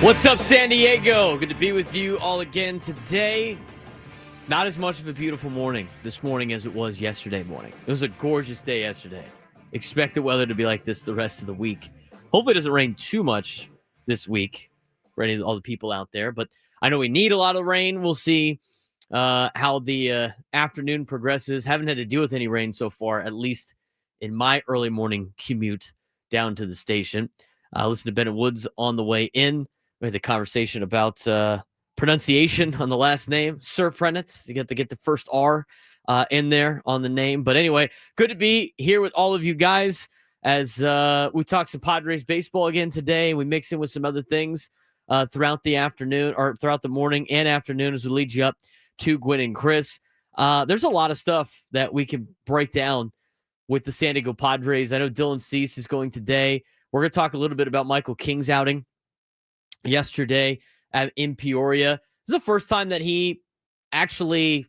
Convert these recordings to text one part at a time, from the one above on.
What's up, San Diego? Good to be with you all again today. Not as much of a beautiful morning this morning as it was yesterday morning. It was a gorgeous day yesterday. Expect the weather to be like this the rest of the week. Hopefully it doesn't rain too much this week for all the people out there. But I know we need a lot of rain. We'll see how the afternoon progresses. Haven't had to deal with any rain so far, at least in my early morning commute down to the station. Listen to Bennett Woods on the way in. We had the conversation about pronunciation on the last name, Surprenant. You got to get the first R in there on the name. But anyway, good to be here with all of you guys as we talk some Padres baseball again today. We mix in with some other things throughout the afternoon or throughout the morning and afternoon as we lead you up to Gwen and Chris. There's a lot of stuff that we can break down with the San Diego Padres. I know Dylan Cease is going today. We're going to talk a little bit about Michael King's outing yesterday in Peoria. This is the first time that he actually,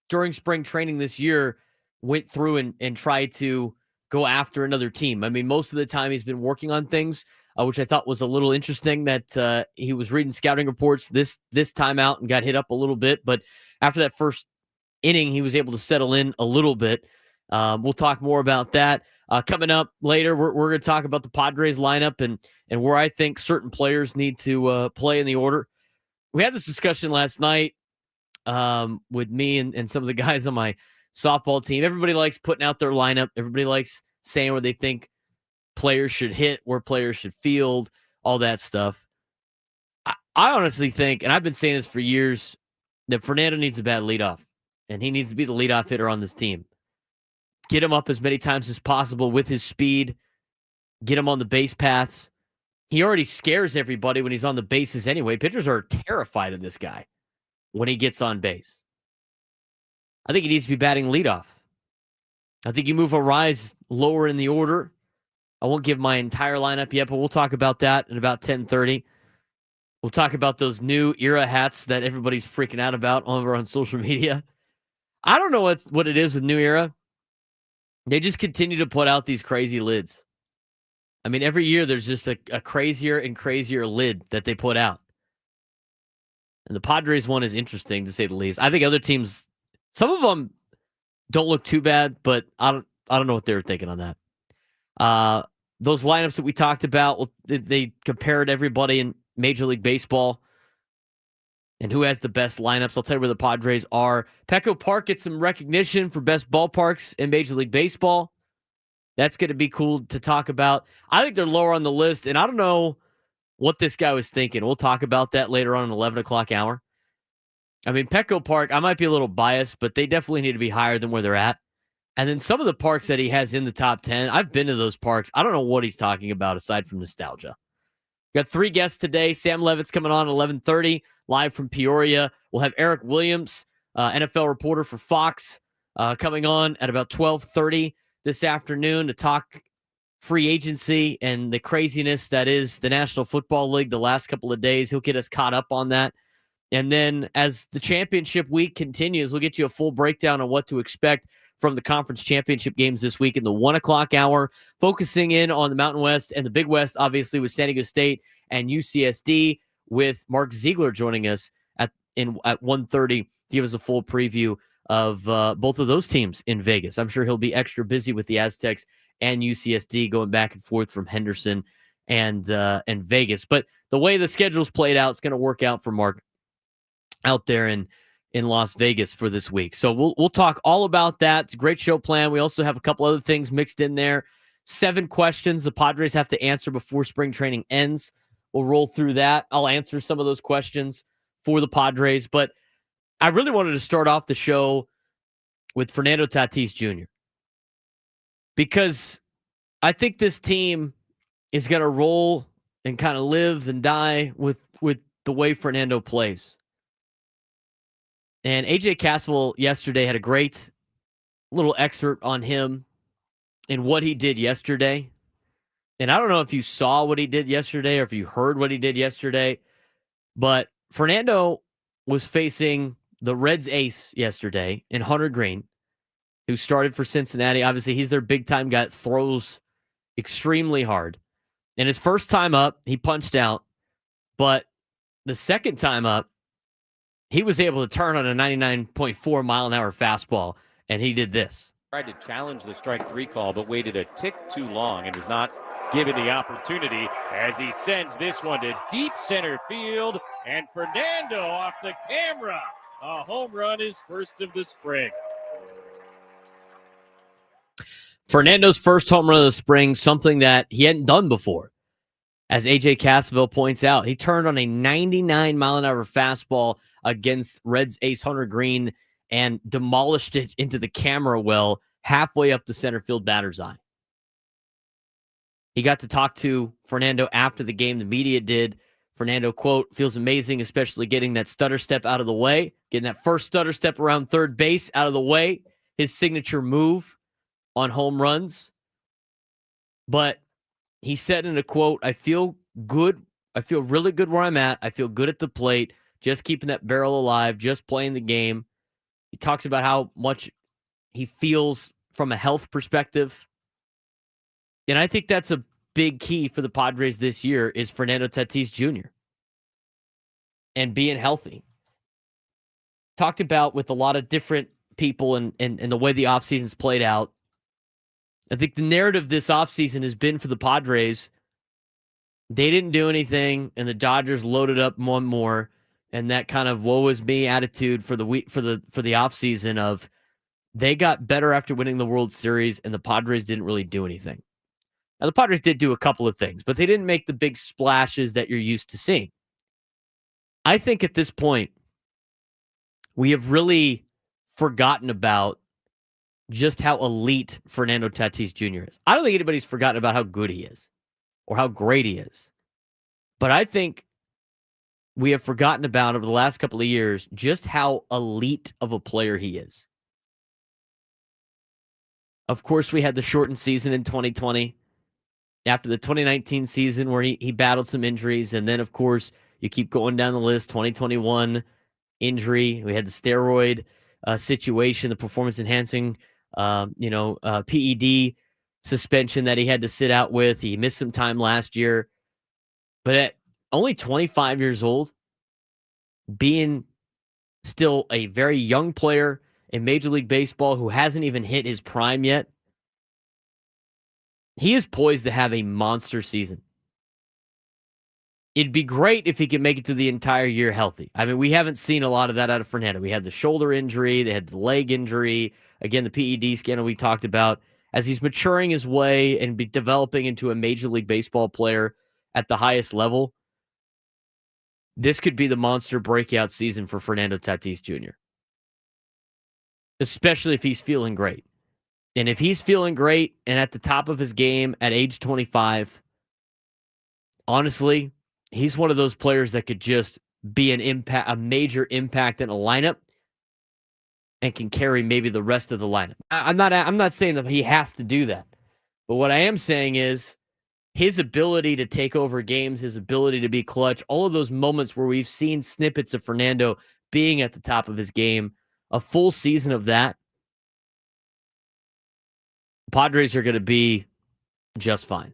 during spring training this year, went through and tried to go after another team. I mean, most of the time he's been working on things, which I thought was a little interesting that he was reading scouting reports this time out and got hit up a little bit. But after that first inning, he was able to settle in a little bit. We'll talk more about that. Coming up later, we're going to talk about the Padres lineup and where I think certain players need to play in the order. We had this discussion last night with me and some of the guys on my softball team. Everybody likes putting out their lineup. Everybody likes saying where they think players should hit, where players should field, all that stuff. I honestly think, and I've been saying this for years, that Fernando needs a bad leadoff, and he needs to be the leadoff hitter on this team. Get him up as many times as possible with his speed. Get him on the base paths. He already scares everybody when he's on the bases anyway. Pitchers are terrified of this guy when he gets on base. I think he needs to be batting leadoff. I think you move a rise lower in the order. I won't give my entire lineup yet, but we'll talk about that at about 10:30. We'll talk about those new era hats that everybody's freaking out about over on social media. I don't know what it is with New Era. They just continue to put out these crazy lids. I mean, every year there's just a crazier and crazier lid that they put out. And the Padres one is interesting, to say the least. I think other teams, some of them don't look too bad, but I don't know what they were thinking on that. Those lineups that we talked about, they compared everybody in Major League Baseball and who has the best lineups. I'll tell you where the Padres are. Petco Park gets some recognition for best ballparks in Major League Baseball. That's going to be cool to talk about. I think they're lower on the list, and I don't know what this guy was thinking. We'll talk about that later on in 11 o'clock hour. I mean, Petco Park, I might be a little biased, but they definitely need to be higher than where they're at. And then some of the parks that he has in the top 10, I've been to those parks. I don't know what he's talking about aside from nostalgia. Got 3 guests today. Sam Levitt's coming on at 11:30, live from Peoria. We'll have Eric Williams, NFL reporter for Fox, coming on at about 12:30 this afternoon to talk free agency and the craziness that is the National Football League the last couple of days. He'll get us caught up on that. And then as the championship week continues, we'll get you a full breakdown on what to expect from the conference championship games this week in the 1 o'clock hour, focusing in on the Mountain West and the Big West, obviously with San Diego State and UCSD, with Mark Zeigler joining us at 1:30 to give us a full preview of both of those teams in Vegas. I'm sure he'll be extra busy with the Aztecs and UCSD going back and forth from Henderson and Vegas. But the way the schedule's played out, it's going to work out for Mark out there in Las Vegas for this week. So we'll talk all about that. It's a great show plan. We also have a couple other things mixed in there. 7 questions the Padres have to answer before spring training ends. We'll roll through that. I'll answer some of those questions for the Padres, but I really wanted to start off the show with Fernando Tatis Jr. because I think this team is going to roll and kind of live and die with the way Fernando plays. And AJ Caswell yesterday had a great little excerpt on him and what he did yesterday. And I don't know if you saw what he did yesterday or if you heard what he did yesterday, but Fernando was facing the Reds ace yesterday in Hunter Green, who started for Cincinnati. Obviously, he's their big-time guy, throws extremely hard. And his first time up, he punched out. But the second time up, he was able to turn on a 99.4 mile an hour fastball, and he did this. Tried to challenge the strike three call, but waited a tick too long and was not given the opportunity as he sends this one to deep center field. And Fernando off the camera. A home run is first of the spring. Fernando's first home run of the spring, something that he hadn't done before. As AJ Cassaville points out, he turned on a 99 mile an hour fastball against Reds ace Hunter Green and demolished it into the camera well halfway up the center field batter's eye. He got to talk to Fernando after the game. The media did. Fernando, quote, feels amazing, especially getting that stutter step out of the way, getting that first stutter step around third base out of the way, his signature move on home runs. But he said in a quote, I feel good. I feel really good where I'm at. I feel good at the plate, just keeping that barrel alive, just playing the game. He talks about how much he feels from a health perspective. And I think that's a big key for the Padres this year is Fernando Tatis Jr. and being healthy. Talked about with a lot of different people and the way the offseason's played out. I think the narrative this offseason has been for the Padres, they didn't do anything, and the Dodgers loaded up one more, and that kind of woe is me attitude for the week for the offseason of they got better after winning the World Series, and the Padres didn't really do anything. Now, the Padres did do a couple of things, but they didn't make the big splashes that you're used to seeing. I think at this point, we have really forgotten about just how elite Fernando Tatis Jr. is. I don't think anybody's forgotten about how good he is or how great he is. But I think we have forgotten about over the last couple of years just how elite of a player he is. Of course, we had the shortened season in 2020 after the 2019 season where he battled some injuries. And then, of course, you keep going down the list, 2021 injury. We had the steroid situation, the performance-enhancing, PED suspension that he had to sit out with. He missed some time last year. But at only 25 years old, being still a very young player in Major League Baseball who hasn't even hit his prime yet, he is poised to have a monster season. It'd be great if he could make it to the entire year healthy. I mean, we haven't seen a lot of that out of Fernando. We had the shoulder injury. They had the leg injury. Again, the PED scandal we talked about. As he's maturing his way and be developing into a Major League Baseball player at the highest level, this could be the monster breakout season for Fernando Tatis Jr., especially if he's feeling great. And if he's feeling great and at the top of his game at age 25, honestly, he's one of those players that could just be a major impact in a lineup and can carry maybe the rest of the lineup. I'm not saying that he has to do that. But what I am saying is his ability to take over games, his ability to be clutch, all of those moments where we've seen snippets of Fernando being at the top of his game, a full season of that, Padres are going to be just fine.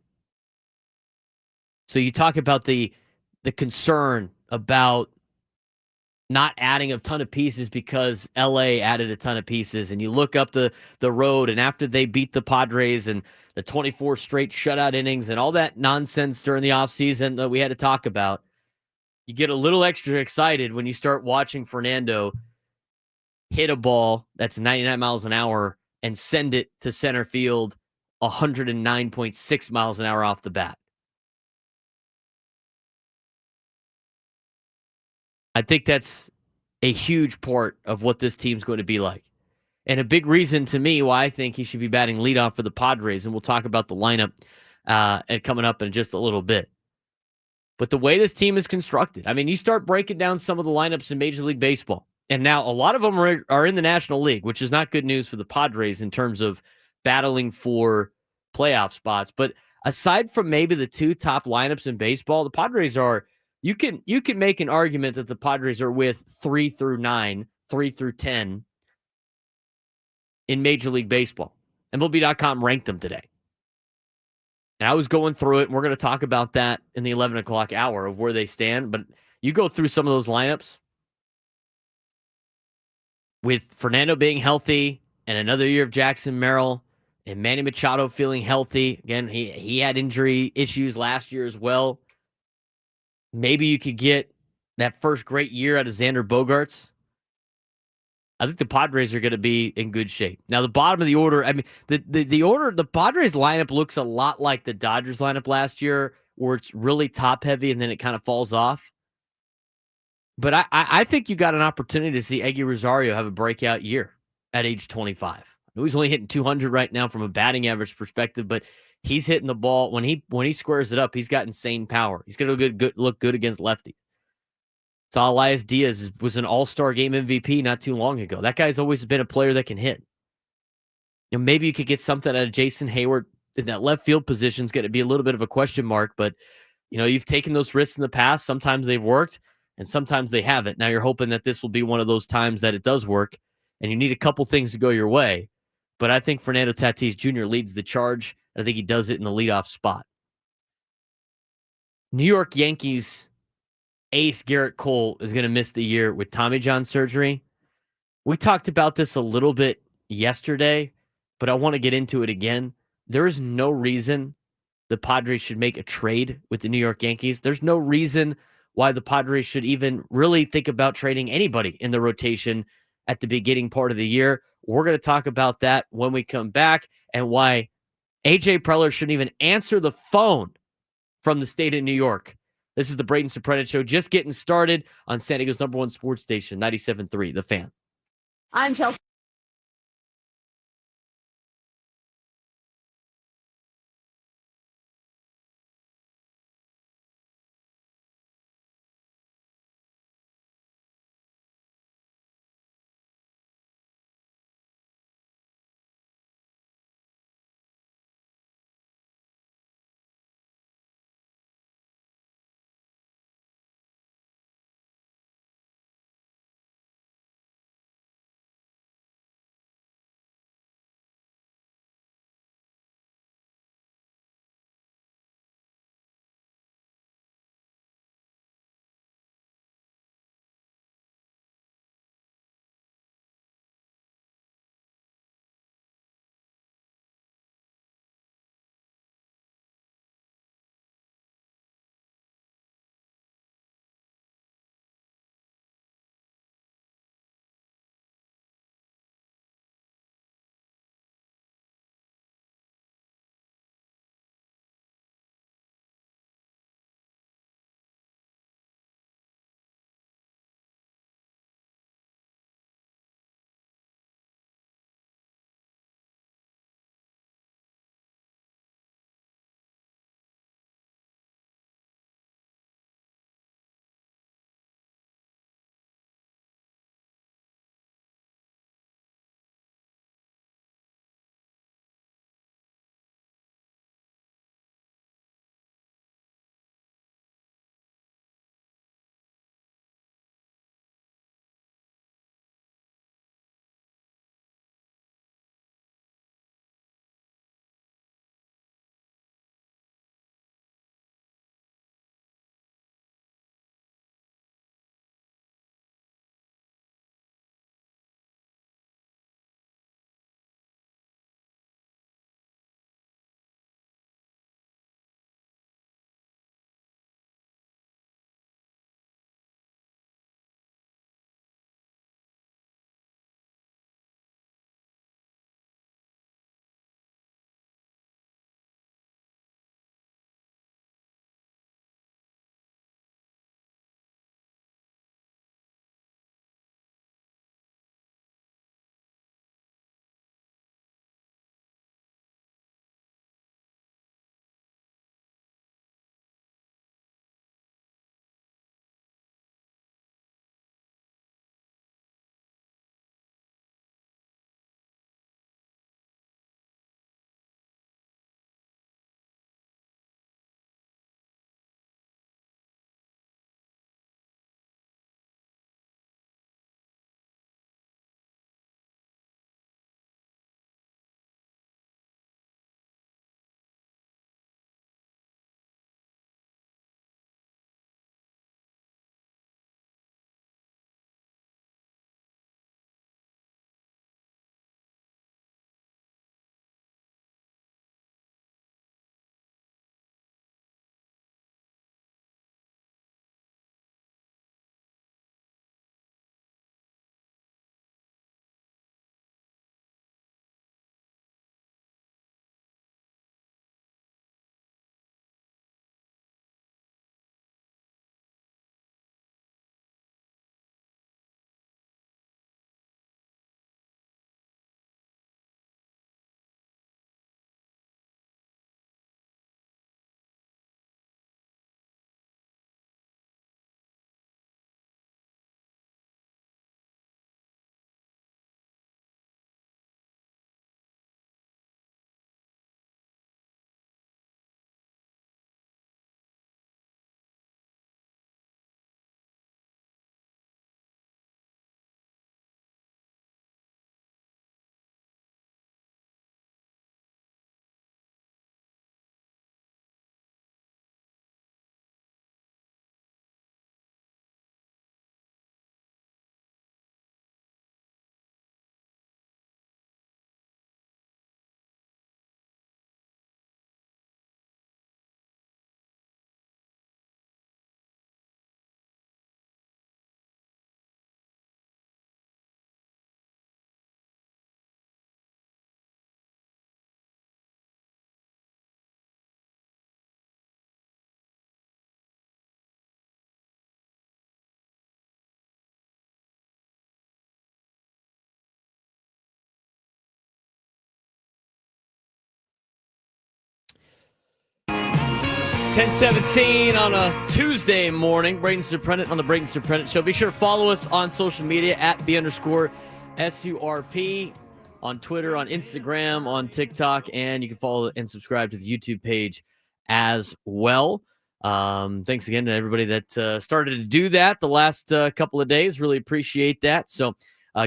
So you talk about the concern about not adding a ton of pieces because LA added a ton of pieces, and you look up the road, and after they beat the Padres and the 24 straight shutout innings and all that nonsense during the offseason that we had to talk about, you get a little extra excited when you start watching Fernando hit a ball that's 99 miles an hour and send it to center field 109.6 miles an hour off the bat. I think that's a huge part of what this team's going to be like. And a big reason to me why I think he should be batting leadoff for the Padres, and we'll talk about the lineup and coming up in just a little bit. But the way this team is constructed, I mean, you start breaking down some of the lineups in Major League Baseball, and now a lot of them are in the National League, which is not good news for the Padres in terms of battling for playoff spots. But aside from maybe the two top lineups in baseball, the Padres are, you can make an argument that the Padres are with 3 through 9, 3 through 10 in Major League Baseball. MLB.com ranked them today. And I was going through it, and we're going to talk about that in the 11 o'clock hour of where they stand. But you go through some of those lineups with Fernando being healthy and another year of Jackson Merrill and Manny Machado feeling healthy. Again, he had injury issues last year as well. Maybe you could get that first great year out of Xander Bogaerts. I think the Padres are going to be in good shape. Now, the bottom of the order, I mean, the order, the Padres lineup looks a lot like the Dodgers lineup last year, where it's really top heavy and then it kind of falls off. But I think you got an opportunity to see Eggy Rosario have a breakout year at age 25. He's only hitting 200 right now from a batting average perspective, but he's hitting the ball when he squares it up. He's got insane power. He's going to look good against lefties. Saw Elias Diaz was an all-star game MVP not too long ago. That guy's always been a player that can hit. Maybe you could get something out of Jason Hayward in that left field position. Is going to be a little bit of a question mark, but you've taken those risks in the past. Sometimes they've worked and sometimes they haven't. Now you're hoping that this will be one of those times that it does work, and you need a couple things to go your way. But I think Fernando Tatis Jr. leads the charge. I think he does it in the leadoff spot. New York Yankees ace Garrett Cole is going to miss the year with Tommy John surgery. We talked about this a little bit yesterday, but I want to get into it again. There is no reason the Padres should make a trade with the New York Yankees. There's no reason why the Padres should even really think about trading anybody in the rotation at the beginning part of the year. We're going to talk about that when we come back and why AJ Preller shouldn't even answer the phone from the state of New York. This is the Braden Surprenant Show, just getting started on San Diego's #1 sports station, 97.3 The Fan. I'm Chelsea. 10:17 on a Tuesday morning. Braden Surprenant on the Braden Surprenant Show. Be sure to follow us on social media at @B_SURP on Twitter, on Instagram, on TikTok, and you can follow and subscribe to the YouTube page as well. Thanks again to everybody that started to do that the last couple of days. Really appreciate that. So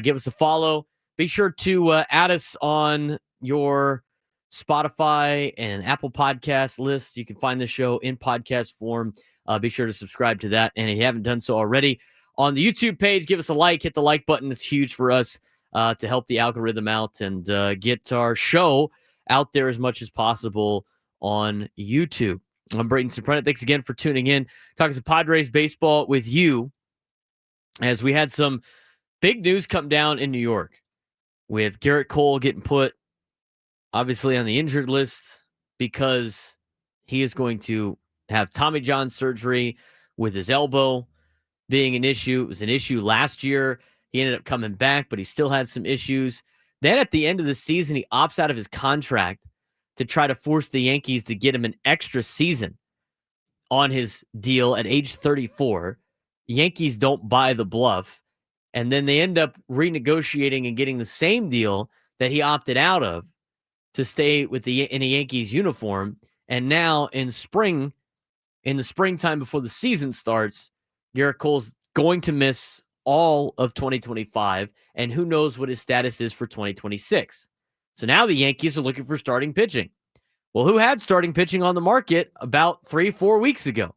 give us a follow. Be sure to add us on your Spotify and Apple Podcast lists. You can find the show in podcast form. Be sure to subscribe to that. And if you haven't done so already, on the YouTube page, give us a like. Hit the like button. It's huge for us to help the algorithm out and get our show out there as much as possible on YouTube. I'm Braden Surprenant. Thanks again for tuning in. Talking some Padres baseball with you as we had some big news come down in New York with Gerrit Cole getting put obviously on the injured list because he is going to have Tommy John surgery with his elbow being an issue. It was an issue last year. He ended up coming back, but he still had some issues. Then at the end of the season, he opts out of his contract to try to force the Yankees to get him an extra season on his deal at age 34. Yankees don't buy the bluff, and then they end up renegotiating and getting the same deal that he opted out of to stay with in a Yankees uniform. And now in the springtime before the season starts, Gerrit Cole's going to miss all of 2025, and who knows what his status is for 2026. So now the Yankees are looking for starting pitching. Well, who had starting pitching on the market about 3-4 weeks ago?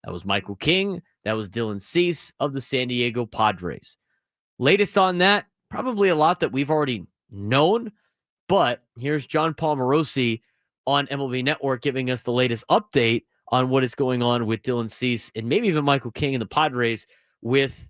That was Michael King. That was Dylan Cease of the San Diego Padres. Latest on that, probably a lot that we've already known, but here's John Paul Morosi on MLB Network giving us the latest update on what is going on with Dylan Cease and maybe even Michael King and the Padres with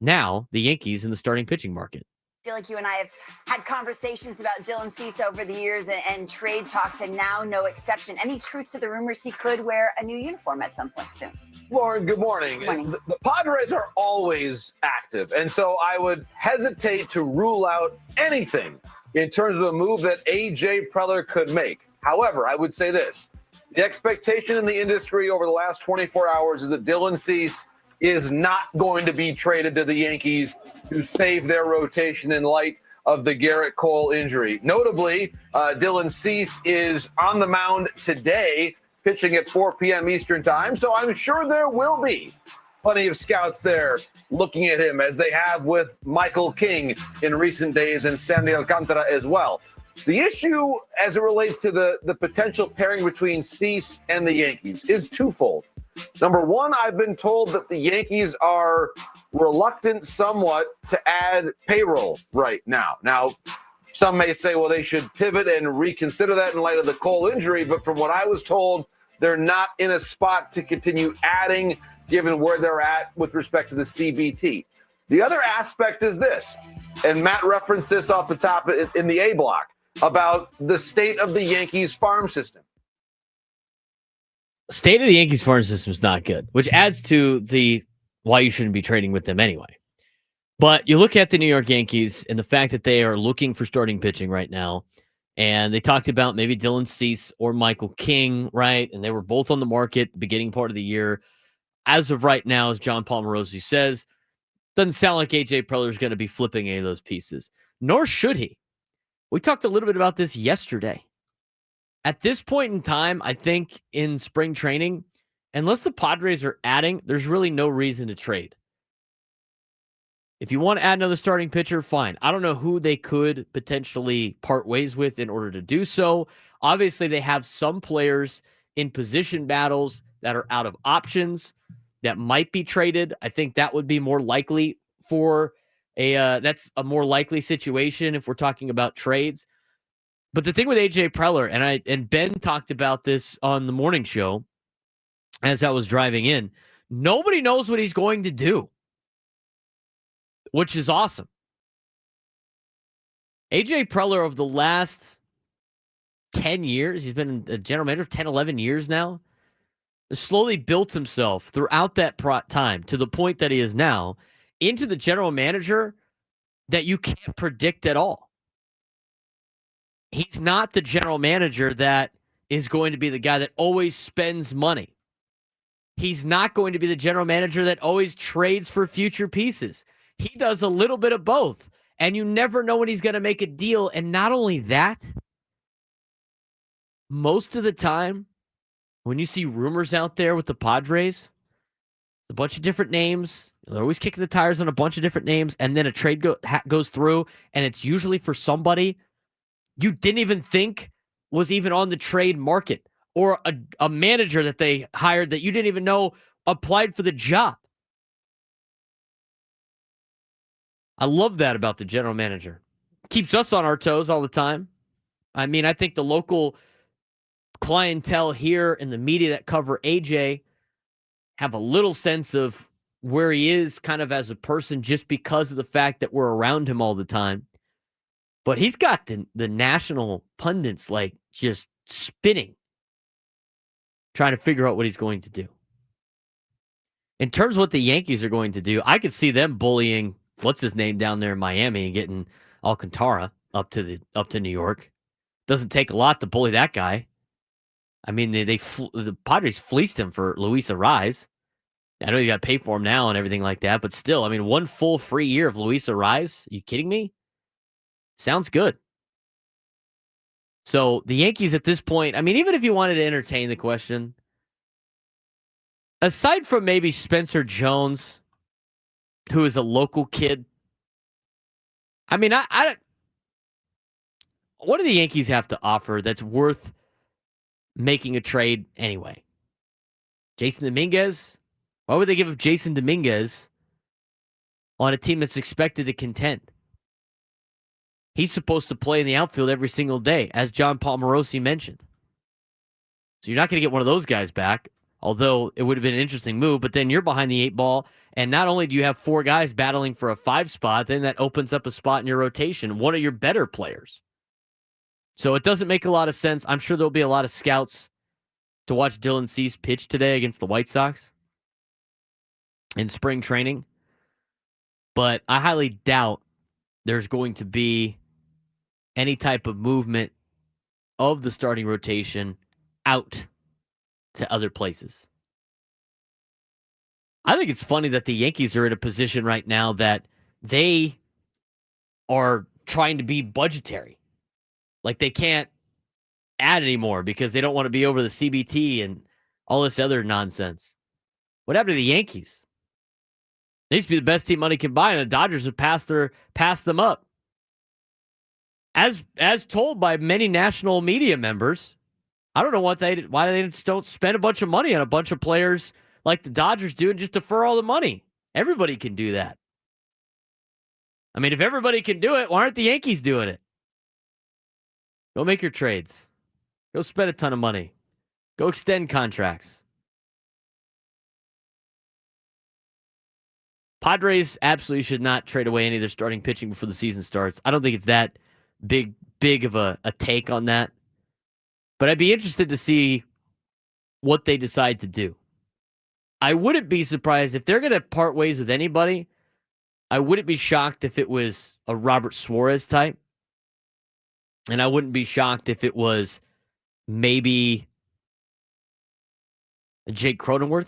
now the Yankees in the starting pitching market. I feel like you and I have had conversations about Dylan Cease over the years and trade talks, and now no exception. Any truth to the rumors he could wear a new uniform at some point soon? Lauren, good morning. The Padres are always active, and so I would hesitate to rule out anything in terms of a move that A.J. Preller could make. However, I would say this. The expectation in the industry over the last 24 hours is that Dylan Cease is not going to be traded to the Yankees to save their rotation in light of the Gerrit Cole injury. Notably, Dylan Cease is on the mound today, pitching at 4 p.m. Eastern time, so I'm sure there will be plenty of scouts there looking at him, as they have with Michael King in recent days and Sandy Alcantara as well. The issue as it relates to the potential pairing between Cease and the Yankees is twofold. Number one, I've been told that the Yankees are reluctant somewhat to add payroll right now. Now, some may say, well, they should pivot and reconsider that in light of the Cole injury. But from what I was told, they're not in a spot to continue adding, given where they're at with respect to the CBT. The other aspect is this, and Matt referenced this off the top in the A block, about the state of the Yankees farm system. State of the Yankees farm system is not good, which adds to the why you shouldn't be trading with them anyway. But you look at the New York Yankees and the fact that they are looking for starting pitching right now, and they talked about maybe Dylan Cease or Michael King, right? And they were both on the market at the beginning part of the year. As of right now, as John Paul Morosi says, doesn't sound like A.J. Preller is going to be flipping any of those pieces, nor should he. We talked a little bit about this yesterday. At this point in time, I think in spring training, unless the Padres are adding, there's really no reason to trade. If you want to add another starting pitcher, fine. I don't know who they could potentially part ways with in order to do so. Obviously, they have some players in position battles that are out of options that might be traded. I think that would be more likely for that's a more likely situation if we're talking about trades. But the thing with A.J. Preller, and Ben talked about this on the morning show as I was driving in, nobody knows what he's going to do, which is awesome. A.J. Preller, of the last 10 years, he's been a general manager of 10, 11 years now, has slowly built himself throughout that time to the point that he is now into the general manager that you can't predict at all. He's not the general manager that is going to be the guy that always spends money. He's not going to be the general manager that always trades for future pieces. He does a little bit of both, and you never know when he's going to make a deal. And not only that, most of the time, when you see rumors out there with the Padres, a bunch of different names, they're always kicking the tires on a bunch of different names, and then a trade goes through, and it's usually for somebody you didn't even think was even on the trade market, or a manager that they hired that you didn't even know applied for the job. I love that about the general manager. Keeps us on our toes all the time. I mean, I think the local clientele here and the media that cover AJ have a little sense of where he is kind of as a person just because of the fact that we're around him all the time. But he's got the national pundits like just spinning, trying to figure out what he's going to do. In terms of what the Yankees are going to do, I could see them bullying what's his name down there in Miami and getting Alcantara up to New York. Doesn't take a lot to bully that guy. I mean, the Padres fleeced him for Luis Arraez. I know you got to pay for him now and everything like that, but still, I mean, one full free year of Luis Arraez. Are you kidding me? Sounds good. So the Yankees at this point, I mean, even if you wanted to entertain the question, aside from maybe Spencer Jones, who is a local kid, I mean, I what do the Yankees have to offer that's worth making a trade anyway? Jason Dominguez? Why would they give up Jason Dominguez on a team that's expected to contend? He's supposed to play in the outfield every single day, as John Palmarosi mentioned. So you're not going to get one of those guys back, although it would have been an interesting move, but then you're behind the 8 ball, and not only do you have 4 guys battling for a 5 spot, then that opens up a spot in your rotation, one of your better players. So it doesn't make a lot of sense. I'm sure there'll be a lot of scouts to watch Dylan Cease pitch today against the White Sox in spring training, but I highly doubt there's going to be any type of movement of the starting rotation out to other places. I think it's funny that the Yankees are in a position right now that they are trying to be budgetary. Like they can't add anymore because they don't want to be over the CBT and all this other nonsense. What happened to the Yankees? They used to be the best team money can buy, and the Dodgers have passed them up. As told by many national media members, I don't know why they just don't spend a bunch of money on a bunch of players like the Dodgers do and just defer all the money. Everybody can do that. I mean, if everybody can do it, why aren't the Yankees doing it? Go make your trades. Go spend a ton of money. Go extend contracts. Padres absolutely should not trade away any of their starting pitching before the season starts. I don't think it's that big of a take on that. But I'd be interested to see what they decide to do. I wouldn't be surprised if they're going to part ways with anybody. I wouldn't be shocked if it was a Robert Suarez type. And I wouldn't be shocked if it was maybe a Jake Cronenworth.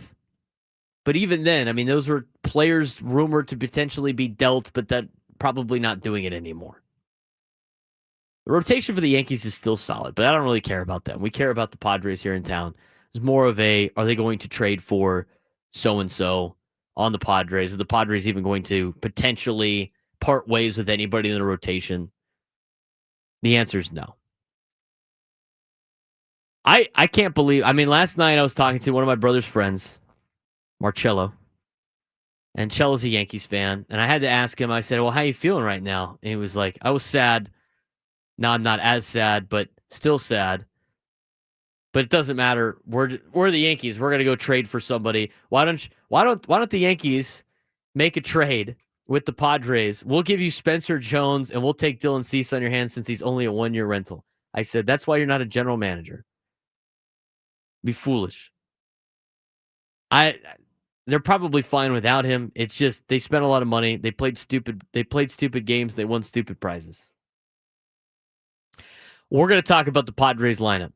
But even then, I mean, those were players rumored to potentially be dealt, but that probably not doing it anymore. The rotation for the Yankees is still solid, but I don't really care about them. We care about the Padres here in town. It's more of are they going to trade for so-and-so on the Padres? Are the Padres even going to potentially part ways with anybody in the rotation? The answer is no. I can't believe, I mean, last night I was talking to one of my brother's friends, Marcello, and Cello's a Yankees fan, and I had to ask him, I said, well, how you feeling right now? And he was like, I was sad. Now I'm not as sad, but still sad. But it doesn't matter. We're the Yankees. We're gonna go trade for somebody. Why don't the Yankees make a trade with the Padres? We'll give you Spencer Jones, and we'll take Dylan Cease on your hands since he's only a 1-year rental. I said, that's why you're not a general manager. Be foolish. They're probably fine without him. It's just they spent a lot of money. They played stupid games. They won stupid prizes. We're going to talk about the Padres lineup.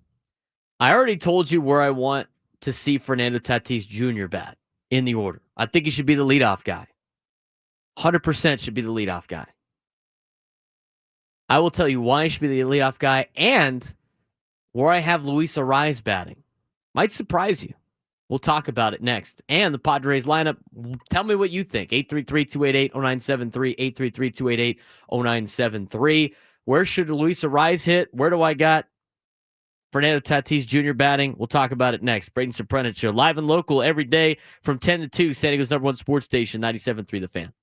I already told you where I want to see Fernando Tatis Jr. bat in the order. I think he should be the leadoff guy. 100% should be the leadoff guy. I will tell you why he should be the leadoff guy and where I have Luis Arraez batting. Might surprise you. We'll talk about it next. And the Padres lineup, tell me what you think. 833-288-0973, 833-288-0973. Where should Luis Arraez hit? Where do I got Fernando Tatis Jr. batting? We'll talk about it next. Braden Surprenant Show, live and local every day from 10 to 2, San Diego's #1 sports station, 97.3 The Fan.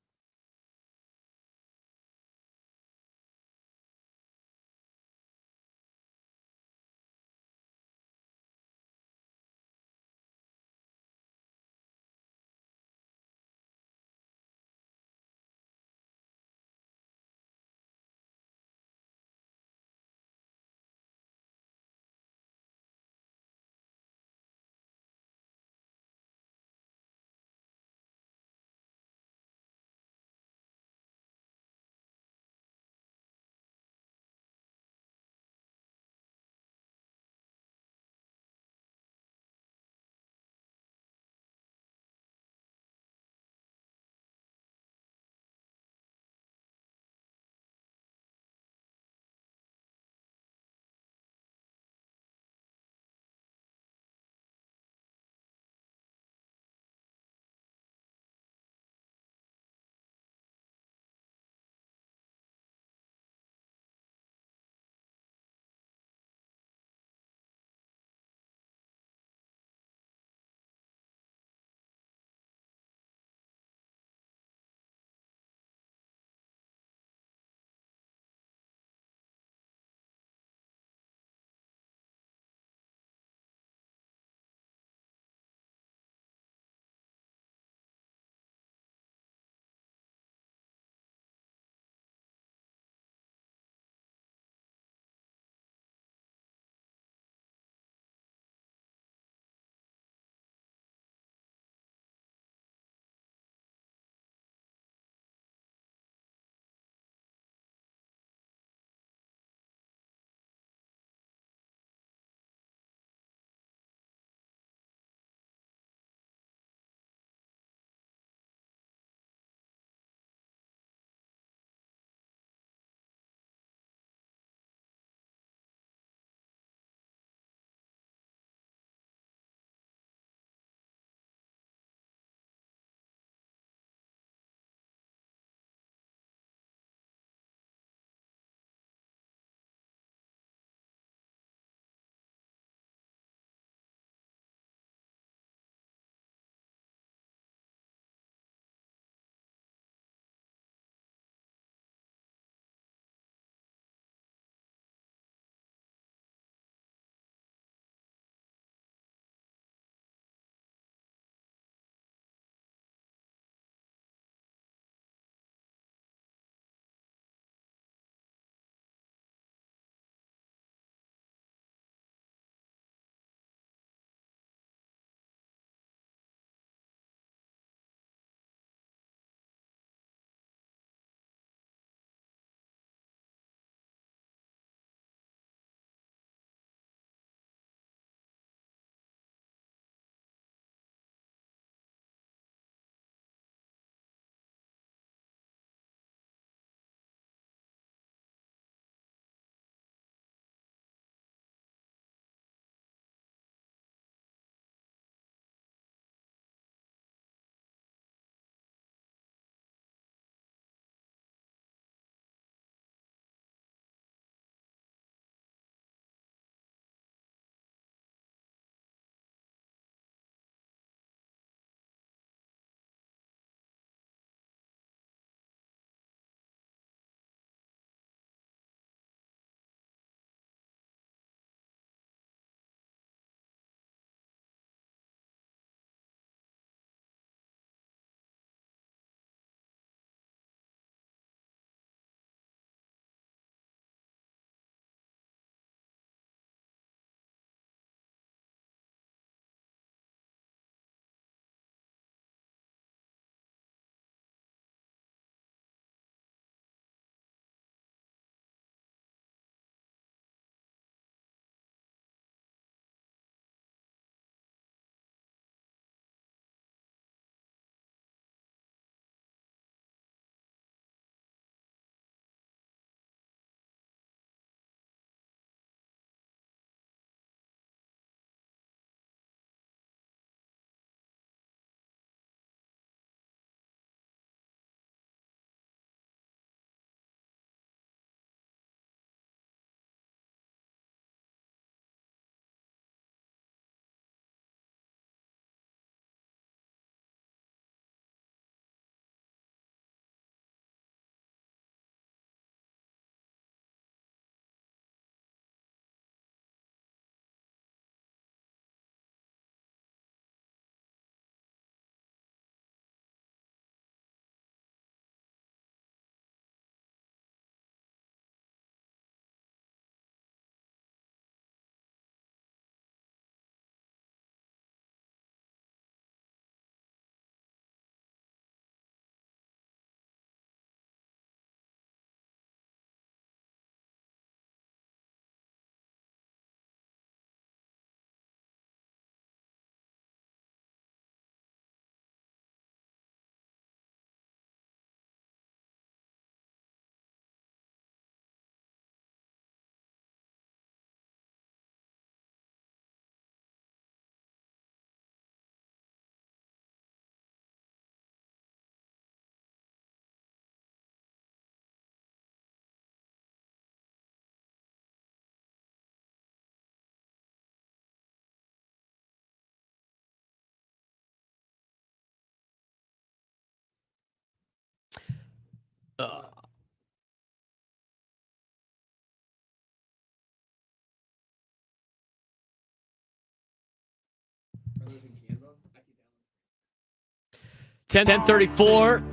10:34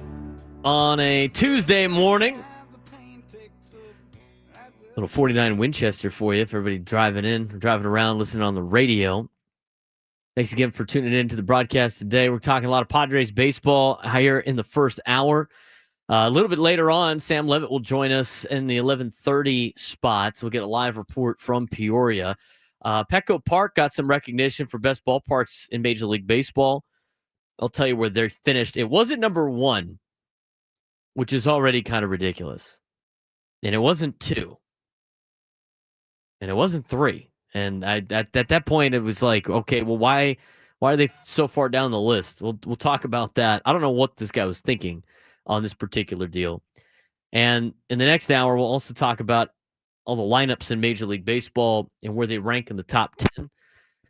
on a Tuesday morning. Little 49 Winchester for you, for everybody driving in, driving around, listening on the radio. Thanks again for tuning in to the broadcast today. We're talking a lot of Padres baseball here in the first hour. A little bit later on, Sam Levitt will join us in the 11:30 spot. So we'll get a live report from Peoria. Petco Park got some recognition for best ballparks in Major League Baseball. I'll tell you where they're finished. It wasn't number 1, which is already kind of ridiculous. And it wasn't 2. And it wasn't 3. And at that point, it was like, okay, well, why are they so far down the list? We'll talk about that. I don't know what this guy was thinking on this particular deal. And in the next hour, we'll also talk about all the lineups in Major League Baseball and where they rank in the top 10.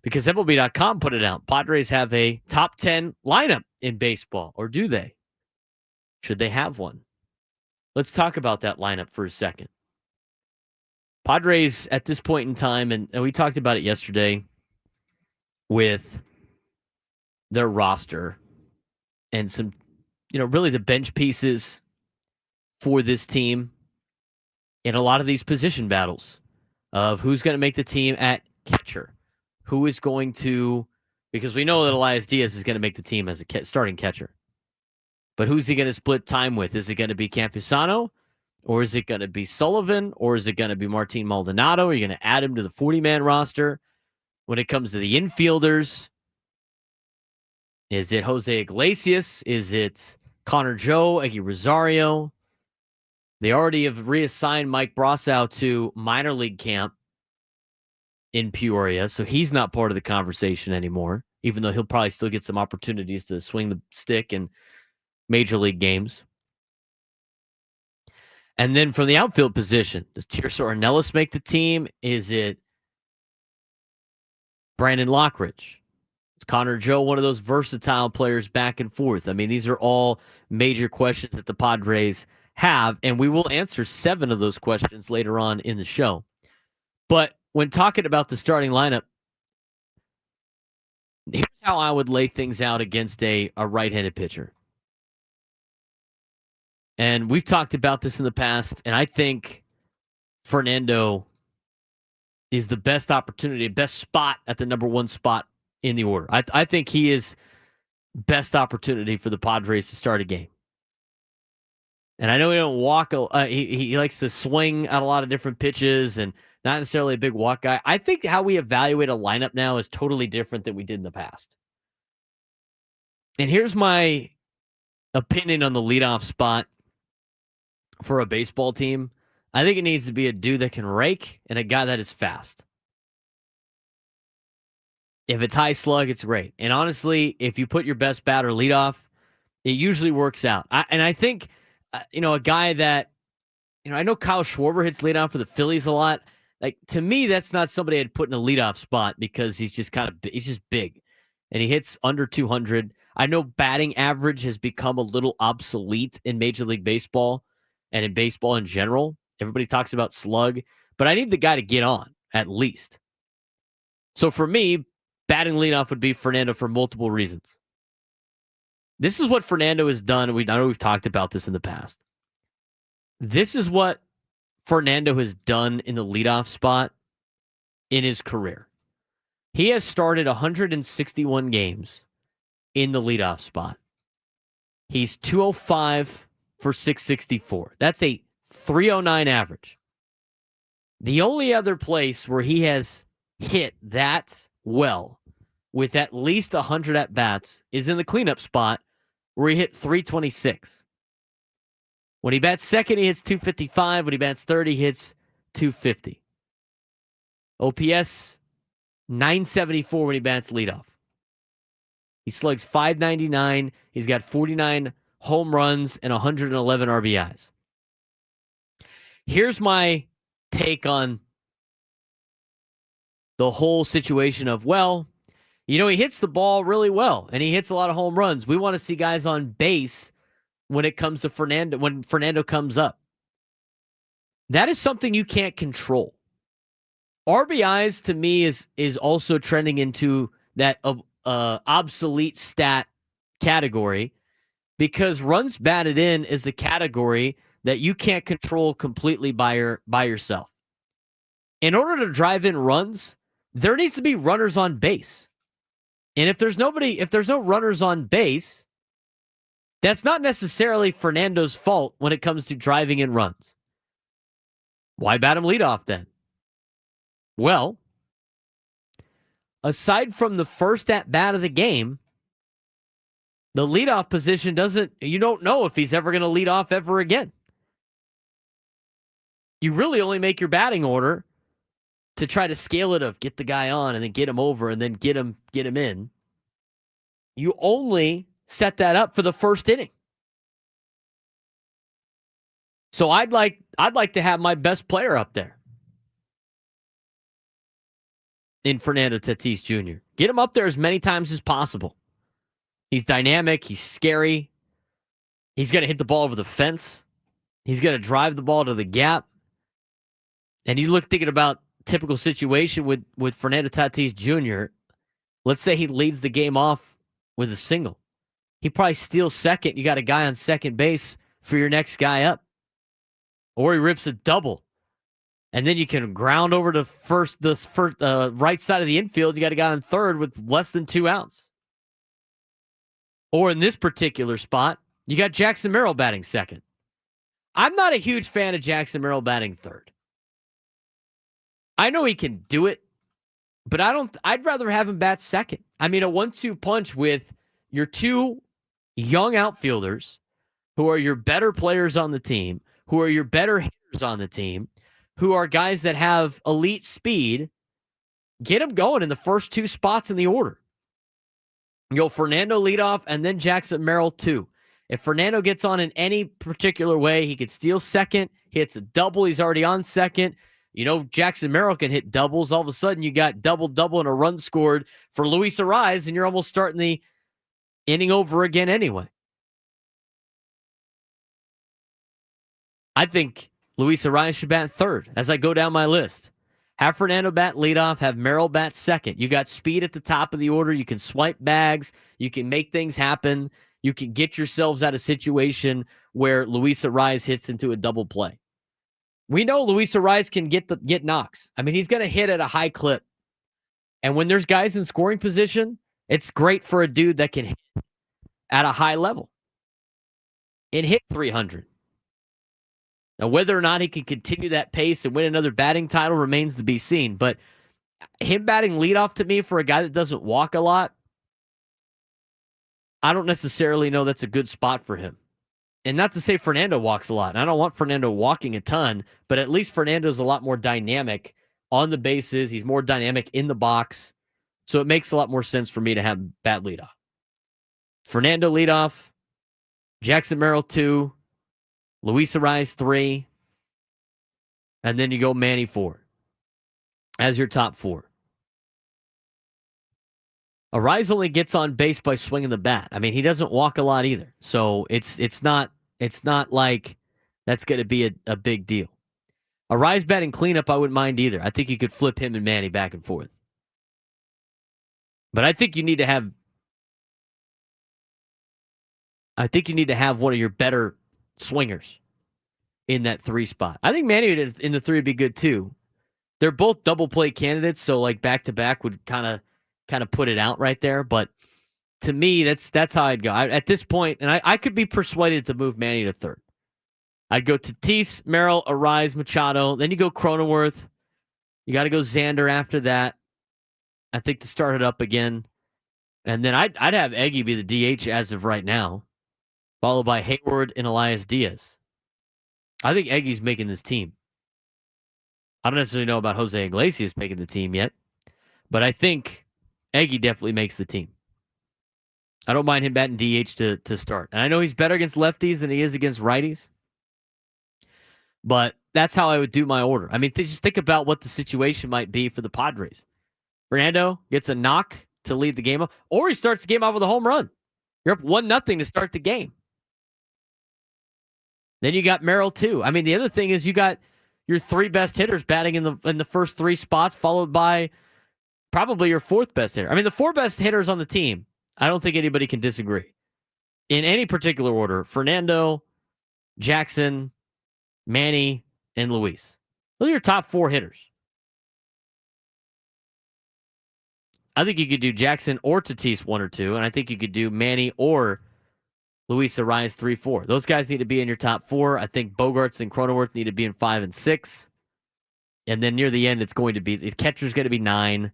Because MLB.com put it out. Padres have a top 10 lineup in baseball. Or do they? Should they have one? Let's talk about that lineup for a second. Padres at this point in time, and we talked about it yesterday with their roster and some, really the bench pieces for this team in a lot of these position battles of who's going to make the team at catcher. Who is going to, because we know that Elias Diaz is going to make the team as a starting catcher. But who's he going to split time with? Is it going to be Campusano? Or is it going to be Sullivan? Or is it going to be Martin Maldonado? Are you going to add him to the 40-man roster? When it comes to the infielders, is it Jose Iglesias? Is it Connor Joe, Eggy Rosario? They already have reassigned Mike Brossow to minor league camp in Peoria, so he's not part of the conversation anymore, even though he'll probably still get some opportunities to swing the stick in major league games. And then from the outfield position, does Tirso Ornelas make the team? Is it Brandon Lockridge? Is Connor Joe one of those versatile players back and forth? I mean, these are all major questions that the Padres have, and we will answer 7 of those questions later on in the show. But when talking about the starting lineup, here's how I would lay things out against a right-handed pitcher. And we've talked about this in the past, and I think Fernando is the best opportunity, best spot at the number 1 spot in the order. I think he is best opportunity for the Padres to start a game. And I know he don't walk. He likes to swing at a lot of different pitches and not necessarily a big walk guy. I think how we evaluate a lineup now is totally different than we did in the past. And here's my opinion on the leadoff spot for a baseball team. I think it needs to be a dude that can rake and a guy that is fast. If it's high slug, it's great. And honestly, if you put your best batter leadoff, it usually works out. I think, a guy that, I know Kyle Schwarber hits leadoff for the Phillies a lot. Like, to me, that's not somebody I'd put in a leadoff spot because he's just he's just big. And he hits under 200. I know batting average has become a little obsolete in Major League Baseball and in baseball in general. Everybody talks about slug, but I need the guy to get on, at least. So for me, batting leadoff would be Fernando for multiple reasons. This is what Fernando has done. I know we've talked about this in the past. This is what Fernando has done in the leadoff spot in his career. He has started 161 games in the leadoff spot. He's 205 for 664. That's a 309 average. The only other place where he has hit that well with at least 100 at-bats is in the cleanup spot where he hit 326. When he bats second, he hits 255. When he bats third, he hits 250. OPS, 974 when he bats leadoff. He slugs 599. He's got 49 home runs and 111 RBIs. Here's my take on the whole situation of, he hits the ball really well, and he hits a lot of home runs. We want to see guys on base when it comes to Fernando, when Fernando comes up. That is something you can't control. RBIs to me is also trending into that obsolete stat category because runs batted in is a category that you can't control completely by yourself. In order to drive in runs, there needs to be runners on base. And if there's no runners on base, that's not necessarily Fernando's fault when it comes to driving in runs. Why bat him leadoff then? Well, aside from the first at bat of the game, the leadoff position you don't know if he's ever going to lead off ever again. You really only make your batting order to try to scale it of get the guy on and then get him over and then get him in. You only set that up for the first inning. So I'd like to have my best player up there in Fernando Tatis Jr. Get him up there as many times as possible. He's dynamic. He's scary. He's going to hit the ball over the fence. He's going to drive the ball to the gap. And you look thinking about typical situation with Fernando Tatis Jr. Let's say he leads the game off with a single. He probably steals second. You got a guy on second base for your next guy up. Or he rips a double. And then you can ground over to the right side of the infield. You got a guy on third with less than 2 outs. Or in this particular spot, you got Jackson Merrill batting second. I'm not a huge fan of Jackson Merrill batting third. I know he can do it, but I'd rather have him bat second. I mean, a 1-2 punch with your 2 young outfielders who are your better players on the team, who are your better hitters on the team, who are guys that have elite speed. Get them going in the first 2 spots in the order. Go Fernando leadoff and then Jackson Merrill 2. If Fernando gets on in any particular way, he could steal second, hits a double. He's already on second. You know, Jackson Merrill can hit doubles. All of a sudden, you got double and a run scored for Luis Ariz, and you're almost starting the inning over again anyway. I think Luis Ariz should bat third as I go down my list. Have Fernando bat leadoff, have Merrill bat second. You got speed at the top of the order. You can swipe bags. You can make things happen. You can get yourselves out of a situation where Luis Ariz hits into a double play. We know Luis Ariz can get knocks. I mean, he's going to hit at a high clip. And when there's guys in scoring position, it's great for a dude that can hit at a high level and hit 300. Now, whether or not he can continue that pace and win another batting title remains to be seen. But him batting leadoff to me for a guy that doesn't walk a lot, I don't necessarily know that's a good spot for him. And not to say Fernando walks a lot. And I don't want Fernando walking a ton, but at least Fernando's a lot more dynamic on the bases. He's more dynamic in the box. So it makes a lot more sense for me to have bat leadoff. Fernando leadoff, Jackson Merrill 2, Luis Ariz 3, and then you go Manny 4 as your top 4. Ariz only gets on base by swinging the bat. I mean, he doesn't walk a lot either. So it's not like that's going to be a big deal. Ariz batting cleanup, I wouldn't mind either. I think you could flip him and Manny back and forth. But I think you need to have one of your better swingers in that 3 spot. I think Manny in the 3 would be good too. They're both double play candidates, so like back to back would kind of put it out right there. But to me, that's how I'd go. At this point, and I could be persuaded to move Manny to 3rd. I'd go Tatis, Merrill, Ariz, Machado. Then you go Cronenworth. You got to go Xander after that, I think, to start it up again. And then I'd have Eggy be the DH as of right now, followed by Hayward and Elias Diaz. I think Eggy's making this team. I don't necessarily know about Jose Iglesias making the team yet, but I think Eggy definitely makes the team. I don't mind him batting DH to start. And I know he's better against lefties than he is against righties, but that's how I would do my order. I mean, just think about what the situation might be for the Padres. Fernando gets a knock to lead the game up, or he starts the game off with a home run. You're up 1-0 to start the game. Then you got Merrill too. I mean, the other thing is you got your 3 best hitters batting in the first 3 spots, followed by probably your 4th best hitter. I mean, the 4 best hitters on the team, I don't think anybody can disagree. In any particular order, Fernando, Jackson, Manny, and Luis. Those are your top 4 hitters. I think you could do Jackson or Tatis 1 or 2, and I think you could do Manny or Luis Arias 3, 4. Those guys need to be in your top 4. I think Bogarts and Cronenworth need to be in 5 and 6. And then near the end, it's going to be the catcher's going to be 9.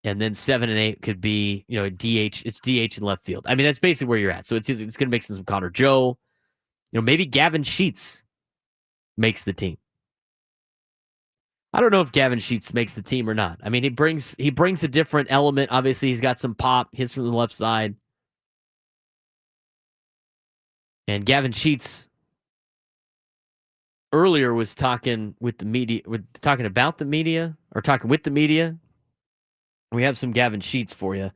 And then 7 and 8 could be, DH. It's DH in left field. I mean, that's basically where you're at. So it's going to mix in some Connor Joe. Maybe Gavin Sheets makes the team. I don't know if Gavin Sheets makes the team or not. I mean, he brings a different element. Obviously, he's got some pop, hits from the left side. And Gavin Sheets earlier was talking with the media, talking about the media, or talking with the media. We have some Gavin Sheets for you,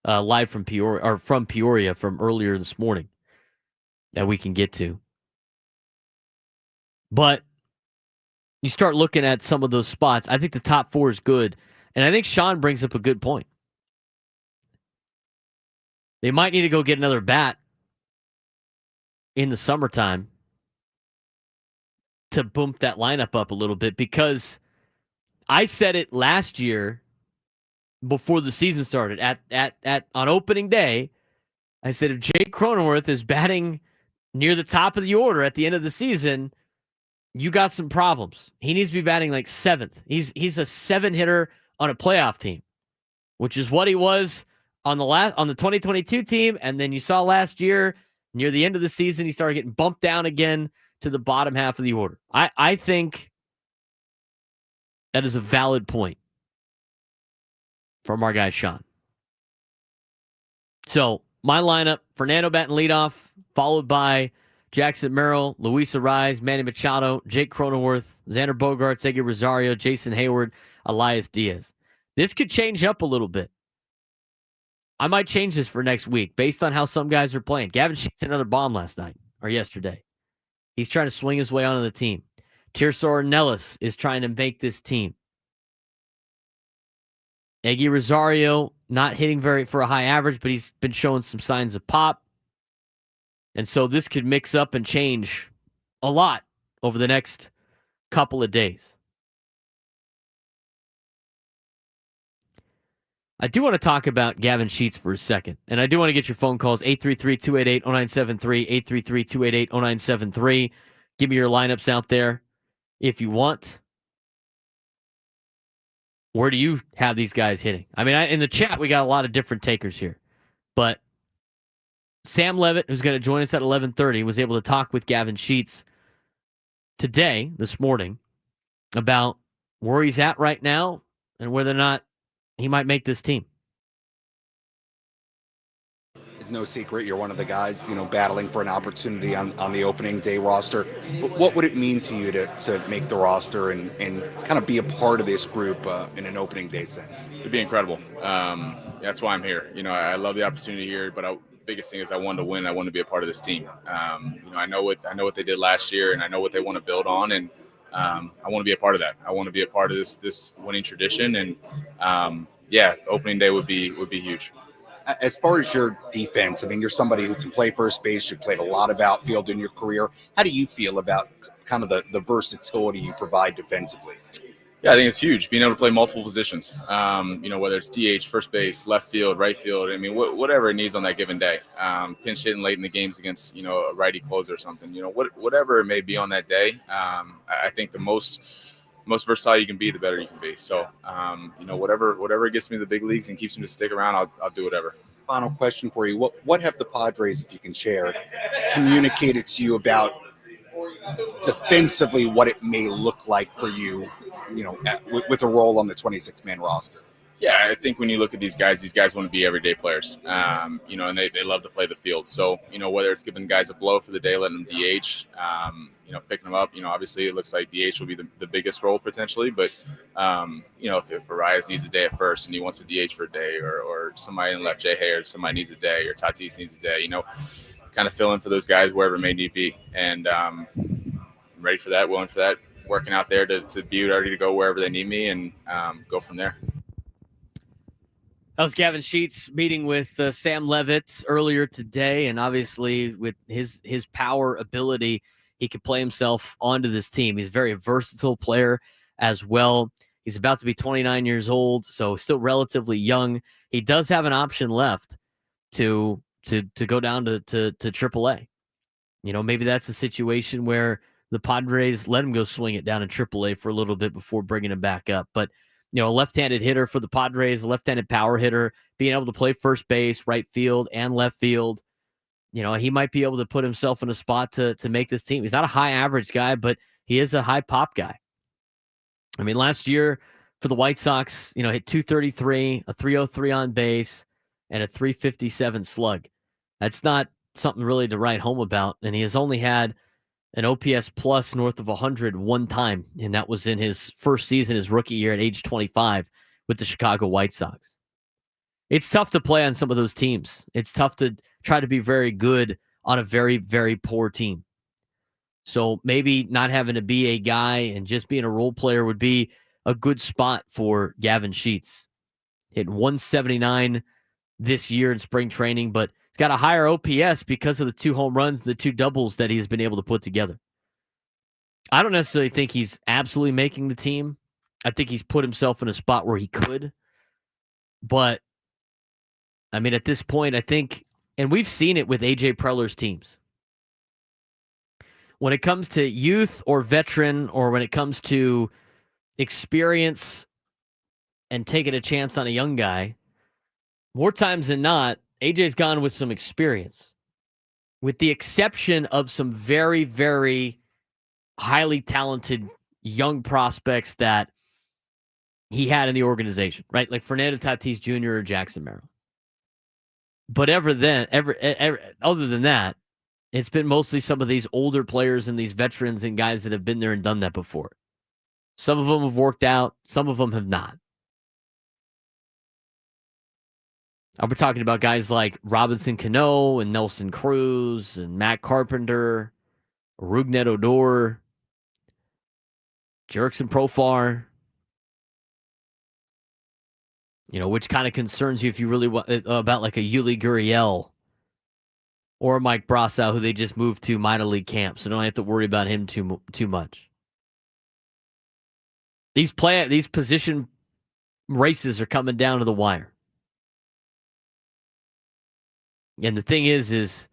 live from Peoria from earlier this morning that we can get to. But you start looking at some of those spots. I think the top 4 is good. And I think Sean brings up a good point. They might need to go get another bat in the summertime to bump that lineup up a little bit, because I said it last year before the season started on opening day. I said, if Jake Cronenworth is batting near the top of the order at the end of the season, you got some problems. He needs to be batting like 7th. He's a 7 hitter on a playoff team, which is what he was on the 2022 team. And then you saw last year, near the end of the season, he started getting bumped down again to the bottom half of the order. I think that is a valid point from our guy Sean. So my lineup: Fernando batting leadoff, followed by Jackson Merrill, Luis Arias, Manny Machado, Jake Cronenworth, Xander Bogaerts, Eggy Rosario, Jason Hayward, Elias Diaz. This could change up a little bit. I might change this for next week based on how some guys are playing. Gavin Sheets hit another bomb yesterday. He's trying to swing his way onto the team. Tirso Ornelas is trying to make this team. Eggy Rosario not hitting for a high average, but he's been showing some signs of pop. And so this could mix up and change a lot over the next couple of days. I do want to talk about Gavin Sheets for a second. And I do want to get your phone calls, 833-288-0973, 833-288-0973. Give me your lineups out there if you want. Where do you have these guys hitting? I mean, in the chat, we got a lot of different takers here. But Sam Levitt, who's going to join us at 11:30, was able to talk with Gavin Sheets this morning, about where he's at right now and whether or not he might make this team. It's no secret you're one of the guys, battling for an opportunity on the opening day roster. What would it mean to you to make the roster and kind of be a part of this group in an opening day sense? It'd be incredible. That's why I'm here. I love the opportunity here, but biggest thing is I wanted to win. I want to be a part of this team. I know what they did last year, and I know what they want to build on, and I want to be a part of that. I want to be a part of this winning tradition, and opening day would be huge. As far as your defense, I mean, you're somebody who can play first base. You've played a lot of outfield in your career. How do you feel about kind of the versatility you provide defensively? Yeah, I think it's huge, being able to play multiple positions, whether it's DH, first base, left field, right field. I mean, whatever it needs on that given day. Pinch hitting late in the games against, a righty closer or something, whatever it may be on that day. I think the most versatile you can be, the better you can be. So, whatever gets me to the big leagues and keeps me to stick around, I'll do whatever. Final question for you. What have the Padres, if you can share, communicated to you about defensively what it may look like for you, with a role on the 26-man roster? Yeah, I think when you look at these guys want to be everyday players, and they love to play the field. So, whether it's giving guys a blow for the day, letting them DH, picking them up, obviously it looks like DH will be the biggest role potentially. But, if Arias needs a day at first and he wants to DH for a day, or somebody in left, Jay Hay, or somebody needs a day, or Tatis needs a day, kind of fill in for those guys wherever it may need be. And I'm ready for that, willing for that, working out there to be ready to go wherever they need me and go from there. That was Gavin Sheets meeting with Sam Levitt earlier today, and obviously with his power ability, he could play himself onto this team. He's a very versatile player as well. He's about to be 29 years old, so still relatively young. He does have an option left to go down to AAA. Maybe that's a situation where the Padres let him go swing it down in AAA for a little bit before bringing him back up. But a left-handed hitter for the Padres, a left-handed power hitter, being able to play first base, right field, and left field. He might be able to put himself in a spot to make this team. He's not a high average guy, but he is a high pop guy. I mean, last year for the White Sox, hit 233, a 303 on base, and a 357 slug. That's not something really to write home about. And he has only had an OPS plus north of 100 one time, and that was in his first season, his rookie year at age 25 with the Chicago White Sox. It's tough to play on some of those teams. It's tough to try to be very good on a very, very poor team. So maybe not having to be a guy and just being a role player would be a good spot for Gavin Sheets. Hitting 179 this year in spring training, but he's got a higher OPS because of the 2 home runs, the 2 doubles that he's been able to put together. I don't necessarily think he's absolutely making the team. I think he's put himself in a spot where he could. But, I mean, at this point, I think, and we've seen it with A.J. Preller's teams. When it comes to youth or veteran, or when it comes to experience and taking a chance on a young guy, more times than not, AJ's gone with some experience, with the exception of some very, very highly talented young prospects that he had in the organization, right? Like Fernando Tatis Jr. or Jackson Merrill. But other than that, it's been mostly some of these older players and these veterans and guys that have been there and done that before. Some of them have worked out. Some of them have not. We're talking about guys like Robinson Cano and Nelson Cruz and Matt Carpenter, Rougned Odor, Jerickson Profar. Which kind of concerns you if you really want about like a Yuli Gurriel or Mike Brossow, who they just moved to minor league camp, so don't have to worry about him too much. These position races are coming down to the wire. And the thing is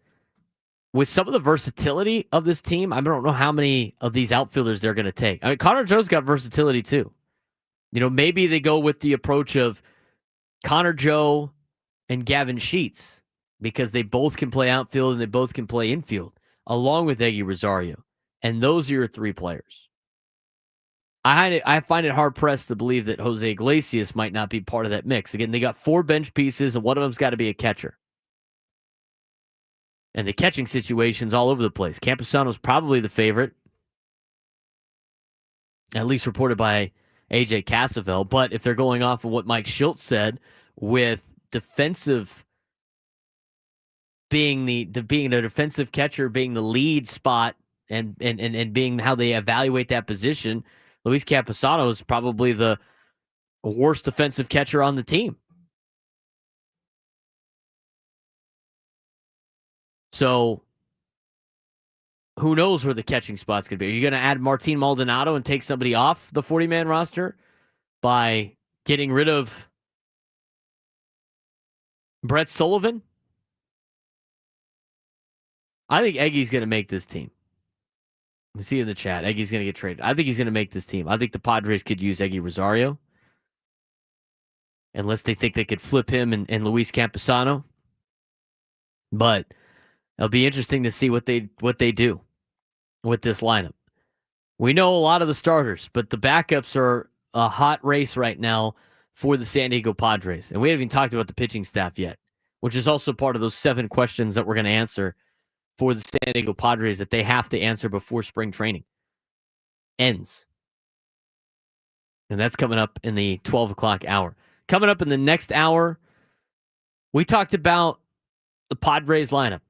with some of the versatility of this team, I don't know how many of these outfielders they're going to take. I mean, Connor Joe's got versatility too. Maybe they go with the approach of Connor Joe and Gavin Sheets because they both can play outfield and they both can play infield, along with Eggy Rosario. And those are your 3 players. I find it hard-pressed to believe that Jose Iglesias might not be part of that mix. Again, they got 4 bench pieces, and one of them's got to be a catcher. And the catching situation's all over the place. Campusano's probably the favorite, at least reported by AJ Cassavell. But if they're going off of what Mike Schultz said, with defensive being the defensive catcher being the lead spot and being how they evaluate that position, Luis Campusano is probably the worst defensive catcher on the team. So who knows where the catching spot's going to be? Are you going to add Martin Maldonado and take somebody off the 40-man roster by getting rid of Brett Sullivan? I think Eggy's going to make this team. I see in the chat, Eggy's going to get traded. I think he's going to make this team. I think the Padres could use Eggy Rosario, unless they think they could flip him and Luis Campusano. But it'll be interesting to see what they do with this lineup. We know a lot of the starters, but the backups are a hot race right now for the San Diego Padres. And we haven't even talked about the pitching staff yet, which is also part of those 7 questions that we're going to answer for the San Diego Padres that they have to answer before spring training ends. And that's coming up in the 12 o'clock hour. Coming up in the next hour, we talked about the Padres lineup.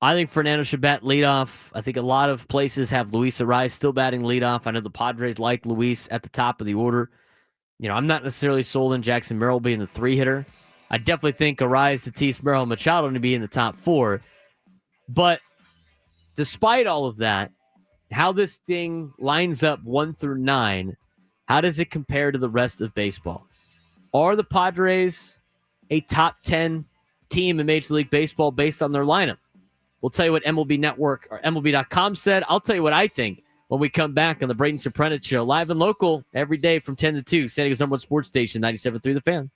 I think Fernando should bat leadoff. I think a lot of places have Luis Arraez still batting leadoff. I know the Padres like Luis at the top of the order. I'm not necessarily sold on Jackson Merrill being the 3-hitter. I definitely think Arraez, Tatis, Merrill, and Machado to be in the top 4. But despite all of that, how this thing lines up 1 through 9, how does it compare to the rest of baseball? Are the Padres a top 10 team in Major League Baseball based on their lineup? We'll tell you what MLB Network or MLB.com said. I'll tell you what I think when we come back on the Braden Surprenant Show, live and local every day from 10 to 2, San Diego's #1 sports station, 97.3 The Fan.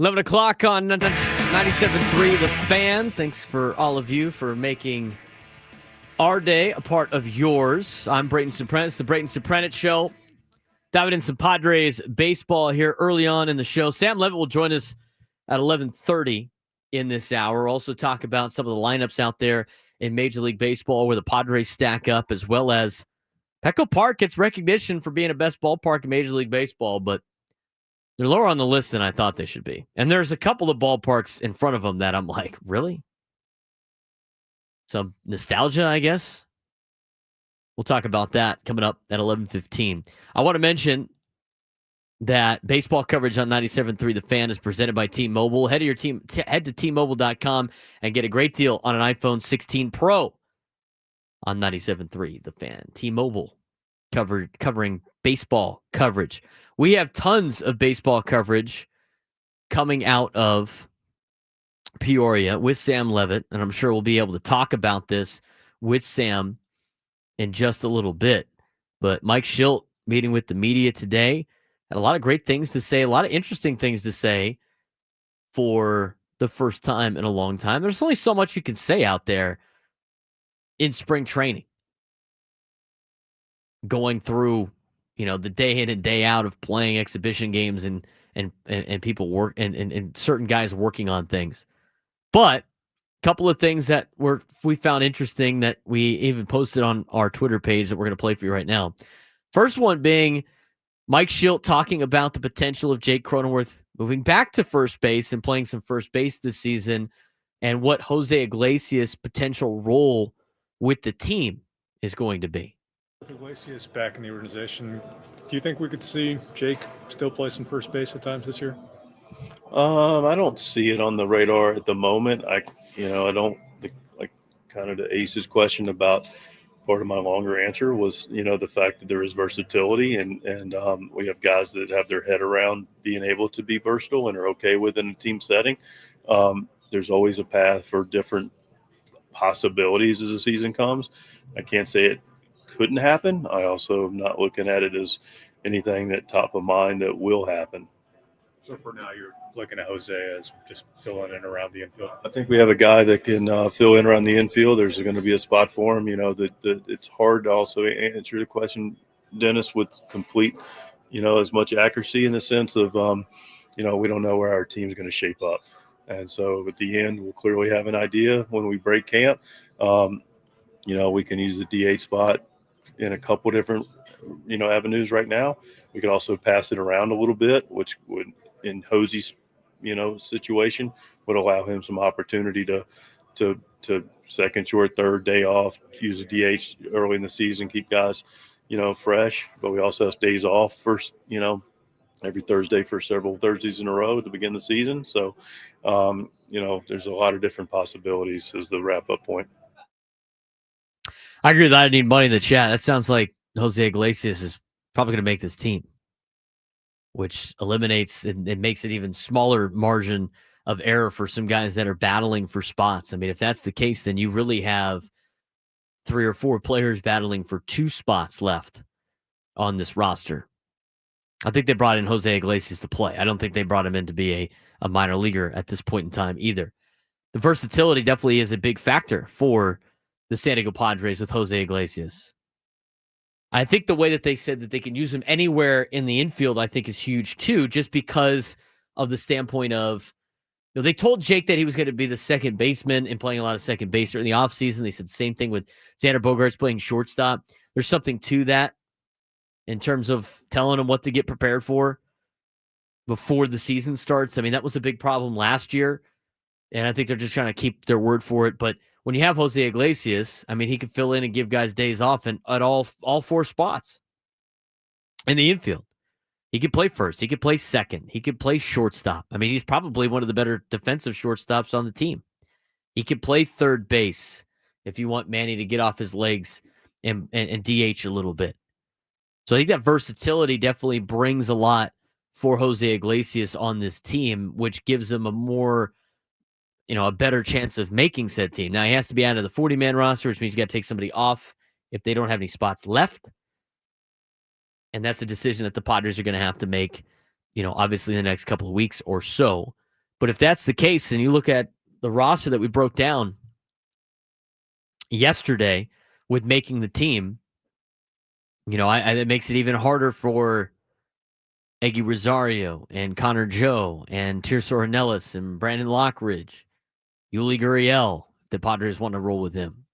11 o'clock on 97.3 The Fan. Thanks for all of you for making our day a part of yours. I'm Braden Surprenant. It's the Braden Surprenant Show. Diving in some Padres baseball here early on in the show. Sam Levitt will join us at 11:30 in this hour. We'll also talk about some of the lineups out there in Major League Baseball where the Padres stack up, as well as Petco Park gets recognition for being a best ballpark in Major League Baseball, but they're lower on the list than I thought they should be. And there's a couple of ballparks in front of them that I'm like, really? Some nostalgia, I guess. We'll talk about that coming up at 11:15. I want to mention that baseball coverage on 97.3 The Fan is presented by T-Mobile. Head to T-Mobile.com and get a great deal on an iPhone 16 Pro on 97.3 The Fan. T-Mobile covering baseball coverage. We have tons of baseball coverage coming out of Peoria with Sam Levitt, and I'm sure we'll be able to talk about this with Sam in just a little bit. But Mike Schilt meeting with the media today had a lot of great things to say, a lot of interesting things to say for the first time in a long time. There's only so much you can say out there in spring training, going through the day in and day out of playing exhibition games and people work and certain guys working on things. But a couple of things that we found interesting that we even posted on our Twitter page that we're going to play for you right now. First one being Mike Schilt talking about the potential of Jake Cronenworth moving back to first base and playing some first base this season, and what Jose Iglesias' potential role with the team is going to be. With Iglesias back in the organization, do you think we could see Jake still play some first base at times this year? I don't see it on the radar at the moment. I don't like kind of the Ace's question about part of my longer answer was, the fact that there is versatility and we have guys that have their head around being able to be versatile and are okay within a team setting. There's always a path for different possibilities as the season comes. I can't say it couldn't happen. I also am not looking at it as anything that top of mind that will happen. So for now, you're looking at Jose as just filling in around the infield. I think we have a guy that can fill in around the infield. There's going to be a spot for him. It's hard to also answer the question, Dennis, with complete, as much accuracy in the sense of, we don't know where our team's going to shape up. And so at the end, we'll clearly have an idea when we break camp. We can use the DH spot in a couple different, avenues right now. We could also pass it around a little bit, which would, in Hosey's, situation, would allow him some opportunity to second, short, third day off, use the DH early in the season, keep guys, fresh. But we also have days off first, every Thursday for several Thursdays in a row at the beginning of the season. So, there's a lot of different possibilities as the wrap-up point. I agree with that. I need money in the chat. That sounds like Jose Iglesias is probably going to make this team, which eliminates and makes it even smaller margin of error for some guys that are battling for spots. I mean, if that's the case, then you really have 3 or 4 players battling for 2 spots left on this roster. I think they brought in Jose Iglesias to play. I don't think they brought him in to be a minor leaguer at this point in time either. The versatility definitely is a big factor for the San Diego Padres with Jose Iglesias. I think the way that they said that they can use him anywhere in the infield, I think is huge too, just because of the standpoint of, they told Jake that he was going to be the second baseman and playing a lot of second base during the offseason. They said the same thing with Xander Bogaerts playing shortstop. There's something to that in terms of telling him what to get prepared for before the season starts. I mean, that was a big problem last year, and I think they're just trying to keep their word for it. But when you have Jose Iglesias, I mean, he can fill in and give guys days off at all 4 spots in the infield. He could play first. He could play second. He could play shortstop. I mean, he's probably one of the better defensive shortstops on the team. He could play third base if you want Manny to get off his legs and DH a little bit. So I think that versatility definitely brings a lot for Jose Iglesias on this team, which gives him a more, a better chance of making said team. Now, he has to be out of the 40-man roster, which means you got to take somebody off if they don't have any spots left. And that's a decision that the Padres are going to have to make, obviously in the next couple of weeks or so. But if that's the case, and you look at the roster that we broke down yesterday with making the team, it makes it even harder for Eggy Rosario and Connor Joe and Tirso Ornelas and Brandon Lockridge, Yuli Gurriel. The Padres want to roll with him.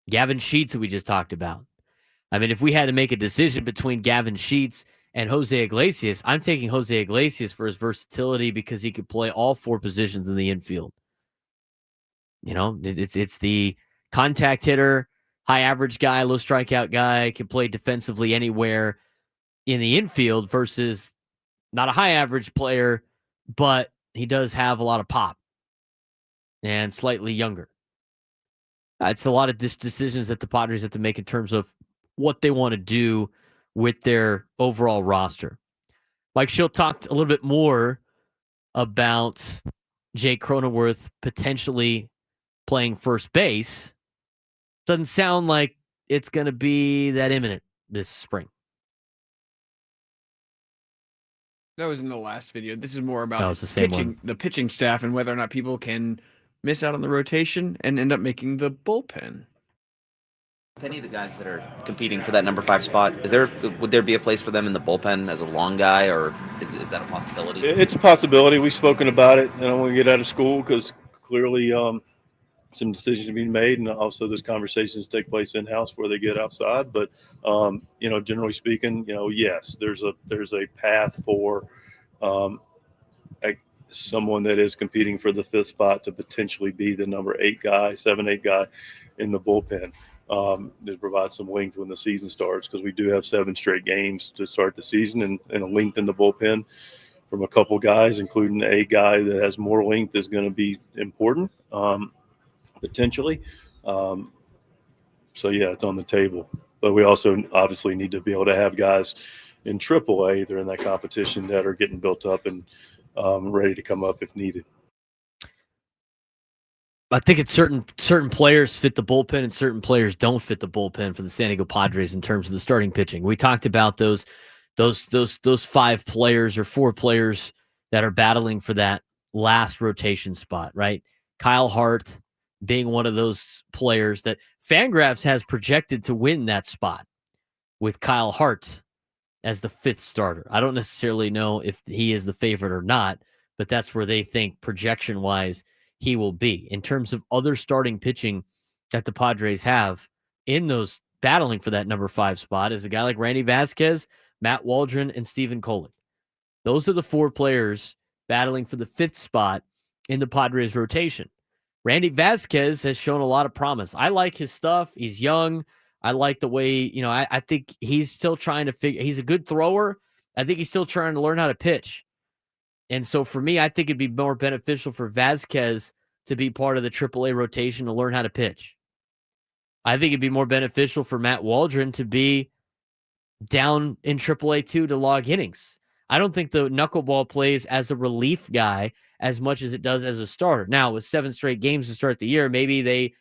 Gavin Sheets, that we just talked about. I mean, if we had to make a decision between Gavin Sheets and Jose Iglesias, I'm taking Jose Iglesias for his versatility because he could play all 4 positions in the infield. It's the contact hitter, high average guy, low strikeout guy, can play defensively anywhere in the infield versus not a high average player, but he does have a lot of pop and slightly younger. It's a lot of decisions that the Padres have to make in terms of what they want to do with their overall roster. Mike Schill talked a little bit more about Jake Cronenworth potentially playing first base. Doesn't sound like it's going to be that imminent this spring. That was in the last video. This is more about That was the same one. the pitching staff and whether or not people can miss out on the rotation and end up making the bullpen. With any of the guys that are competing for that number 5 spot, would there be a place for them in the bullpen as a long guy, or is that a possibility? It's a possibility. We've spoken about it when we get out of school, because clearly some decisions being made, and also those conversations take place in-house before they get outside. But generally speaking, yes, there's a path for someone that is competing for the 5th spot to potentially be the number 8 guy, 7-8 guy in the bullpen. To provide some length when the season starts, because we do have 7 straight games to start the season, and a length in the bullpen from a couple guys, including a guy that has more length, is going to be important, potentially. So yeah, it's on the table. But we also obviously need to be able to have guys in AAA, either in that competition, that are getting built up and ready to come up if needed. I think it's certain players fit the bullpen and certain players don't fit the bullpen for the San Diego Padres in terms of the starting pitching. We talked about those 5 players or 4 players that are battling for that last rotation spot, right? Kyle Hart being one of those players that Fangraphs has projected to win that spot, with Kyle Hart as the 5th starter. I don't necessarily know if he is the favorite or not, but that's where they think projection-wise he will be. In terms of other starting pitching that the Padres have in those battling for that number 5 spot, is a guy like Randy Vasquez, Matt Waldron, and Stephen Kolek. Those are the 4 players battling for the 5th spot in the Padres rotation. Randy Vasquez has shown a lot of promise. I like his stuff. He's young. I like the way, I think he's still trying to he's a good thrower. I think he's still trying to learn how to pitch. And so for me, I think it'd be more beneficial for Vasquez to be part of the AAA rotation to learn how to pitch. I think it'd be more beneficial for Matt Waldron to be down in AAA too, to log innings. I don't think the knuckleball plays as a relief guy as much as it does as a starter. Now, with 7 straight games to start the year, maybe they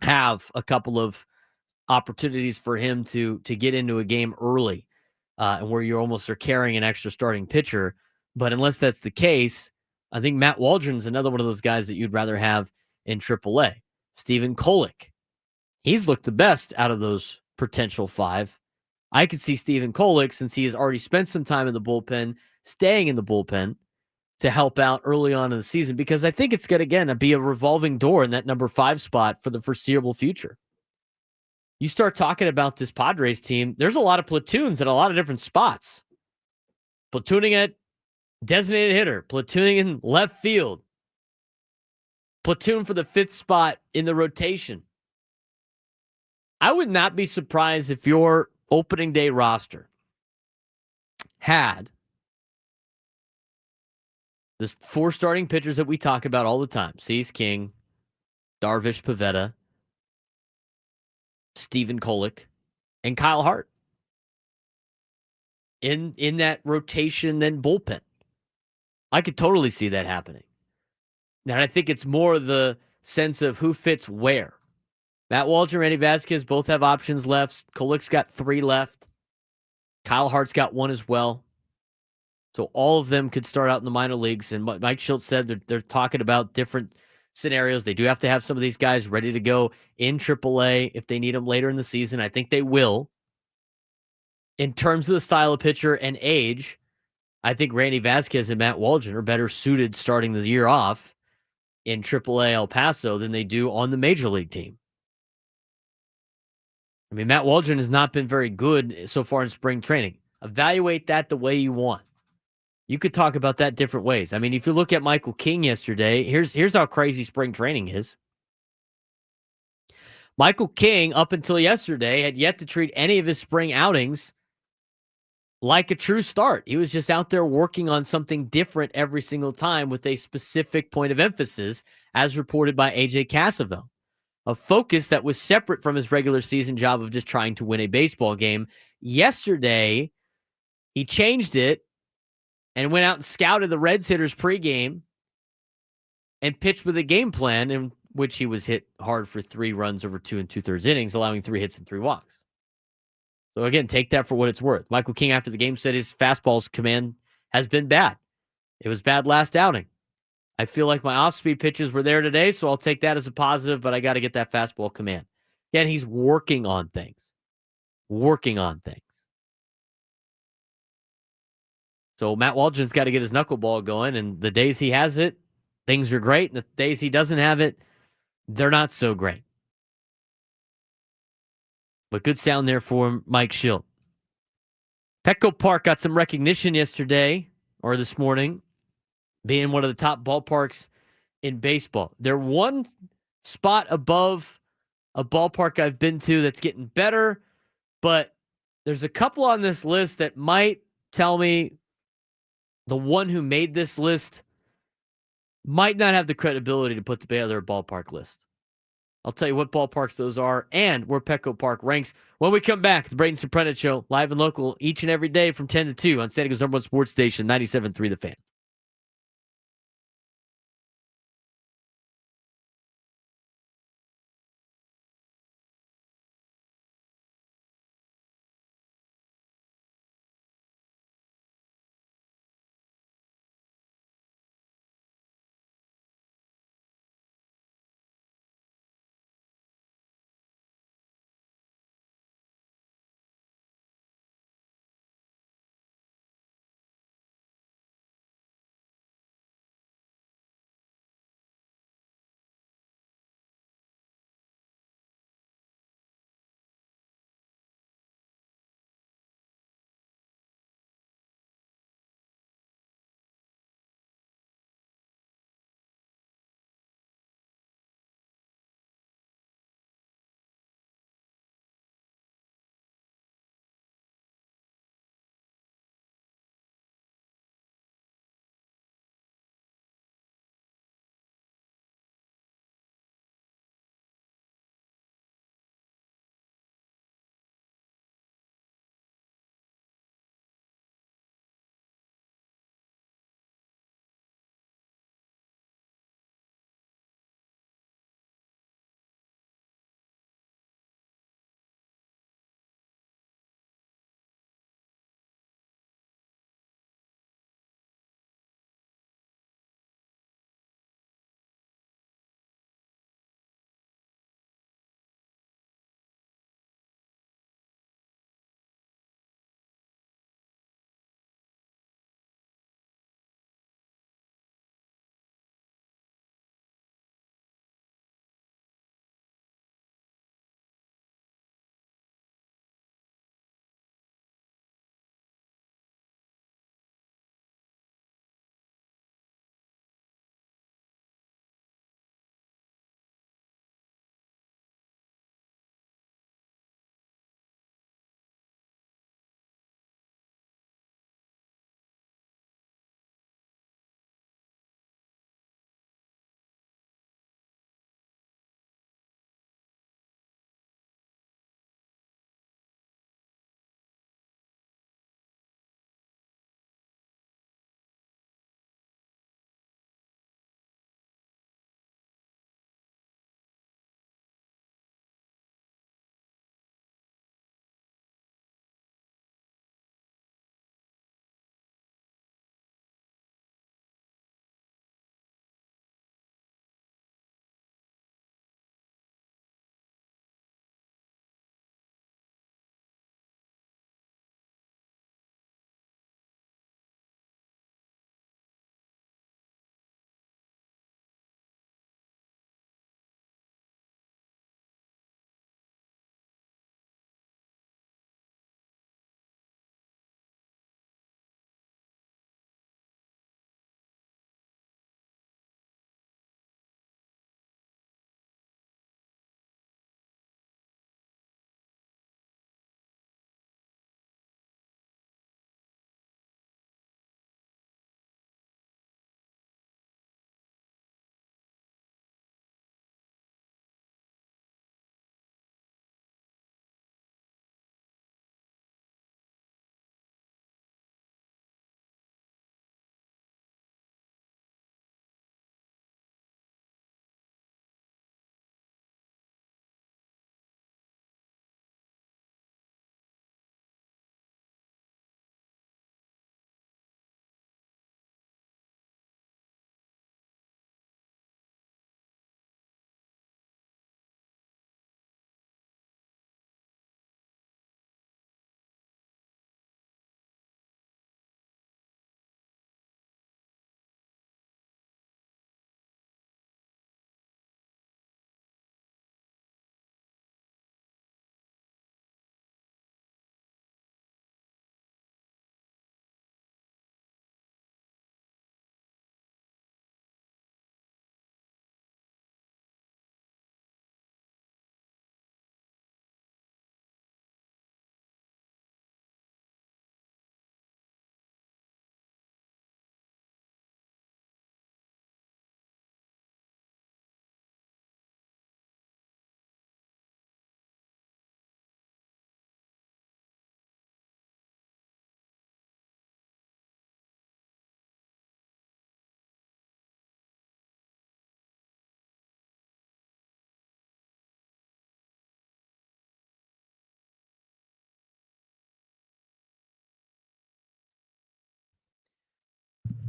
have a couple of opportunities for him to get into a game early, and where you almost are carrying an extra starting pitcher. But unless that's the case, I think Matt Waldron's another one of those guys that you'd rather have in AAA. Stephen Kolek, he's looked the best out of those potential 5. I could see Stephen Kolek, since he has already spent some time in the bullpen, staying in the bullpen to help out early on in the season, because I think it's going to, be a revolving door in that number 5 spot for the foreseeable future. You start talking about this Padres team, there's a lot of platoons at a lot of different spots. Platooning at designated hitter, platooning in left field, platoon for the 5th spot in the rotation. I would not be surprised if your opening day roster had the 4 starting pitchers that we talk about all the time: Cease King, Darvish, Pivetta, Stephen Kolek, and Kyle Hart in that rotation, then bullpen. I could totally see that happening. And I think it's more the sense of who fits where. Matt Waldron, Randy Vasquez both have options left. Kolek's got 3 left. Kyle Hart's got 1 as well. So all of them could start out in the minor leagues. And Mike Schultz said they're talking about different scenarios. They do have to have some of these guys ready to go in AAA if they need them later in the season. I think they will. In terms of the style of pitcher and age, I think Randy Vasquez and Matt Waldron are better suited starting the year off in AAA El Paso than they do on the major league team. I mean, Matt Waldron has not been very good so far in spring training. Evaluate that the way you want. You could talk about that different ways. I mean, if you look at Michael King yesterday, here's how crazy spring training is. Michael King, up until yesterday, had yet to treat any of his spring outings like a true start. He was just out there working on something different every single time with a specific point of emphasis, as reported by AJ Cassavell. A focus that was separate from his regular season job of just trying to win a baseball game. Yesterday, he changed it and went out and scouted the Reds hitters pregame and pitched with a game plan in which he was hit hard for 3 runs over 2 2/3 innings, allowing 3 hits and 3 walks. So again, take that for what it's worth. Michael King after the game said his fastball's command has been bad. It was bad last outing. I feel like my off-speed pitches were there today, so I'll take that as a positive, but I got to get that fastball command. Again, he's working on things. Working on things. So Matt Waldron's got to get his knuckleball going, and the days he has it, things are great, and the days he doesn't have it, they're not so great. But good sound there for Mike Schilt. Petco Park got some recognition yesterday, or this morning, being one of the top ballparks in baseball. They're one spot above a ballpark I've been to that's getting better, but there's a couple on this list that might tell me the one who made this list might not have the credibility to put together a ballpark list. I'll tell you what ballparks those are and where Petco Park ranks when we come back. The Braden Surprenant Show, live and local each and every day from 10 to 2 on San Diego's #1 sports station, 97.3 The Fan.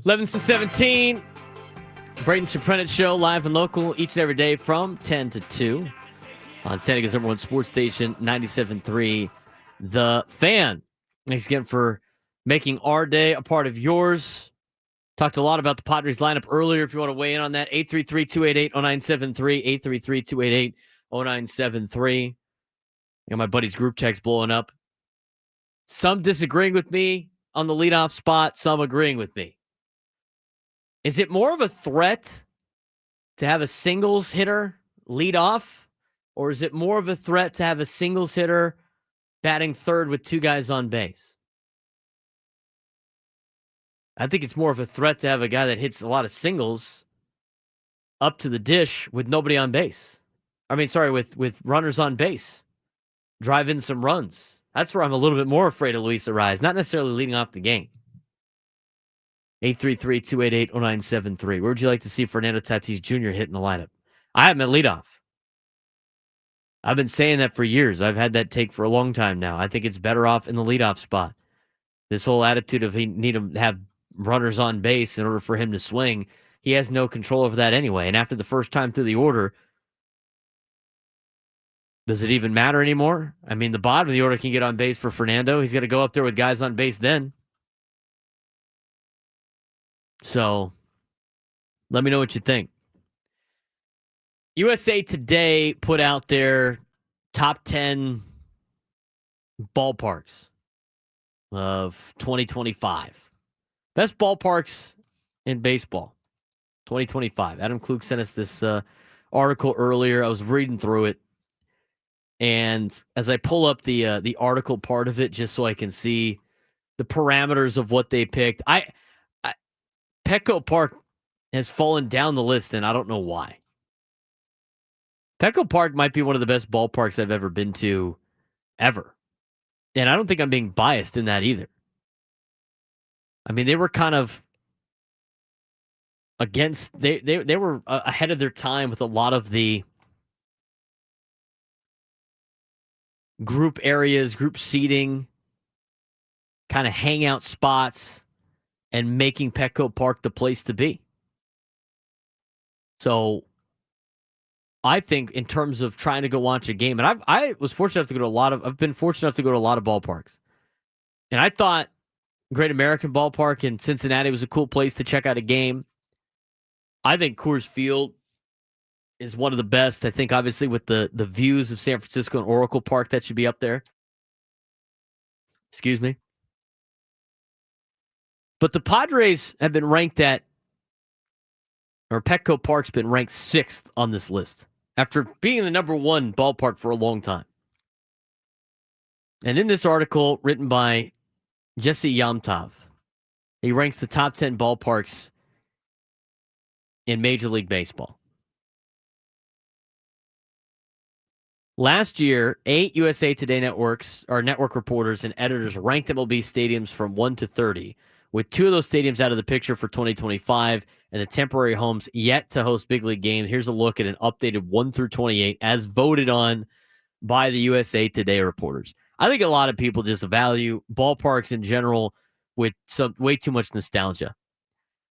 11 to 17. Braden Surprenant show live and local each and every day from 10 to 2 on San Diego's #1 sports station, 97.3 The Fan. Thanks again for making our day a part of yours. Talked a lot about the Padres lineup earlier. If you want to weigh in on that, 833-288-0973, 833-288-0973. Got my buddy's group text blowing up. Some disagreeing with me on the leadoff spot, some agreeing with me. Is it more of a threat to have a singles hitter lead off, or is it more of a threat to have a singles hitter batting third with two guys on base? I think it's more of a threat to have a guy that hits a lot of singles up to the dish with nobody on base. With runners on base. Drive in some runs. That's where I'm a little bit more afraid of Luis Arraez, not necessarily leading off the game. 833-288-0973. Where would you like to see Fernando Tatis Jr. hit in the lineup? I have him at leadoff. I've been saying that for years. I've had that take for a long time now. I think it's better off in the leadoff spot. This whole attitude of he need to have runners on base in order for him to swing, he has no control over that anyway. And after the first time through the order, does it even matter anymore? I mean, the bottom of the order can get on base for Fernando. He's got to go up there with guys on base then. So, let me know what you think. USA Today put out their top 10 ballparks of 2025. Best ballparks in baseball, 2025. Adam Klug sent us this article earlier. I was reading through it. And as I pull up the article part of it, just so I can see the parameters of what they picked, Petco Park has fallen down the list, and I don't know why. Petco Park might be one of the best ballparks I've ever been to, ever. And I don't think I'm being biased in that either. I mean, they were kind of they were ahead of their time with a lot of the group areas, group seating, kind of hangout spots, and making Petco Park the place to be. So I think in terms of trying to go watch a game, and I was fortunate enough to go to I've been fortunate enough to go to a lot of ballparks. And I thought Great American Ballpark in Cincinnati was a cool place to check out a game. I think Coors Field is one of the best. I think obviously with the views of San Francisco and Oracle Park, that should be up there. Excuse me. But the Padres have been ranked Petco Park's been ranked 6th on this list after being the number 1 ballpark for a long time. And in this article written by Jesse Yomtov, he ranks the top 10 ballparks in Major League Baseball. Last year, 8 USA Today network reporters and editors ranked MLB stadiums from 1 to 30, with 2 of those stadiums out of the picture for 2025 and the temporary homes yet to host big league games. Here's a look at an updated 1 through 28 as voted on by the USA Today reporters. I think a lot of people just value ballparks in general with some way too much nostalgia.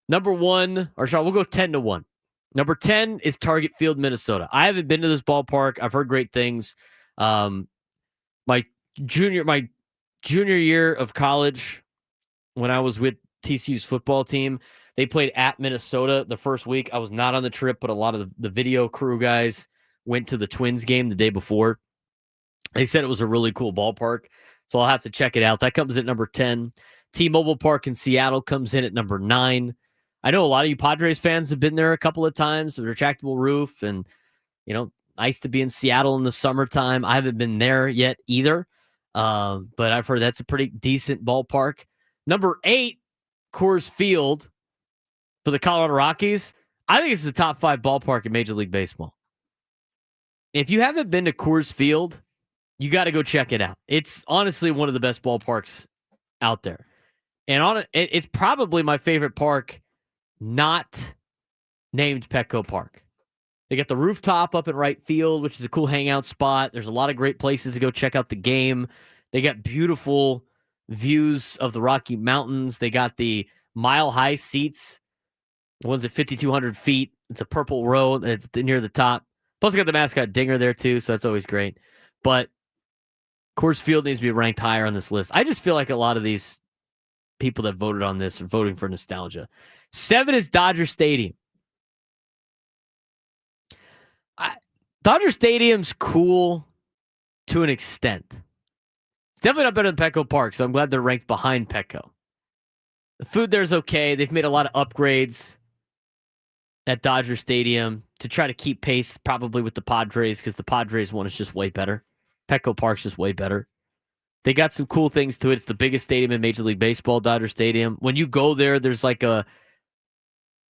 Number 1, we'll go 10 to 1. Number 10 is Target Field, Minnesota. I haven't been to this ballpark. I've heard great things. My junior year of college, when I was with TCU's football team, they played at Minnesota the first week. I was not on the trip, but a lot of the video crew guys went to the Twins game the day before. They said it was a really cool ballpark, so I'll have to check it out. That comes at number 10. T-Mobile Park in Seattle comes in at number 9. I know a lot of you Padres fans have been there a couple of times with a retractable roof, and, nice to be in Seattle in the summertime. I haven't been there yet either, but I've heard that's a pretty decent ballpark. Number 8, Coors Field for the Colorado Rockies. I think it's the top 5 ballpark in Major League Baseball. If you haven't been to Coors Field, you got to go check it out. It's honestly one of the best ballparks out there. And it's probably my favorite park not named Petco Park. They got the rooftop up in right field, which is a cool hangout spot. There's a lot of great places to go check out the game. They got beautiful views of the Rocky Mountains. They got the mile high seats. The one's at 5,200 feet. It's a purple row near the top. Plus, I got the mascot Dinger there too, so that's always great. But Coors Field needs to be ranked higher on this list. I just feel like a lot of these people that voted on this are voting for nostalgia. 7 is Dodger Stadium. Dodger Stadium's cool to an extent. It's definitely not better than Petco Park, so I'm glad they're ranked behind Petco. The food there's okay. They've made a lot of upgrades at Dodger Stadium to try to keep pace probably with the Padres, because the Padres one is just way better. Petco Park's just way better. They got some cool things to it. It's the biggest stadium in Major League Baseball, Dodger Stadium. When you go there, there's like a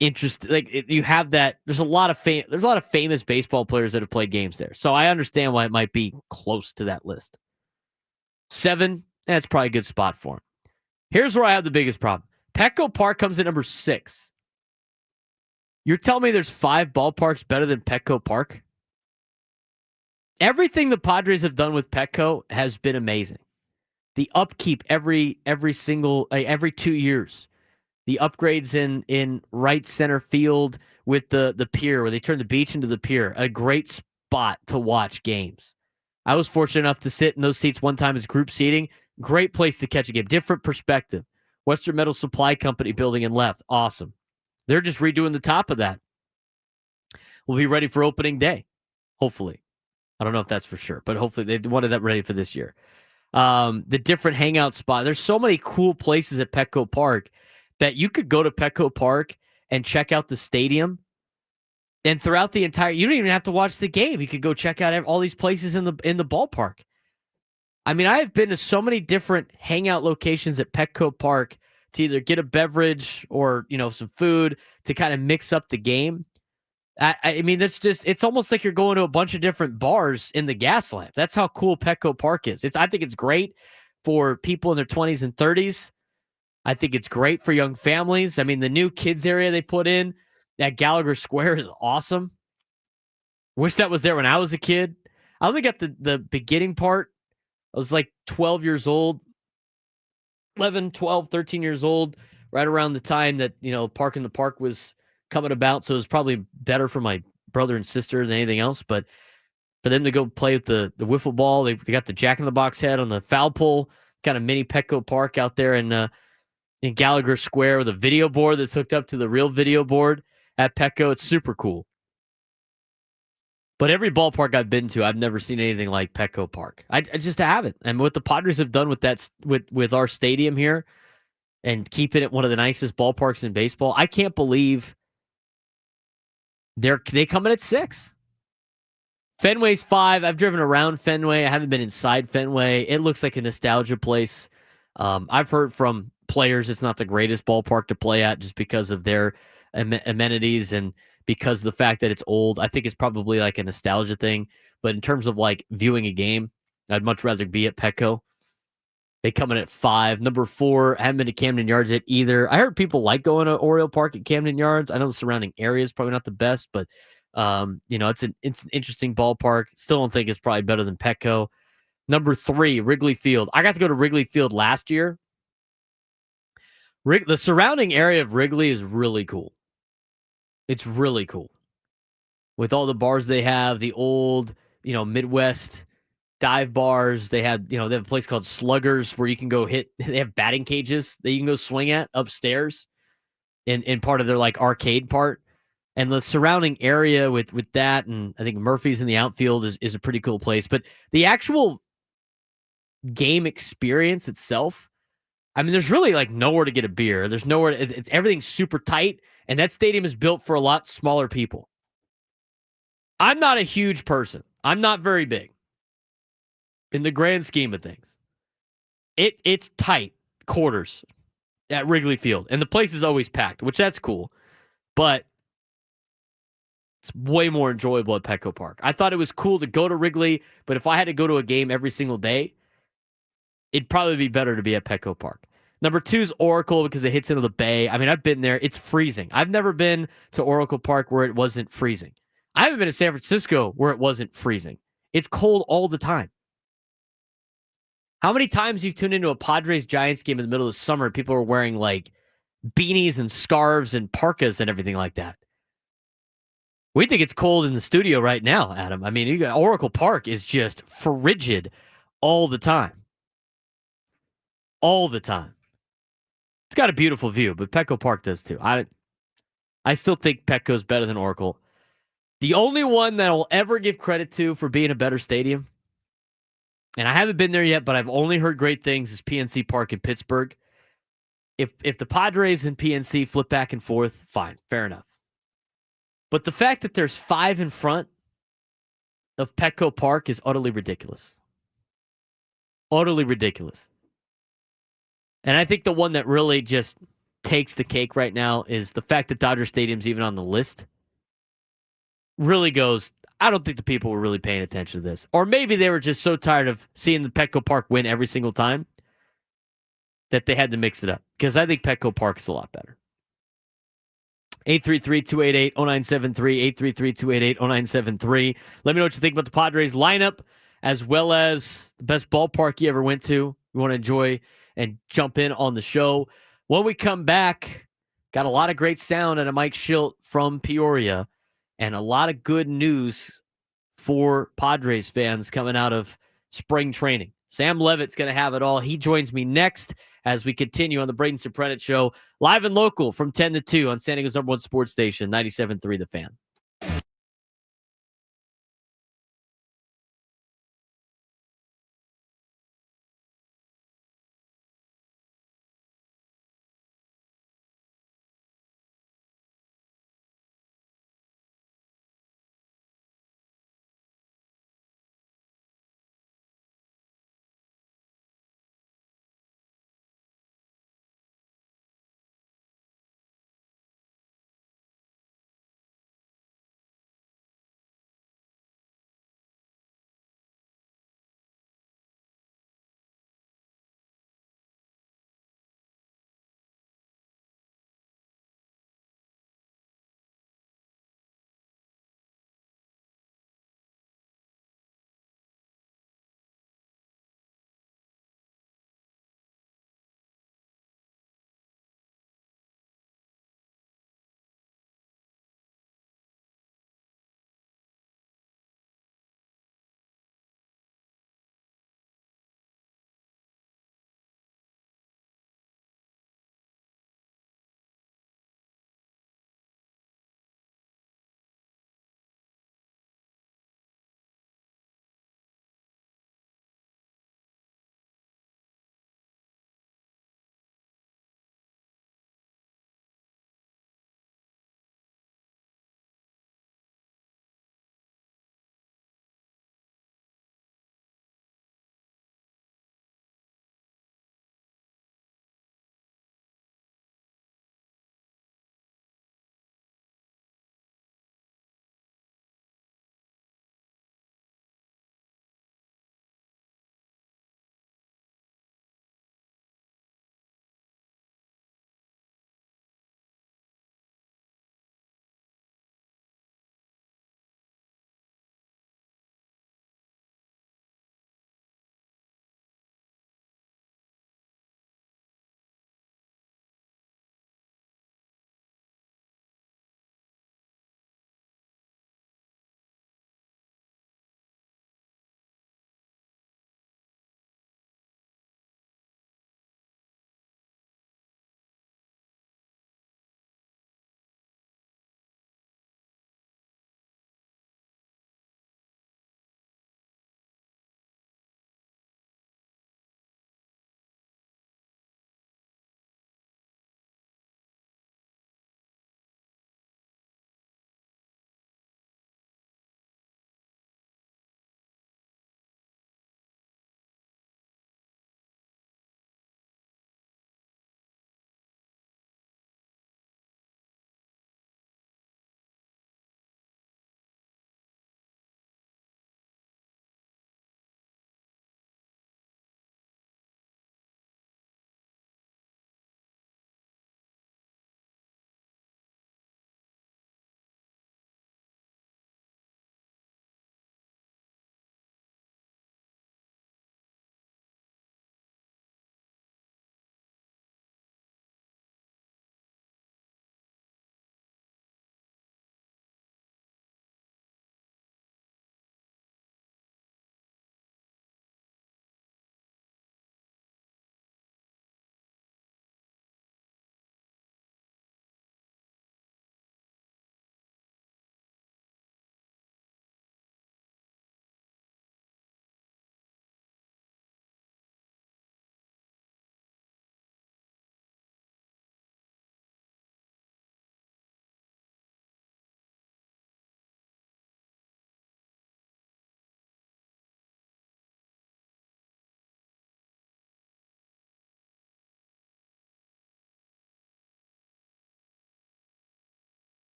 interest, you have that. There's a lot of famous baseball players that have played games there. So I understand why it might be close to that list. 7, that's probably a good spot for him. Here's where I have the biggest problem. Petco Park comes in number 6. You're telling me there's 5 ballparks better than Petco Park? Everything the Padres have done with Petco has been amazing. The upkeep every 2 years. The upgrades in right center field with the pier, where they turn the beach into the pier. A great spot to watch games. I was fortunate enough to sit in those seats one time as group seating. Great place to catch a game. Different perspective. Western Metal Supply Company building and left. Awesome. They're just redoing the top of that. We'll be ready for opening day. Hopefully. I don't know if that's for sure, but hopefully they wanted that ready for this year. The different hangout spot. There's so many cool places at Petco Park that you could go to Petco Park and check out the stadium. And throughout the entire, you don't even have to watch the game. You could go check out all these places in the ballpark. I mean, I have been to so many different hangout locations at Petco Park to either get a beverage or, some food to kind of mix up the game. I mean, it's almost like you're going to a bunch of different bars in the gas lamp. That's how cool Petco Park is. I think it's great for people in their 20s and 30s. I think it's great for young families. I mean, the new kids area they put in at Gallagher Square is awesome. Wish that was there when I was a kid. I only got the beginning part. I was like 12 years old, 11, 12, 13 years old, right around the time that, Park in the Park was coming about. So it was probably better for my brother and sister than anything else. But for them to go play with the wiffle ball, they got the Jack-in-the-Box head on the foul pole, kind of mini Petco Park out there in Gallagher Square with a video board that's hooked up to the real video board at Petco. It's super cool. But every ballpark I've been to, I've never seen anything like Petco Park. I just haven't. And what the Padres have done with that, with our stadium here and keeping it one of the nicest ballparks in baseball, I can't believe they come in at 6. Fenway's 5. I've driven around Fenway. I haven't been inside Fenway. It looks like a nostalgia place. I've heard from players it's not the greatest ballpark to play at just because of their amenities and because of the fact that it's old. I think it's probably like a nostalgia thing. But in terms of like viewing a game, I'd much rather be at Petco. They come in at 5. Number 4, I haven't been to Camden Yards yet either. I heard people like going to Oriole Park at Camden Yards. I know the surrounding area is probably not the best, but it's an interesting ballpark. Still don't think it's probably better than Petco. Number 3, Wrigley Field. I got to go to Wrigley Field last year. The surrounding area of Wrigley is really cool. It's really cool. With all the bars they have, the old, Midwest dive bars. They have a place called Sluggers where you can go hit. They have batting cages that you can go swing at upstairs in part of their like arcade part. And the surrounding area with that, and I think Murphy's in the outfield is a pretty cool place. But the actual game experience itself, I mean, there's really like nowhere to get a beer. There's nowhere. It's everything's super tight, and that stadium is built for a lot smaller people. I'm not a huge person. I'm not very big in the grand scheme of things. It's tight quarters at Wrigley Field, and the place is always packed, which that's cool, but it's way more enjoyable at Petco Park. I thought it was cool to go to Wrigley, but if I had to go to a game every single day, it'd probably be better to be at Petco Park. Number 2 is Oracle because it hits into the bay. I mean, I've been there. It's freezing. I've never been to Oracle Park where it wasn't freezing. I haven't been to San Francisco where it wasn't freezing. It's cold all the time. How many times you've tuned into a Padres-Giants game in the middle of the summer and people are wearing like beanies and scarves and parkas and everything like that. We think it's cold in the studio right now, Adam. I mean, Oracle Park is just frigid all the time. All the time. It's got a beautiful view, but Petco Park does too. I still think Petco's better than Oracle. The only one that I'll ever give credit to for being a better stadium, and I haven't been there yet, but I've only heard great things, is PNC Park in Pittsburgh. If the Padres and PNC flip back and forth, fine, fair enough. But the fact that there's 5 in front of Petco Park is utterly ridiculous. Utterly ridiculous. And I think the one that really just takes the cake right now is the fact that Dodger Stadium's even on the list. Really goes, I don't think the people were really paying attention to this. Or maybe they were just so tired of seeing the Petco Park win every single time that they had to mix it up. Because I think Petco Park is a lot better. 833-288-0973, 833-288-0973. Let me know what you think about the Padres lineup, as well as the best ballpark you ever went to. You want to enjoy and jump in on the show. When we come back, got a lot of great sound and a Mike Schilt from Peoria, and a lot of good news for Padres fans coming out of spring training. Sam Levitt's going to have it all. He joins me next as we continue on the Braden Surprenant Show, live and local from 10 to 2 on San Diego's #1 sports station, 97.3 The Fan.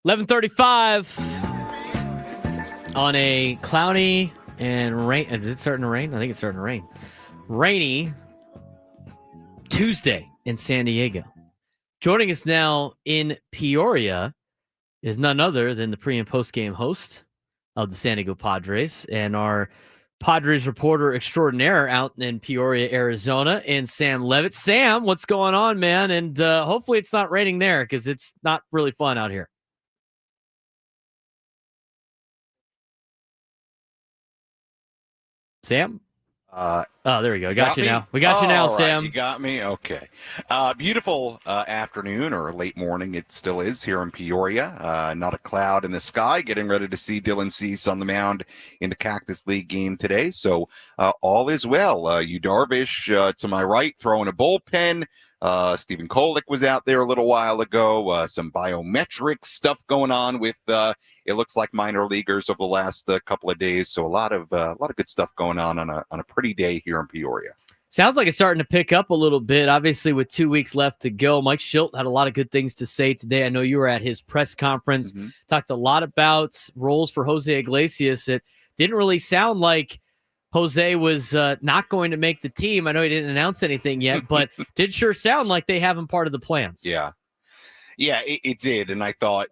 11:35 on a cloudy and rain. Is it starting to rain? I think it's starting to rain. Rainy Tuesday in San Diego. Joining us now in Peoria is none other than the pre- and post-game host of the San Diego Padres and our Padres reporter extraordinaire out in Peoria, Arizona, and Sam Levitt. Sam, what's going on, man? And hopefully it's not raining there because it's not really fun out here. Sam? Oh, there we go. Got you now. We got you now, Sam. You got me? Okay. Beautiful afternoon or late morning. It still is here in Peoria. Not a cloud in the sky. Getting ready to see Dylan Cease on the mound in the Cactus League game today. So all is well. Yu Darvish to my right throwing a bullpen. Stephen Kolek was out there a little while ago. Some biometric stuff going on with it looks like minor leaguers over the last couple of days. So a lot of good stuff going on a pretty day here in Peoria. Sounds like it's starting to pick up a little bit. Obviously, with 2 weeks left to go, Mike Shildt had a lot of good things to say today. I know you were at his press conference, talked a lot about roles for Jose Iglesias. It didn't really sound like Jose was not going to make the team. I know he didn't announce anything yet, but did sure sound like they have him part of the plans. Yeah, it did. And I thought,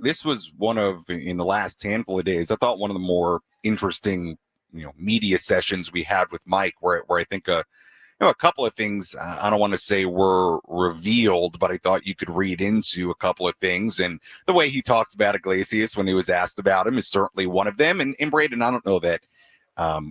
this was one of, in the last handful of days, I thought one of the more interesting, media sessions we had with Mike, where I think a couple of things, I don't want to say were revealed, but I thought you could read into a couple of things. And the way he talked about Iglesias when he was asked about him is certainly one of them. And Braden, I don't know that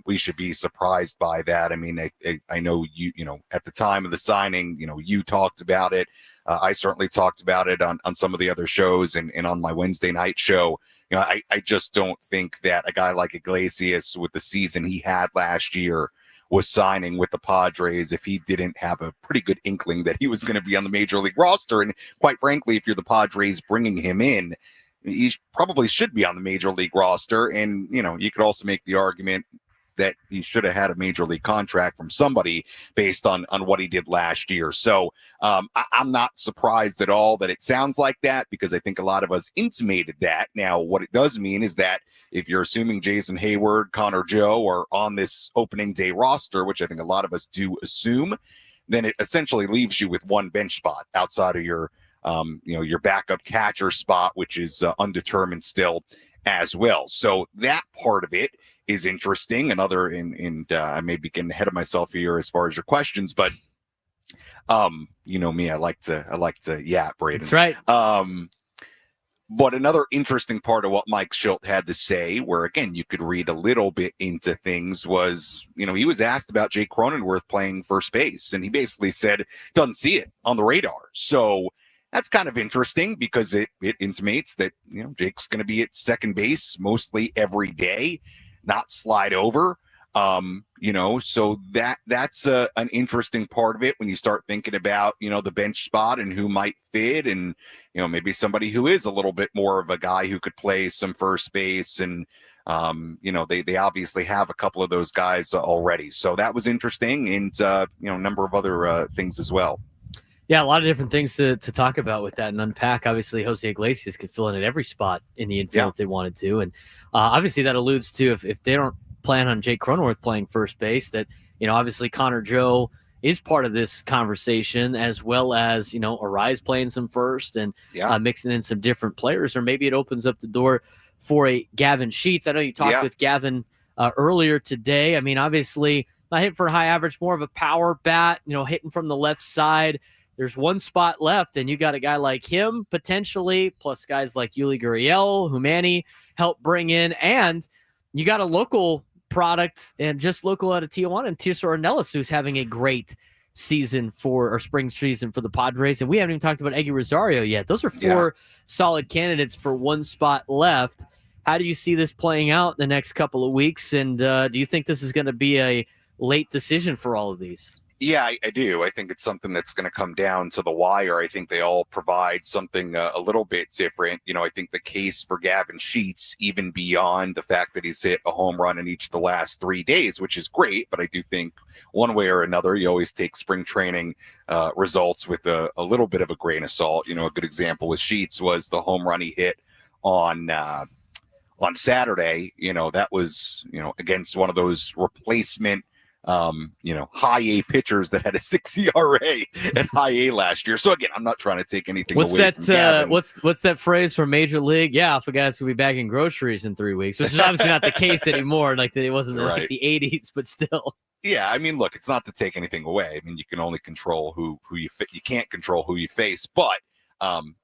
we should be surprised by that. I mean, I know you at the time of the signing, you talked about it. I certainly talked about it on some of the other shows and on my Wednesday night show. I just don't think that a guy like Iglesias with the season he had last year was signing with the Padres if he didn't have a pretty good inkling that he was going to be on the major league roster. And quite frankly, if you're the Padres bringing him in, he probably should be on the major league roster. And, you could also make the argument that he should have had a major league contract from somebody based on what he did last year. So I'm not surprised at all that it sounds like that, because I think a lot of us intimated that. Now, what it does mean is that if you're assuming Jason Hayward, Connor Joe are on this opening day roster, which I think a lot of us do assume, then it essentially leaves you with one bench spot outside of your your backup catcher spot, which is undetermined still as well. So that part of it is interesting. Another, and I may be getting ahead of myself here as far as your questions, but me, I like to yap, Braden. That's right. But another interesting part of what Mike Shildt had to say, where again you could read a little bit into things, was he was asked about Jake Cronenworth playing first base, and he basically said doesn't see it on the radar. So that's kind of interesting, because it intimates that Jake's going to be at second base mostly every day, not slide over. So that's an interesting part of it when you start thinking about the bench spot and who might fit, and maybe somebody who is a little bit more of a guy who could play some first base, and they obviously have a couple of those guys already. So that was interesting, and a number of other things as well. Yeah, a lot of different things to talk about with that and unpack. Obviously, Jose Iglesias could fill in at every spot in the infield if they wanted to. And obviously that alludes to if they don't plan on Jake Cronenworth playing first base, that, obviously Connor Joe is part of this conversation, as well as, Arise playing some first and mixing in some different players. Or maybe it opens up the door for a Gavin Sheets. I know you talked with Gavin earlier today. I mean, obviously not hitting for high average, more of a power bat, hitting from the left side. There's one spot left, and you got a guy like him potentially, plus guys like Yuli Gurriel, who Manny helped bring in, and you got a local product and just local out of Tijuana, and Tirso Ornelas, who's having a great season or spring season for the Padres. And we haven't even talked about Eggy Rosario yet. Those are four solid candidates for one spot left. How do you see this playing out in the next couple of weeks? And do you think this is going to be a late decision for all of these? Yeah, I do. I think it's something that's going to come down to the wire. I think they all provide something a little bit different. I think the case for Gavin Sheets, even beyond the fact that he's hit a home run in each of the last 3 days, which is great. But I do think one way or another, you always take spring training results with a little bit of a grain of salt. A good example with Sheets was the home run he hit on Saturday. That was, against one of those replacement, high A pitchers that had a 6 ERA at high A last year. So again, I'm not trying to take anything away from Gavin. What's that phrase from Major League? Yeah, Alpha guys will be bagging groceries in 3 weeks, which is obviously not the case anymore. Like it wasn't Right. like the 80s, but still. Yeah, I mean, look, it's not to take anything away. I mean, you can only control who you you can't control who you face, but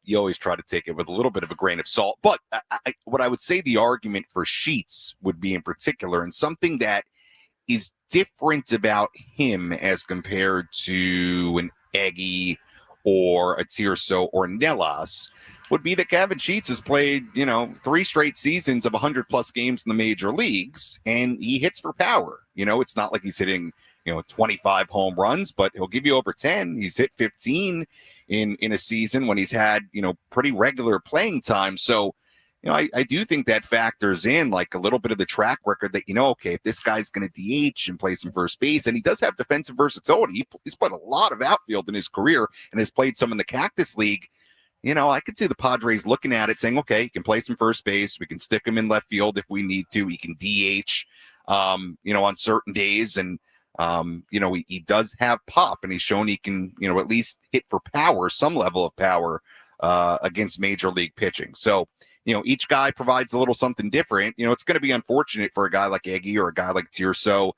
you always try to take it with a little bit of a grain of salt. But what I would say the argument for Sheets would be in particular, and something that is different about him as compared to an Eggy or a Tirso or Nelas, would be that Gavin Sheets has played, 3 straight seasons of 100+ games in the major leagues, and he hits for power. It's not like he's hitting, 25 home runs, but he'll give you over 10. He's hit 15 in a season when he's had, pretty regular playing time. So, I do think that factors in like a little bit of the track record that, okay, if this guy's going to DH and play some first base, and he does have defensive versatility, he's played a lot of outfield in his career and has played some in the Cactus League. I could see the Padres looking at it saying, okay, he can play some first base. We can stick him in left field if we need to. He can DH, on certain days. And, he does have pop, and he's shown he can, at least hit for power, some level of power against major league pitching. So, each guy provides a little something different. It's going to be unfortunate for a guy like Eggy or a guy like Tirso,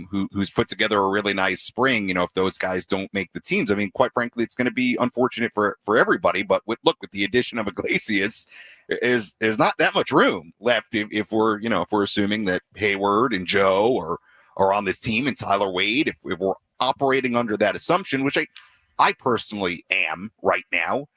who's put together a really nice spring, if those guys don't make the teams. I mean, quite frankly, it's going to be unfortunate for everybody. But with the addition of Iglesias, there's not that much room left if we're assuming that Hayward and Joe are on this team, and Tyler Wade, if we're operating under that assumption, which I personally am right now.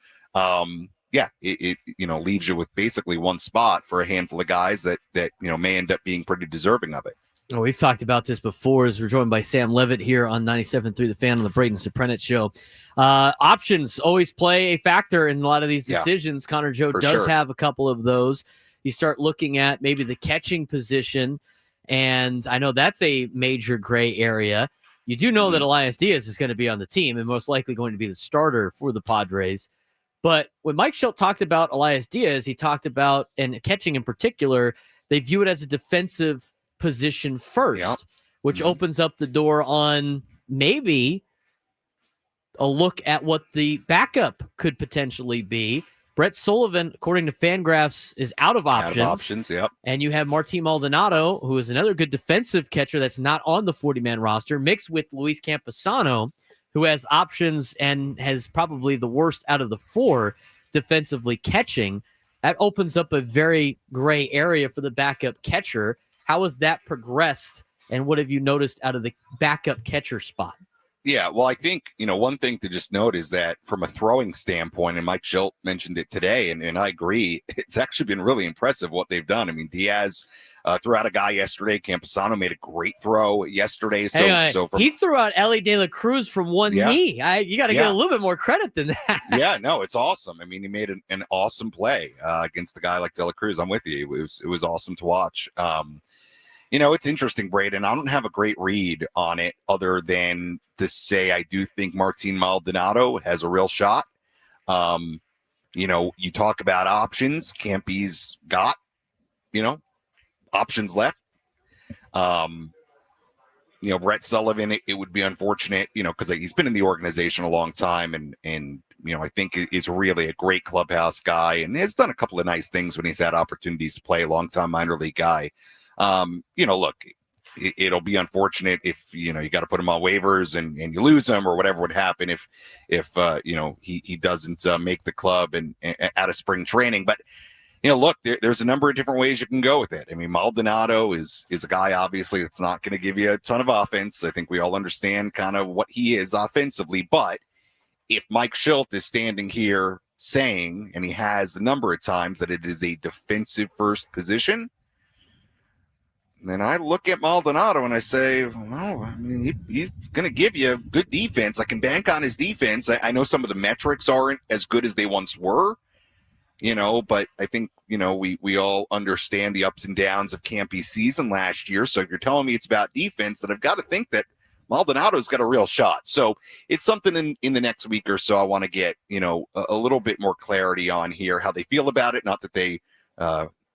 It leaves you with basically one spot for a handful of guys that may end up being pretty deserving of it. Oh, we've talked about this before as we're joined by Sam Levitt here on 97.3 The Fan on the Braden Surprenant show. Options always play a factor in a lot of these decisions. Yeah, Connor Joe does have a couple of those. You start looking at maybe the catching position, and I know that's a major gray area. You do know that Elias Diaz is going to be on the team and most likely going to be the starter for the Padres. But when Mike Schilt talked about Elias Diaz, he talked about, and catching in particular, they view it as a defensive position first, which opens up the door on maybe a look at what the backup could potentially be. Brett Sullivan, according to Fangraphs, is out of options. And you have Martín Maldonado, who is another good defensive catcher that's not on the 40-man roster, mixed with Luis Camposano, who has options and has probably the worst out of the 4 defensively catching. That opens up a very gray area for the backup catcher. How has that progressed, and what have you noticed out of the backup catcher spot? Yeah, well, I think, one thing to just note is that from a throwing standpoint, and Mike Schilt mentioned it today, and I agree, it's actually been really impressive what they've done. I mean, Diaz threw out a guy yesterday. Camposano made a great throw yesterday. He threw out Ellie De La Cruz from one knee. You got to get a little bit more credit than that. Yeah, no, it's awesome. I mean, he made an awesome play against a guy like De La Cruz. I'm with you. It was awesome to watch. It's interesting, Braden. I don't have a great read on it other than to say I do think Martín Maldonado has a real shot. You talk about options. Campy's got, options left. Brett Sullivan, it would be unfortunate, because he's been in the organization a long time and I think is really a great clubhouse guy and has done a couple of nice things when he's had opportunities to play, a long-time minor league guy. Look, it'll be unfortunate if, you got to put him on waivers and you lose him, or whatever would happen if he doesn't make the club and out of spring training. But, look, there's a number of different ways you can go with it. I mean, Maldonado is a guy, obviously, that's not going to give you a ton of offense. I think we all understand kind of what he is offensively. But if Mike Schilt is standing here saying, and he has a number of times, that it is a defensive first position, then I look at Maldonado and I say, well, I mean, he's going to give you good defense. I can bank on his defense. I know some of the metrics aren't as good as they once were, but I think, we all understand the ups and downs of Campy's season last year. So if you're telling me it's about defense, then I've got to think that Maldonado's got a real shot. So it's something in the next week or so I want to get, a little bit more clarity on here, how they feel about it. Not that they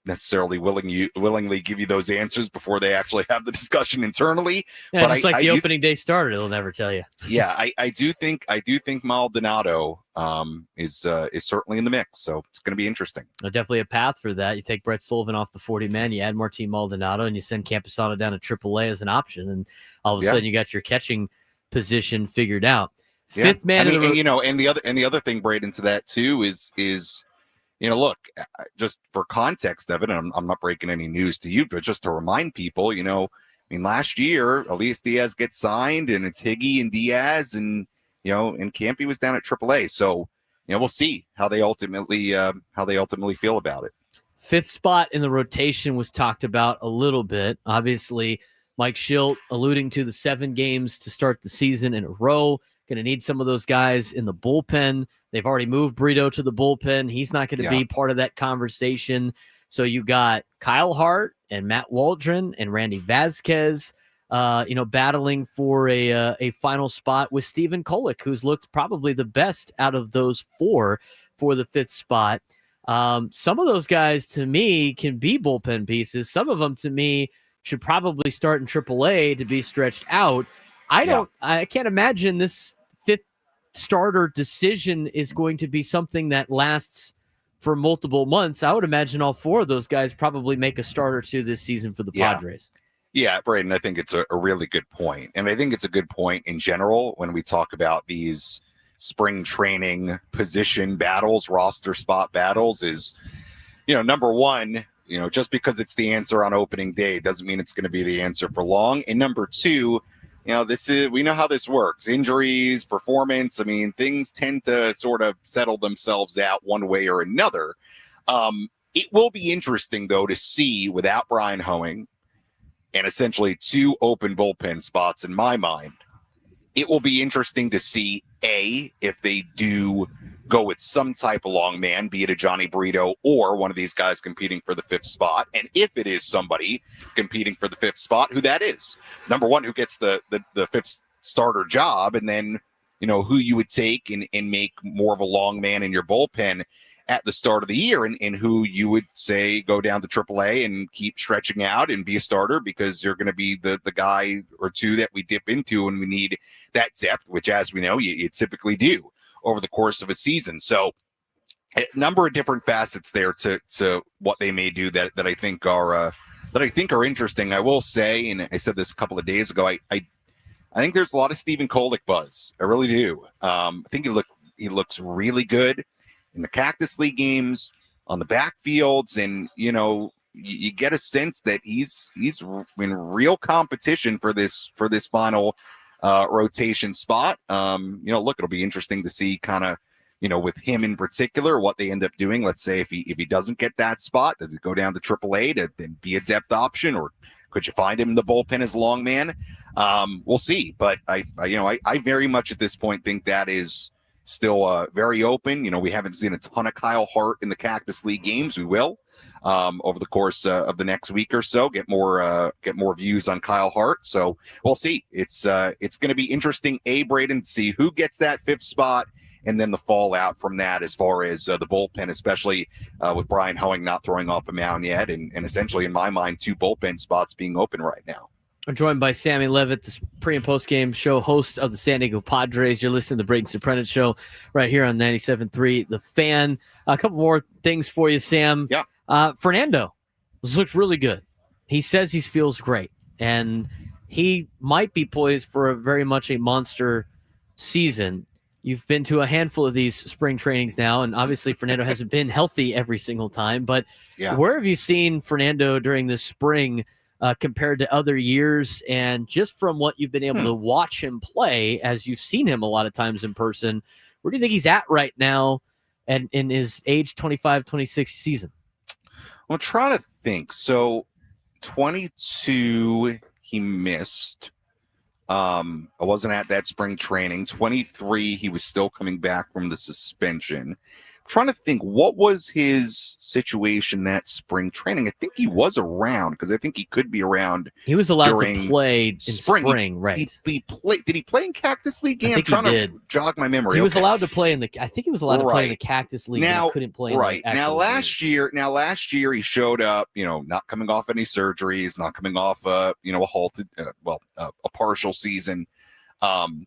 necessarily willingly give you those answers before they actually have the discussion internally. Yeah, but just like the opening day starter, they'll never tell you. Yeah, I do think Maldonado is certainly in the mix, so it's going to be interesting. Definitely a path for that. You take Brett Sullivan off the 40-man, you add Martin Maldonado, and you send Camposano down to AAA as an option, and all of a sudden you got your catching position figured out. Fifth man, and the other thing, Braden, to that too is look, just for context of it, and I'm not breaking any news to you, but just to remind people, last year, Elias Diaz gets signed, and it's Higgy and Diaz, and and Campy was down at AAA. So, we'll see how they ultimately feel about it. Fifth spot in the rotation was talked about a little bit. Obviously, Mike Schilt alluding to the 7 games to start the season in a row. Going to need some of those guys in the bullpen. They've already moved Brito to the bullpen. He's not going to be part of that conversation. So you got Kyle Hart and Matt Waldron and Randy Vasquez, battling for a final spot with Steven Kolek, who's looked probably the best out of those 4 for the 5th spot. Some of those guys, to me, can be bullpen pieces. Some of them, to me, should probably start in AAA to be stretched out. I can't imagine this 5th starter decision is going to be something that lasts for multiple months. I would imagine all 4 of those guys probably make a start or 2 this season for the Padres. Yeah, Braden, I think it's a really good point. And I think it's a good point in general when we talk about these spring training position battles, roster spot battles is, number one, just because it's the answer on opening day doesn't mean it's going to be the answer for long. And number 2, we know how this works. Injuries, performance. I mean, things tend to sort of settle themselves out one way or another. It will be interesting, though, to see without Brian Hoeing and essentially 2 open bullpen spots in my mind. It will be interesting to see, A, if they do go with some type of long man, be it a Johnny Brito or one of these guys competing for the 5th spot. And if it is somebody competing for the 5th spot, who that is. Number one, who gets the 5th starter job, and then, who you would take and make more of a long man in your bullpen at the start of the year, and who you would say go down to AAA and keep stretching out and be a starter because you're going to be the guy or 2 that we dip into when we need that depth, which, as we know, you typically do over the course of a season. So a number of different facets there to what they may do that I think are interesting. I will say, and I said this a couple of days ago, I think there's a lot of Steven Kolek buzz. I really do. I think he looks really good in the Cactus League games, on the backfields, and you get a sense that he's in real competition for this final rotation spot. Look, it'll be interesting to see kind of, with him in particular, what they end up doing. Let's say if he doesn't get that spot, does it go down to AAA to then be a depth option, or could you find him in the bullpen as a long man? We'll see. But I very much at this point think that is still very open. We haven't seen a ton of Kyle Hart in the Cactus League games. We will over the course of the next week or so get more views on Kyle Hart. So we'll see. It's going to be interesting, Braden, to see who gets that 5th spot, and then the fallout from that as far as the bullpen, especially with Brian Hoeing not throwing off a mound yet, and essentially, in my mind, 2 bullpen spots being open right now. I'm joined by Sammy Levitt, the pre- and post-game show host of the San Diego Padres. You're listening to the Braden Surprenant Show right here on 97.3 The Fan. A couple more things for you, Sam. Yeah. Fernando, this looks really good. He says he feels great, and he might be poised for very much a monster season. You've been to a handful of these spring trainings now, and obviously Fernando hasn't been healthy every single time, but where have you seen Fernando during the spring compared to other years? And just from what you've been able to watch him play, as you've seen him a lot of times in person, where do you think he's at right now and in his age 25, 26 season? I'm trying to think. So 22, he missed. I wasn't at that spring training. 23, he was still coming back from the suspension. trying to think, what was his situation that spring training? I think he was around, because I think he could be around. He was allowed to during play in spring, right? Did he play in Cactus League? I Yeah, think I'm trying he did. to jog my memory. He was Okay. allowed to play I think he was allowed to play in the Right. Cactus League. Now, but he couldn't play in right. the actual league. Last year he showed up, not coming off any surgeries, not coming off a halted, a partial season, and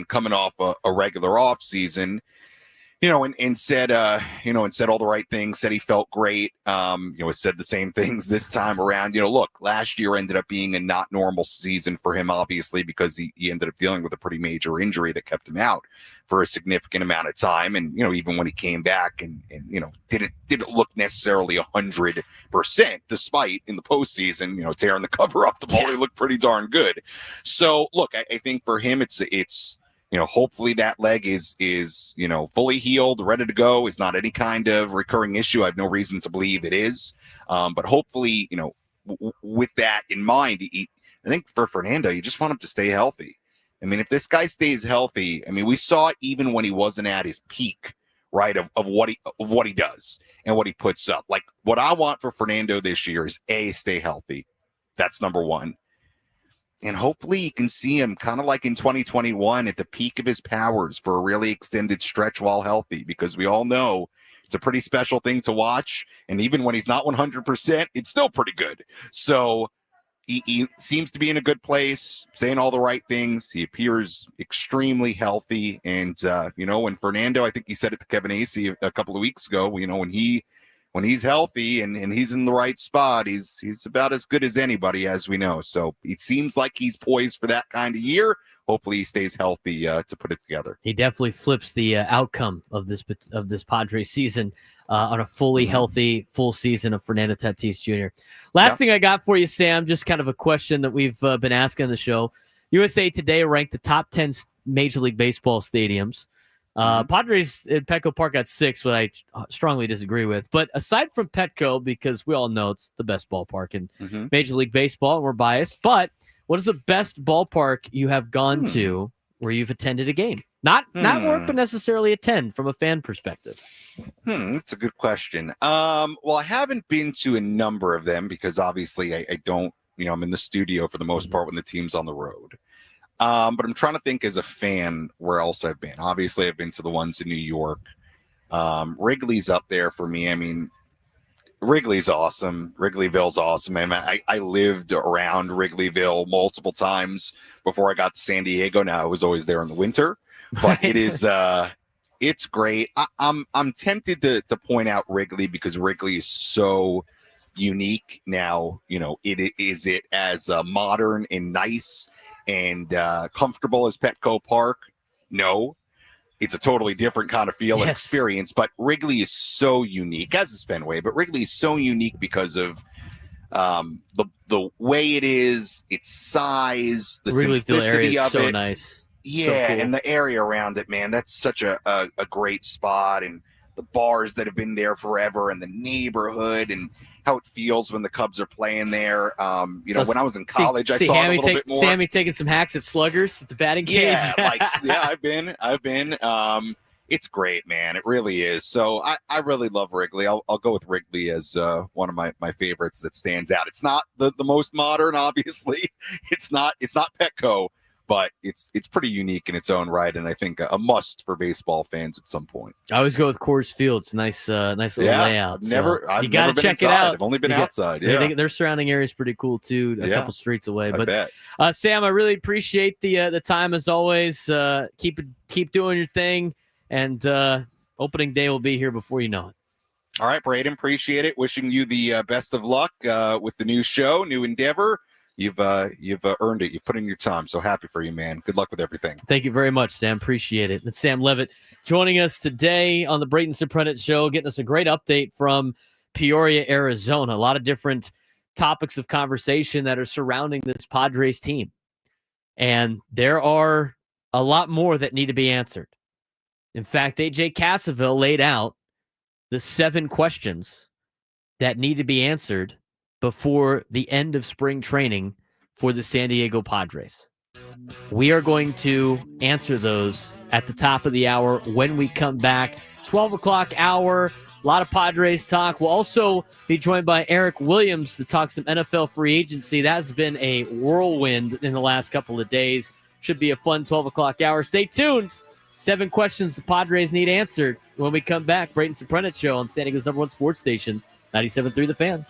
coming off a regular off season, and said all the right things, said he felt great, said the same things this time around. Look, last year ended up being a not normal season for him, obviously, because he ended up dealing with a pretty major injury that kept him out for a significant amount of time. And, even when he came back and didn't look necessarily 100%, despite in the postseason, tearing the cover off the ball, he looked pretty darn good. So look, I think for him, it's, hopefully that leg is fully healed, ready to go. Is not any kind of recurring issue. I have no reason to believe it is. But hopefully, with that in mind, I think for Fernando, you just want him to stay healthy. I mean, if this guy stays healthy, we saw it even when he wasn't at his peak, right, of what he does and what he puts up. Like, what I want for Fernando this year is stay healthy. That's number one. And hopefully you can see him kind of like in 2021 at the peak of his powers for a really extended stretch while healthy, because we all know it's a pretty special thing to watch. And even when he's not 100%, it's still pretty good. So he seems to be in a good place, saying all the right things. He appears extremely healthy. And, when Fernando, I think he said it to Kevin Acee a couple of weeks ago, when he's healthy and he's in the right spot, he's about as good as anybody, as we know. So it seems like he's poised for that kind of year. Hopefully he stays healthy to put it together. He definitely flips the outcome of this Padres season on a fully healthy full season of Fernando Tatis Jr. Last thing I got for you, Sam, just kind of a question that we've been asking on the show. USA Today ranked the top 10 Major League Baseball stadiums. Padres at Petco Park got 6, what I strongly disagree with. But aside from Petco, because we all know it's the best ballpark in Major League Baseball, and we're biased, but what is the best ballpark you have gone to where you've attended a game? Not work, but necessarily attend from a fan perspective. That's a good question. Well, I haven't been to a number of them because obviously I don't, I'm in the studio for the most part when the team's on the road. But I'm trying to think as a fan where else I've been. Obviously, I've been to the ones in New York. Wrigley's up there for me. I mean, Wrigley's awesome. Wrigleyville's awesome. I lived around Wrigleyville multiple times before I got to San Diego. Now, I was always there in the winter, but it is it's great. I'm tempted to point out Wrigley because Wrigley is so unique now. It is as modern and nice and comfortable as Petco Park? No. It's a totally different kind of feel and experience, but Wrigley is so unique, as is Fenway, but Wrigley is so unique because of the way it is, its size, the simplicity of it. So nice. Yeah, so cool. And the area around it, man, that's such a great spot, and the bars that have been there forever, and the neighborhood, and how it feels when the Cubs are playing there. When I was in college, I saw it a little bit more. Sammy taking some hacks at sluggers at the batting cage. I've been. It's great, man. It really is. So I really love Wrigley. I'll go with Wrigley as one of my favorites that stands out. It's not the most modern, obviously. It's not Petco, but it's pretty unique in its own right, and I think a must for baseball fans at some point. I always go with Coors Field. It's a nice little layout. I've never been check inside. it out. I've only been outside. Yeah, their surrounding area is pretty cool too. A couple streets away. I bet. Sam, I really appreciate the time as always. Keep doing your thing, and opening day will be here before you know it. All right, Braden, appreciate it. Wishing you the best of luck with the new show, new endeavor. You've earned it. You've put in your time. So happy for you, man. Good luck with everything. Thank you very much, Sam. Appreciate it. It's Sam Levitt joining us today on the Braden Surprenant Show, getting us a great update from Peoria, Arizona. A lot of different topics of conversation that are surrounding this Padres team. And there are a lot more that need to be answered. In fact, AJ Cassaville laid out the 7 questions that need to be answered before the end of spring training for the San Diego Padres. We are going to answer those at the top of the hour when we come back. 12 o'clock hour. A lot of Padres talk. We'll also be joined by Eric Williams to talk some NFL free agency. That's been a whirlwind in the last couple of days. Should be a fun 12 o'clock hour. Stay tuned. 7 questions the Padres need answered when we come back. Braden Surprenant Show on San Diego's #1 sports station, 97.3 The Fan.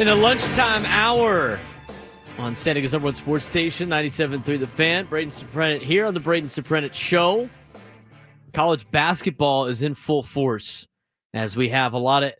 In the lunchtime hour on San Diego's #1 sports station, 97.3 The Fan. Braden Surprenant here on the Braden Surprenant Show. College basketball is in full force as we have a lot of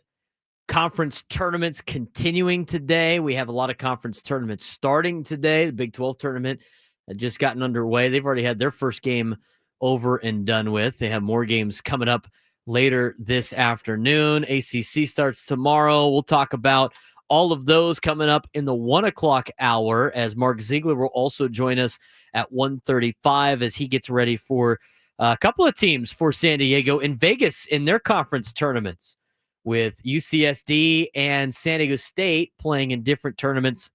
conference tournaments continuing today. We have a lot of conference tournaments starting today. The Big 12 tournament had just gotten underway. They've already had their first game over and done with. They have more games coming up later this afternoon. ACC starts tomorrow. We'll talk about all of those coming up in the 1 o'clock hour as Mark Zeigler will also join us at 1:35 as he gets ready for a couple of teams for San Diego in Vegas in their conference tournaments, with UCSD and San Diego State playing in different tournaments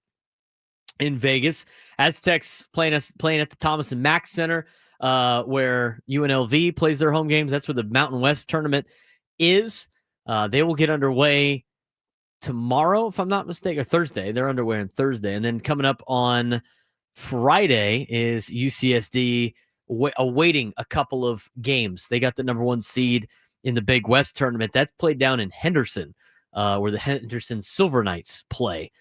in Vegas. Aztecs playing at the Thomas and Mack Center, where UNLV plays their home games. That's where the Mountain West tournament is. They will get underway tomorrow, if I'm not mistaken, or Thursday. They're underway on Thursday. And then coming up on Friday is UCSD awaiting a couple of games. They got the #1 seed in the Big West tournament. That's played down in Henderson, where the Henderson Silver Knights play,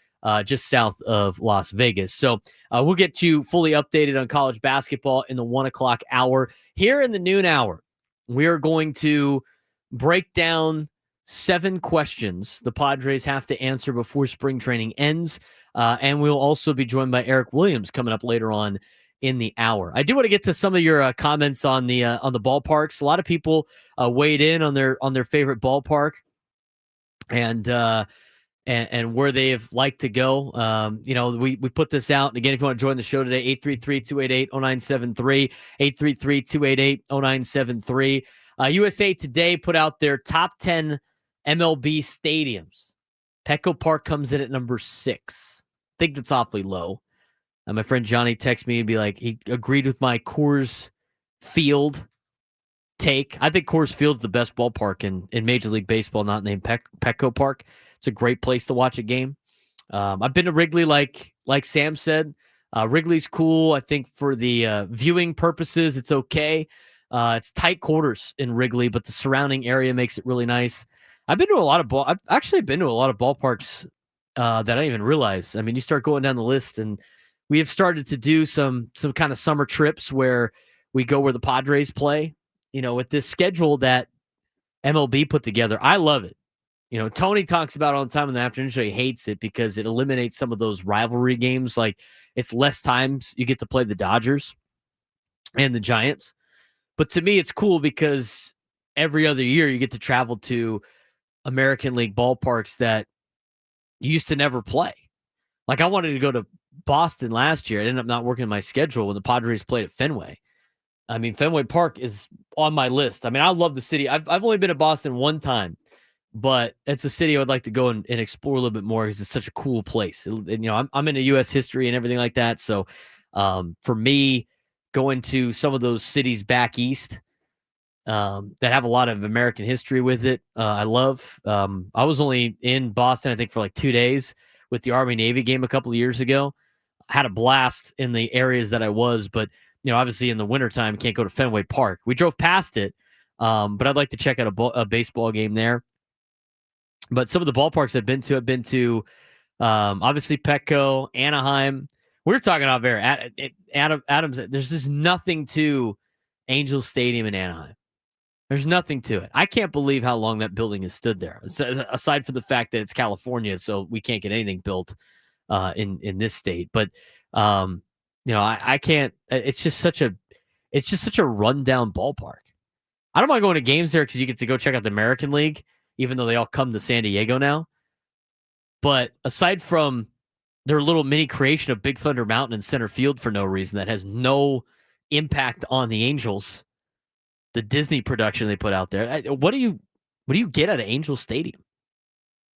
just south of Las Vegas. So we'll get you fully updated on college basketball in the 1 o'clock hour. Here in the noon hour, we are going to break down 7 questions the Padres have to answer before spring training ends. And we'll also be joined by Eric Williams coming up later on in the hour. I do want to get to some of your comments on the ballparks. A lot of people weighed in on their favorite ballpark and where they've liked to go. We put this out. And again, if you want to join the show today, 833-288-0973, 833-288-0973. USA Today put out their top 10 MLB stadiums. Petco Park comes in at number 6. I think that's awfully low. My friend Johnny texted me and be like, he agreed with my Coors Field take. I think Coors Field's the best ballpark in Major League Baseball, not named Petco Park. It's a great place to watch a game. I've been to Wrigley, like Sam said. Wrigley's cool. I think for the viewing purposes, it's okay. It's tight quarters in Wrigley, but the surrounding area makes it really nice. I've actually been to a lot of ballparks that I didn't even realize. I mean, you start going down the list, and we have started to do some kind of summer trips where we go where the Padres play. With this schedule that MLB put together, I love it. Tony talks about it all the time in the afternoon show. He hates it because it eliminates some of those rivalry games. Like, it's less times you get to play the Dodgers and the Giants. But to me, it's cool because every other year you get to travel to American League ballparks that you used to never play. Like, I wanted to go to Boston last year. It ended up not working in my schedule when the Padres played at Fenway. I mean, Fenway Park is on my list. I mean, I love the city. I've only been to Boston one time, but it's a city I would like to go and explore a little bit more because it's such a cool place. I'm into U.S. history and everything like that. So for me, going to some of those cities back east that have a lot of American history with it, I love. I was only in Boston, I think, for like 2 days with the Army-Navy game a couple of years ago. I had a blast in the areas that I was, but obviously in the wintertime, can't go to Fenway Park. We drove past it, but I'd like to check out a baseball game there. But some of the ballparks I've been to obviously Petco, Anaheim. We were talking about there. Adams, there's just nothing to Angel Stadium in Anaheim. There's nothing to it. I can't believe how long that building has stood there. Aside from the fact that it's California, so we can't get anything built in this state. But I can't. It's just such a rundown ballpark. I don't mind going to games there because you get to go check out the American League, even though they all come to San Diego now. But aside from their little mini creation of Big Thunder Mountain in center field for no reason that has no impact on the Angels, the Disney production they put out there, what do you get out of Angel Stadium?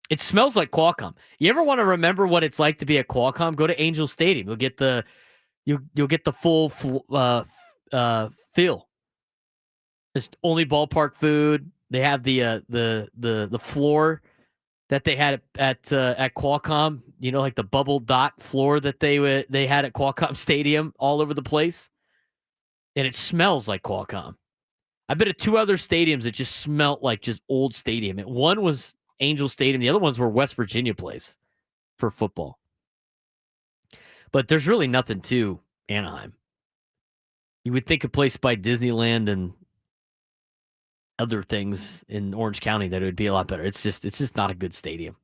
It smells like Qualcomm. You ever want to remember what it's like to be at Qualcomm? Go to Angel Stadium. You'll get the full feel. It's only ballpark food. They have the floor that they had at Qualcomm. Like the bubble dot floor that they had at Qualcomm Stadium all over the place, and it smells like Qualcomm. I've been to 2 other stadiums that just smelled like just old stadium. One was Angel Stadium. The other ones were West Virginia place. for football. But there's really nothing to Anaheim. You would think a place by Disneyland and other things in Orange County that it would be a lot better. It's just not a good stadium.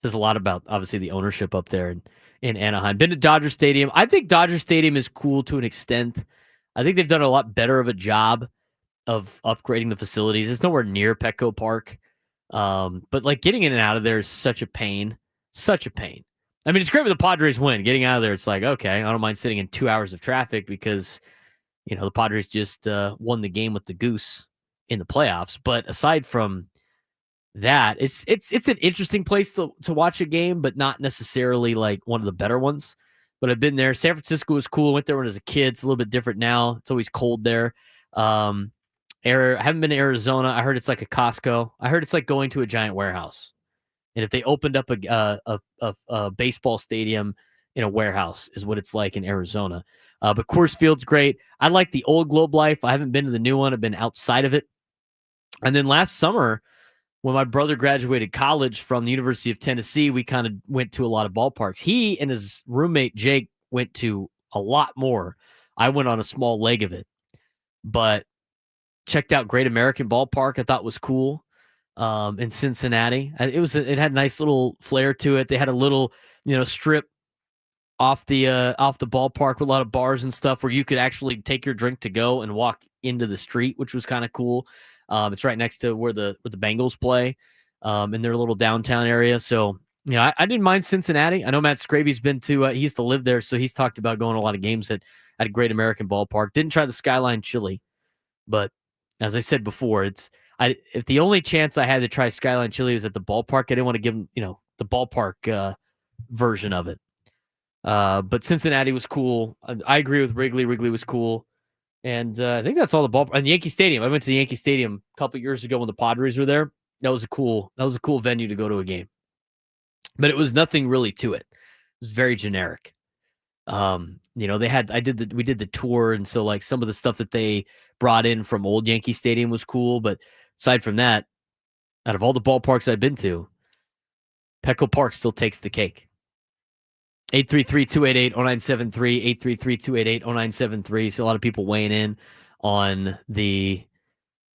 There's a lot about obviously the ownership up there in Anaheim. Been to Dodger Stadium. I think Dodger Stadium is cool to an extent. I think they've done a lot better of a job of upgrading the facilities. It's nowhere near Petco Park. But like getting in and out of there is such a pain. Such a pain. I mean, it's great when the Padres win. Getting out of there, it's like, okay, I don't mind sitting in 2 hours of traffic because, the Padres just won the game with the Goose in the playoffs. But aside from that, it's an interesting place to watch a game, but not necessarily like one of the better ones. But I've been there. San Francisco was cool. Went there when I was a kid. It's a little bit different now. It's always cold there. I haven't been to Arizona. I heard it's like a Costco. I heard it's like going to a giant warehouse. And if they opened up a baseball stadium in a warehouse is what it's like in Arizona. But Coors Field's great. I like the old Globe Life. I haven't been to the new one. I've been outside of it. And then last summer, when my brother graduated college from the University of Tennessee, we kind of went to a lot of ballparks. He and his roommate, Jake, went to a lot more. I went on a small leg of it. But checked out Great American Ballpark. I thought was cool. In Cincinnati, it had a nice little flair to it. They had a little, strip off the ballpark with a lot of bars and stuff where you could actually take your drink to go and walk into the street, which was kind of cool. It's right next to where the Bengals play, in their little downtown area. So, I didn't mind Cincinnati. I know Matt Scraby's been to, he used to live there. So he's talked about going to a lot of games at a Great American Ballpark. Didn't try the Skyline Chili, but as I said before, if the only chance I had to try Skyline Chili was at the ballpark, I didn't want to give them, the ballpark version of it. But Cincinnati was cool. I agree with Wrigley. Wrigley was cool. And I think that's all the ballpark. And Yankee Stadium. I went to the Yankee Stadium a couple years ago when the Padres were there. That was a cool venue to go to a game. But it was nothing really to it. It was very generic. We did the tour, and so like some of the stuff that they brought in from old Yankee Stadium was cool, but aside from that, out of all the ballparks I've been to, Petco Park still takes the cake. 833-288-0973, 833-288-0973. So a lot of people weighing in on the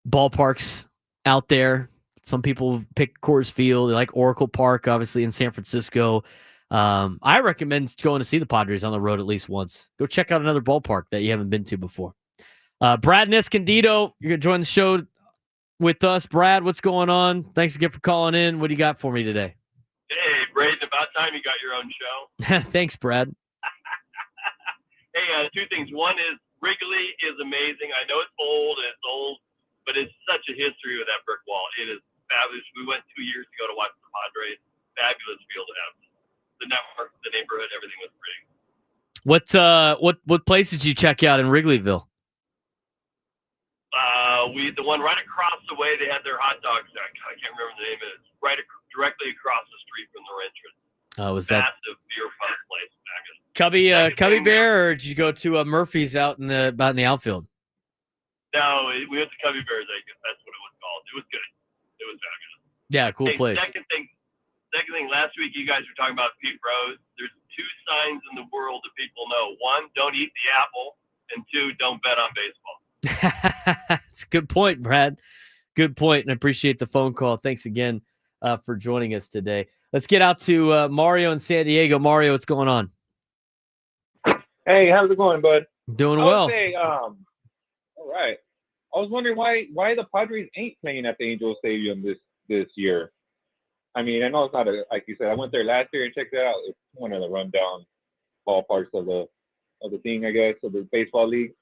ballparks out there. Some people pick Coors Field. They like Oracle Park, obviously, in San Francisco. I recommend going to see the Padres on the road at least once. Go check out another ballpark that you haven't been to before. Brad and Escondido, you're going to join the show with us. Brad, what's going on? Thanks again for calling in. What do you got for me today? Hey, Braden, about time you got your own show. Thanks, Brad. Hey, two things. One is Wrigley is amazing. I know it's old, but it's such a history with that brick wall. It is fabulous. We went 2 years ago to watch the Padres. Fabulous field to have. The network, the neighborhood, everything was pretty. What place did you check out in Wrigleyville? The one right across the way, they had their hot dog shack. I can't remember the name of it. It's directly across the street from their entrance. Was that massive beer fun place? Cubby Bear, or did you go to Murphy's out in the outfield? No, we went to Cubby Bears. I guess that's what it was called. It was good. It was fabulous. Yeah, cool place. Second thing, last week you guys were talking about Pete Rose. There's two signs in the world that people know. One, don't eat the apple, and two, don't bet on baseball. It's a good point, Brad. Good point, and I appreciate the phone call. Thanks again for joining us today. Let's get out to Mario in San Diego. Mario, what's going on? Hey, how's it going, bud? Doing well. All right. I was wondering why the Padres ain't playing at the Angel Stadium this year. I mean, I know it's not like you said. I went there last year and checked it out. It's one of the rundown ballparks of the thing, I guess, of the baseball league.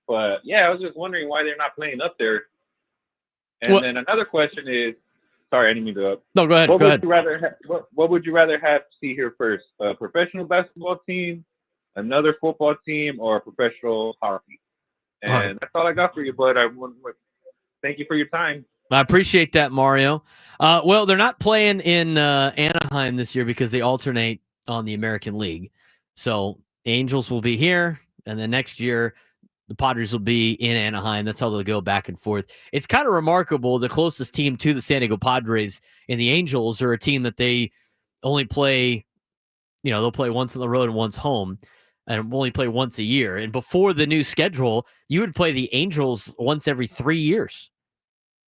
But yeah, I was just wondering why they're not playing up there. And then another question is, sorry, I didn't mean to. No, go ahead. What would you rather have see here first? A professional basketball team, another football team, or a professional hockey? And that's all I got for you, bud. Thank you for your time. I appreciate that, Mario. Well, they're not playing in Anaheim this year because they alternate on the American League. So Angels will be here, and then next year the Padres will be in Anaheim. That's how they'll go back and forth. It's kind of remarkable. The closest team to the San Diego Padres and the Angels are a team that they only play they'll play once on the road and once home, and only play once a year. And before the new schedule, you would play the Angels once every 3 years.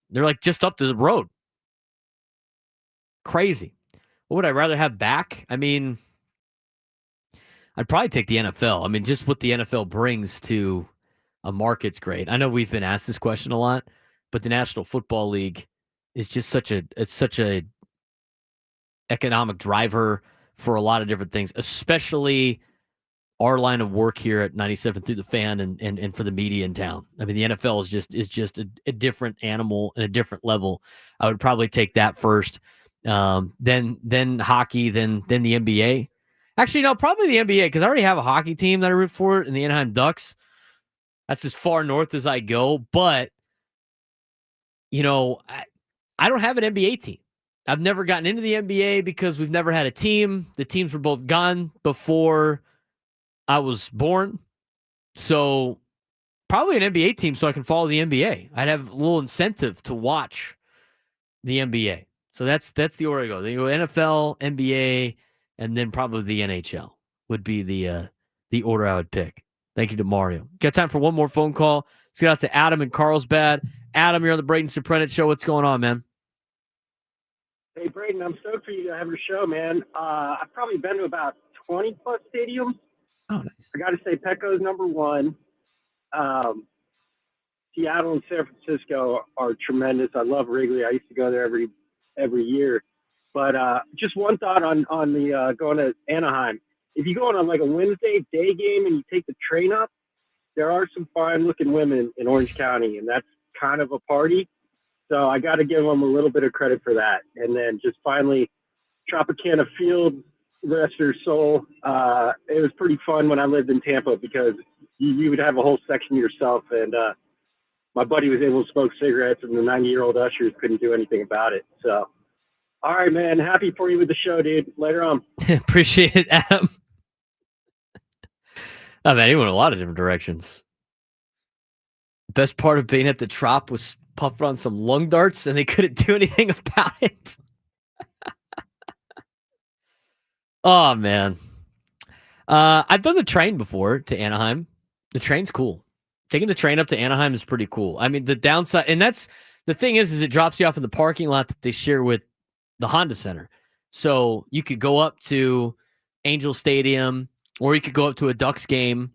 They're like just up to the road. Crazy. What would I rather have back? I mean, I'd probably take the NFL. I mean, just what the NFL brings to a market's great. I know we've been asked this question a lot, but the National Football League is just such a economic driver for a lot of different things, especially our line of work here at 97 through the fan and for the media in town. I mean, the NFL is just a different animal and a different level. I would probably take that first. Then hockey, then the NBA. Actually, no, probably the NBA, because I already have a hockey team that I root for in the Anaheim Ducks. That's as far north as I go. But, I don't have an NBA team. I've never gotten into the NBA because we've never had a team. The teams were both gone before I was born. So probably an NBA team so I can follow the NBA. I'd have a little incentive to watch the NBA. So that's the order I go. They go NFL, NBA, and then probably the NHL would be the order I would pick. Thank you to Mario. Got time for one more phone call. Let's get out to Adam in Carlsbad. Adam, you're on the Braden Surprenant show. What's going on, man? Hey, Braden, I'm stoked for you to have your show, man. I've probably been to about 20 plus stadiums. Oh, nice. I got to say, Petco's number one. Seattle and San Francisco are tremendous. I love Wrigley. I used to go there every year. But just one thought on the going to Anaheim. If you go on like a Wednesday day game and you take the train up, there are some fine-looking women in Orange County, and that's kind of a party. So I got to give them a little bit of credit for that. And then just finally, Tropicana Field, rest their soul. It was pretty fun when I lived in Tampa because you would have a whole section to yourself, and my buddy was able to smoke cigarettes, and the 90-year-old ushers couldn't do anything about it. So, all right, man. Happy for you with the show, dude. Later on. Appreciate it, Adam. I mean, he went a lot of different directions. Best part of being at the Trop was puffing on some lung darts, and they couldn't do anything about it. Oh, man. I've done the train before to Anaheim. The train's cool. Taking the train up to Anaheim is pretty cool. I mean, the downside, and that's the thing is it drops you off in the parking lot that they share with the Honda Center. So you could go up to Angel Stadium, or you could go up to a Ducks game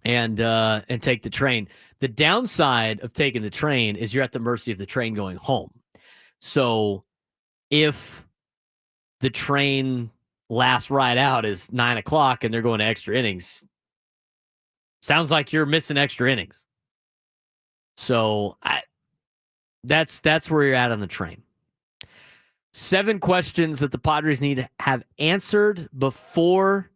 and take the train. The downside of taking the train is you're at the mercy of the train going home. So if the train last ride out is 9:00 and they're going to extra innings, sounds like you're missing extra innings. So that's where you're at on the train. 7 questions that the Padres need to have answered before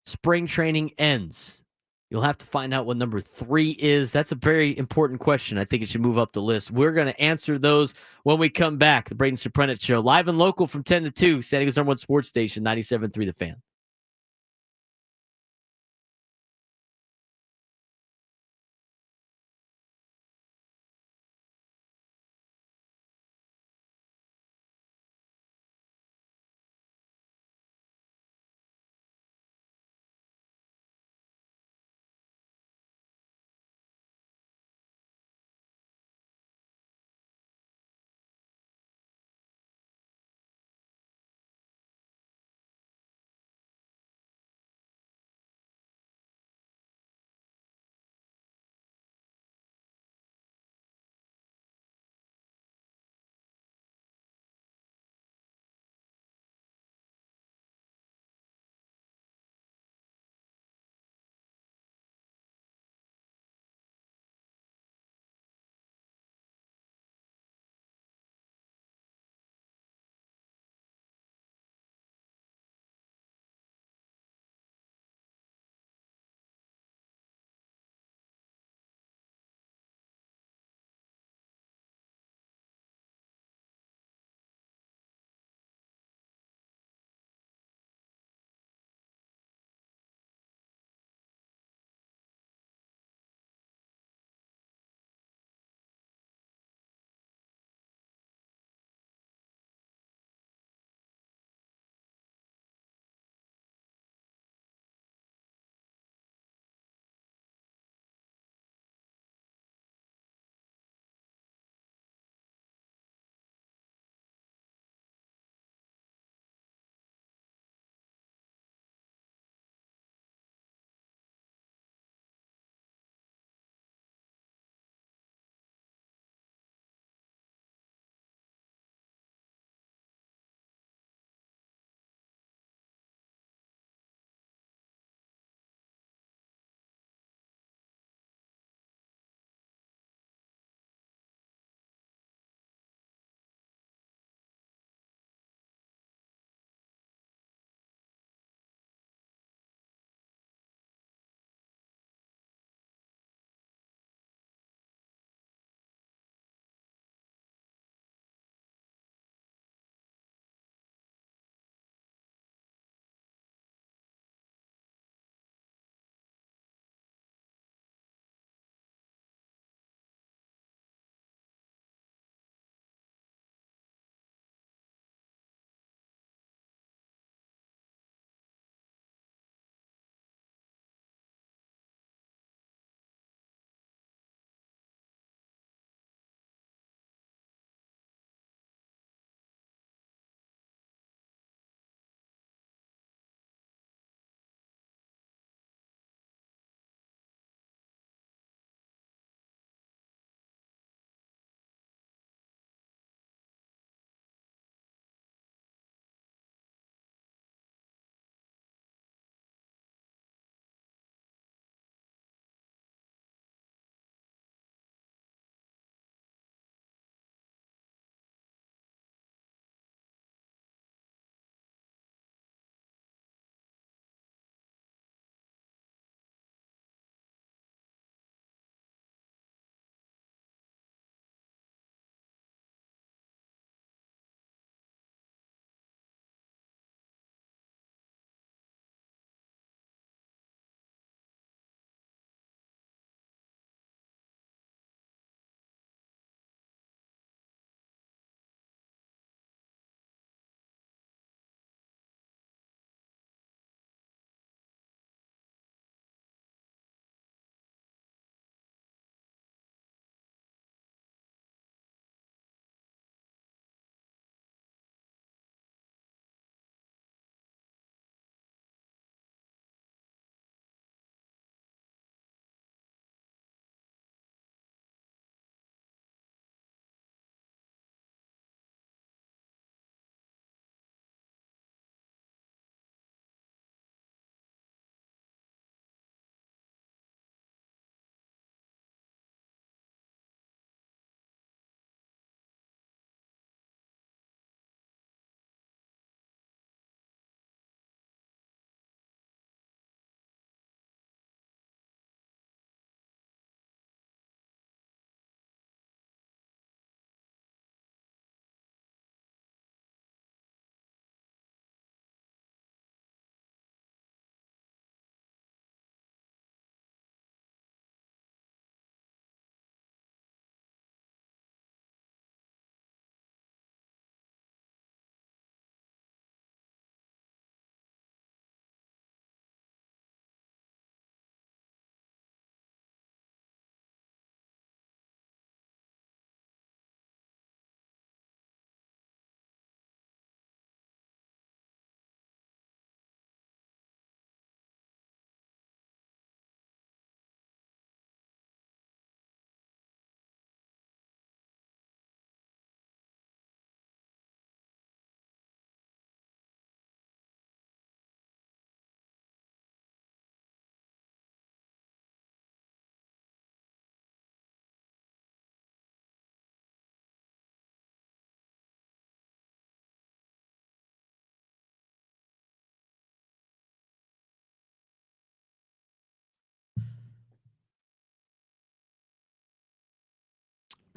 spring training ends. You'll have to find out what number 3 is. That's a very important question. I think it should move up the list. We're going to answer those when we come back. The Braden Surprenant Show, live and local from 10 to 2, San Diego's #1 sports station, 97.3 The Fan.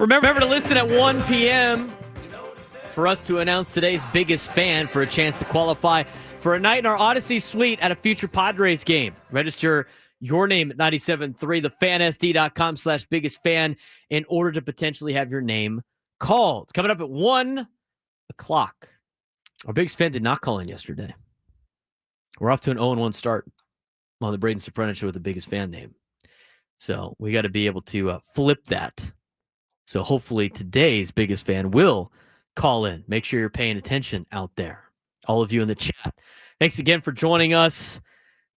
Remember to listen at 1 p.m. for us to announce today's biggest fan for a chance to qualify for a night in our Odyssey suite at a future Padres game. Register your name at 97.3, thefansd.com/biggest fan in order to potentially have your name called. Coming up at 1 o'clock. Our biggest fan did not call in yesterday. We're off to an 0-1 start on the Braden Surprenant show with the biggest fan name. So we got to be able to flip that. So hopefully today's biggest fan will call in. Make sure you're paying attention out there. All of you in the chat. Thanks again for joining us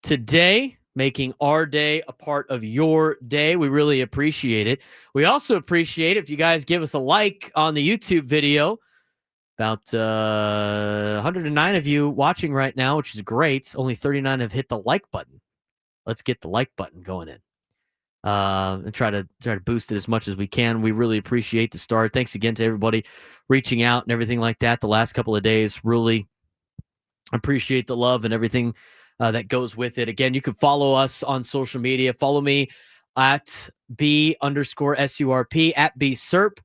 today, making our day a part of your day. We really appreciate it. We also appreciate it if you guys give us a like on the YouTube video. About 109 of you watching right now, which is great. Only 39 have hit the like button. Let's get the like button going in. And try to boost it as much as we can. We really appreciate the start. Thanks again to everybody reaching out and everything like that the last couple of days. Really appreciate the love and everything that goes with it. Again, you can follow us on social media. Follow me at B_SURP, at BSURP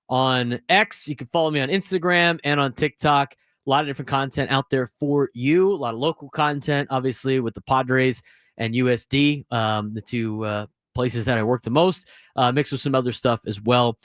on X. You can follow me on Instagram and on TikTok. A lot of different content out there for you. A lot of local content, obviously, with the Padres and USD, the two places that I work the most, mixed with some other stuff as well.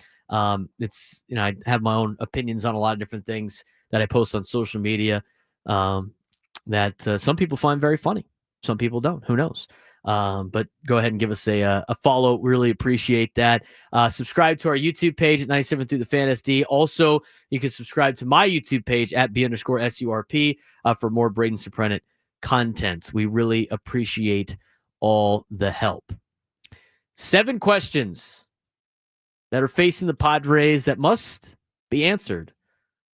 It's, I have my own opinions on a lot of different things that I post on social media that some people find very funny. Some people don't. Who knows? But go ahead and give us a follow. Really appreciate that. Subscribe to our YouTube page at 97 through the Fan SD. Also, you can subscribe to my YouTube page at B_SURP for more Braden Surprenant content. We really appreciate all the help. 7 questions that are facing the Padres that must be answered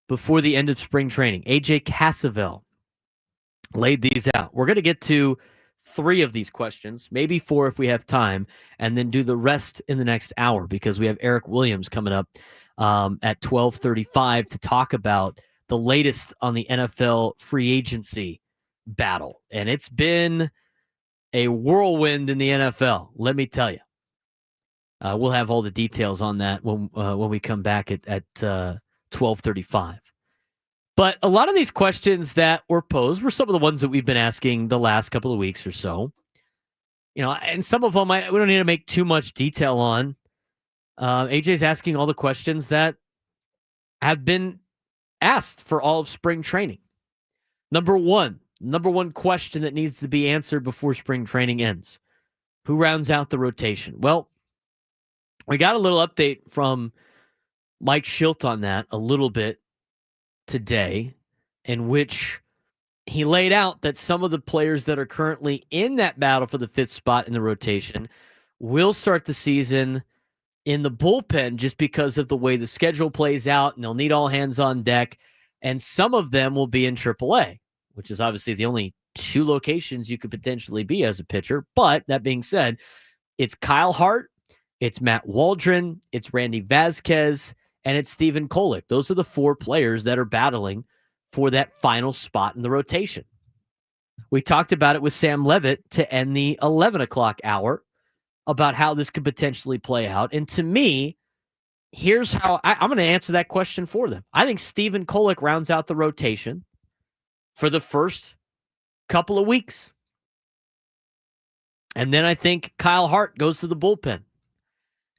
before the end of spring training. AJ Cassavell laid these out. We're going to get to 3 of these questions, maybe 4 if we have time, and then do the rest in the next hour because we have Eric Williams coming up at 12:35 to talk about the latest on the NFL free agency battle. And it's been a whirlwind in the NFL, let me tell you. We'll have all the details on that when we come back at 12:35. But a lot of these questions that were posed were some of the ones that we've been asking the last couple of weeks or so. And some of them we don't need to make too much detail on. AJ's asking all the questions that have been asked for all of spring training. Number one question that needs to be answered before spring training ends. Who rounds out the rotation? Well, we got a little update from Mike Schilt on that a little bit today, in which he laid out that some of the players that are currently in that battle for the 5th spot in the rotation will start the season in the bullpen just because of the way the schedule plays out, and they'll need all hands on deck, and some of them will be in AAA, which is obviously the only 2 locations you could potentially be as a pitcher. But that being said, it's Kyle Hart, it's Matt Waldron, it's Randy Vasquez, and it's Stephen Kolek. Those are the 4 players that are battling for that final spot in the rotation. We talked about it with Sam Levitt to end the 11 o'clock hour about how this could potentially play out. And to me, here's how I'm going to answer that question for them. I think Stephen Kolek rounds out the rotation for the first couple of weeks. And then I think Kyle Hart goes to the bullpen.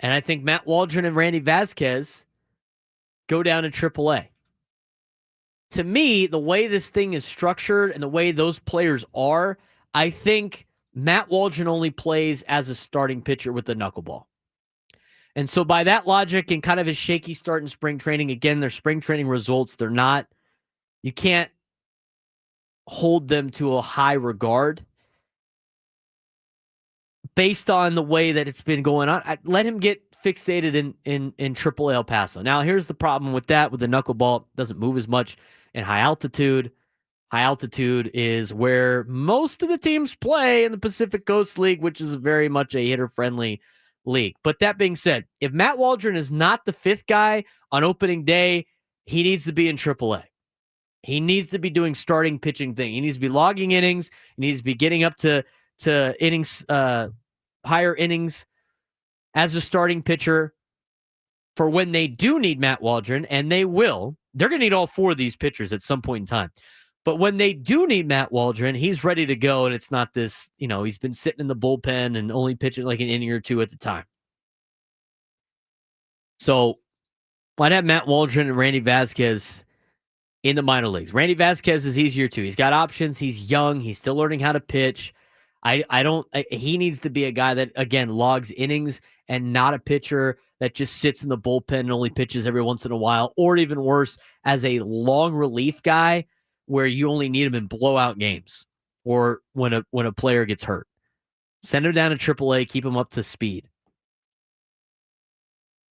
And I think Matt Waldron and Randy Vasquez go down to AAA. To me, the way this thing is structured and the way those players are, I think Matt Waldron only plays as a starting pitcher with the knuckleball. And so by that logic and kind of his shaky start in spring training, again, their spring training results, you can't hold them to a high regard. Based on the way that it's been going on, let him get fixated in AAA El Paso. Now, here's the problem with that. With the knuckleball, it doesn't move as much in high altitude. High altitude is where most of the teams play in the Pacific Coast League, which is very much a hitter-friendly league. But that being said, if Matt Waldron is not the 5th guy on opening day, he needs to be in AAA. He needs to be doing starting pitching thing. He needs to be logging innings. He needs to be getting up to innings, higher innings as a starting pitcher. for when they do need Matt Waldron, and they will. They're going to need all 4 of these pitchers at some point in time. But when they do need Matt Waldron, he's ready to go, and it's not this, he's been sitting in the bullpen and only pitching like an inning or 2 at the time. So I'd have Matt Waldron and Randy Vasquez in the minor leagues. Randy Vasquez is easier too. He's got options. He's young. He's still learning how to pitch. He needs to be a guy that, again, logs innings and not a pitcher that just sits in the bullpen and only pitches every once in a while, or even worse, as a long relief guy where you only need him in blowout games or when a player gets hurt. Send him down to AAA, keep him up to speed.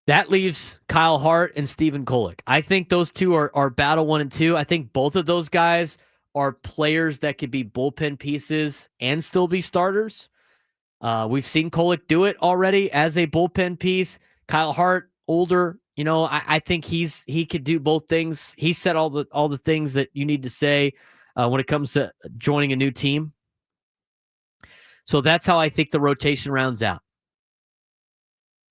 That leaves Kyle Hart and Stephen Kolek. I think those two are battle 1 and 2. I think both of those guys are players that could be bullpen pieces and still be starters. We've seen Kolek do it already as a bullpen piece. Kyle Hart, older, I think he could do both things. He said all the things that you need to say when it comes to joining a new team. So that's how I think the rotation rounds out.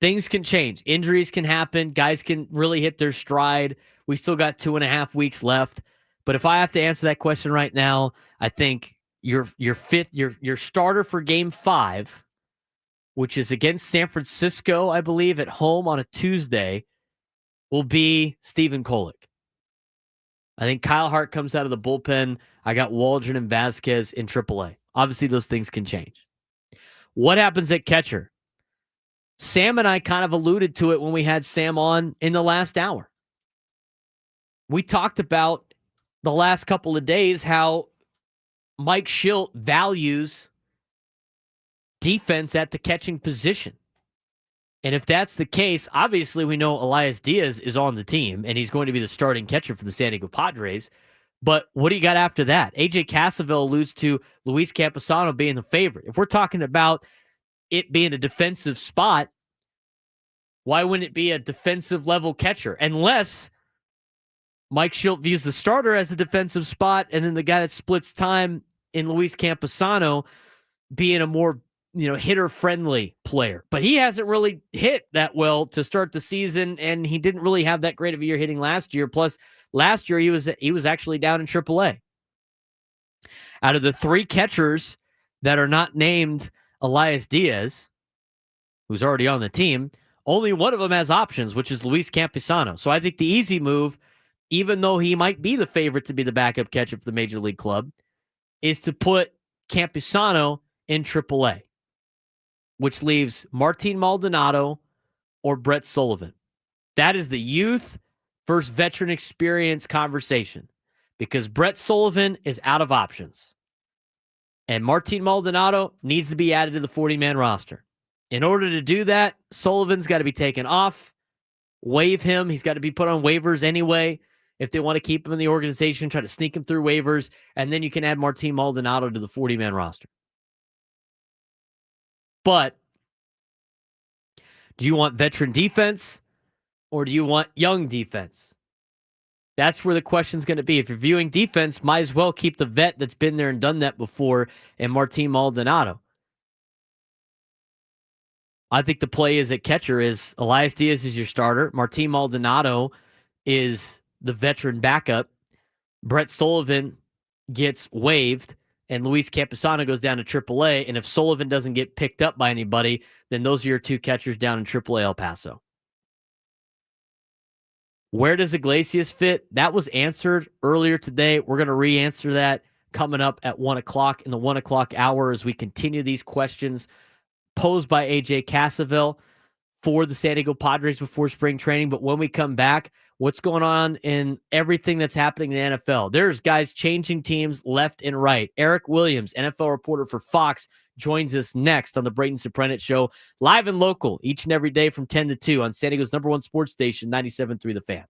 Things can change. Injuries can happen. Guys can really hit their stride. We still got 2.5 weeks left. But if I have to answer that question right now, I think your starter for Game 5, which is against San Francisco, I believe, at home on a Tuesday, will be Stephen Kolek. I think Kyle Hart comes out of the bullpen. I got Waldron and Vasquez in AAA. Obviously, those things can change. What happens at catcher? Sam and I kind of alluded to it when we had Sam on in the last hour. We talked about the last couple of days how Mike Shildt values defense at the catching position. And if that's the case, obviously we know Elias Diaz is on the team and he's going to be the starting catcher for the San Diego Padres. But what do you got after that? AJ Cassavell alludes to Luis Camposano being the favorite. If we're talking about it being a defensive spot, why wouldn't it be a defensive level catcher? Unless Mike Shildt views the starter as a defensive spot and then the guy that splits time in Luis Camposano being a more, hitter friendly player. But he hasn't really hit that well to start the season, and he didn't really have that great of a year hitting last year. Plus last year he was actually down in AAA. Out of the 3 catchers that are not named Elias Diaz, who's already on the team, only one of them has options, which is Luis Camposano. So I think the easy move, even though he might be the favorite to be the backup catcher for the Major League club, is to put Camposano in AAA, which leaves Martin Maldonado or Brett Sullivan. That is the youth versus veteran experience conversation because Brett Sullivan is out of options. And Martin Maldonado needs to be added to the 40-man roster. In order to do that, Sullivan's got to be taken off, waive him. He's got to be put on waivers anyway if they want to keep him in the organization, try to sneak him through waivers, and then you can add Martin Maldonado to the 40-man roster. But do you want veteran defense or do you want young defense? That's where the question's going to be. If you're viewing defense, might as well keep the vet that's been there and done that before and Martin Maldonado. I think the play is at catcher is Elias Diaz is your starter. Martin Maldonado is the veteran backup. Brett Sullivan gets waived, and Luis Camposano goes down to AAA. And if Sullivan doesn't get picked up by anybody, then those are your 2 catchers down in AAA El Paso. Where does Iglesias fit? That was answered earlier today. We're going to re-answer that coming up at 1 o'clock in the 1 o'clock hour as we continue these questions posed by AJ Cassavell for the San Diego Padres before spring training. But when we come back, what's going on in everything that's happening in the NFL? There's guys changing teams left and right. Eric Williams, NFL reporter for Fox, joins us next on the Braden Surprenant Show, live and local each and every day from 10 to 2 on San Diego's #1 sports station, 97.3 The Fan.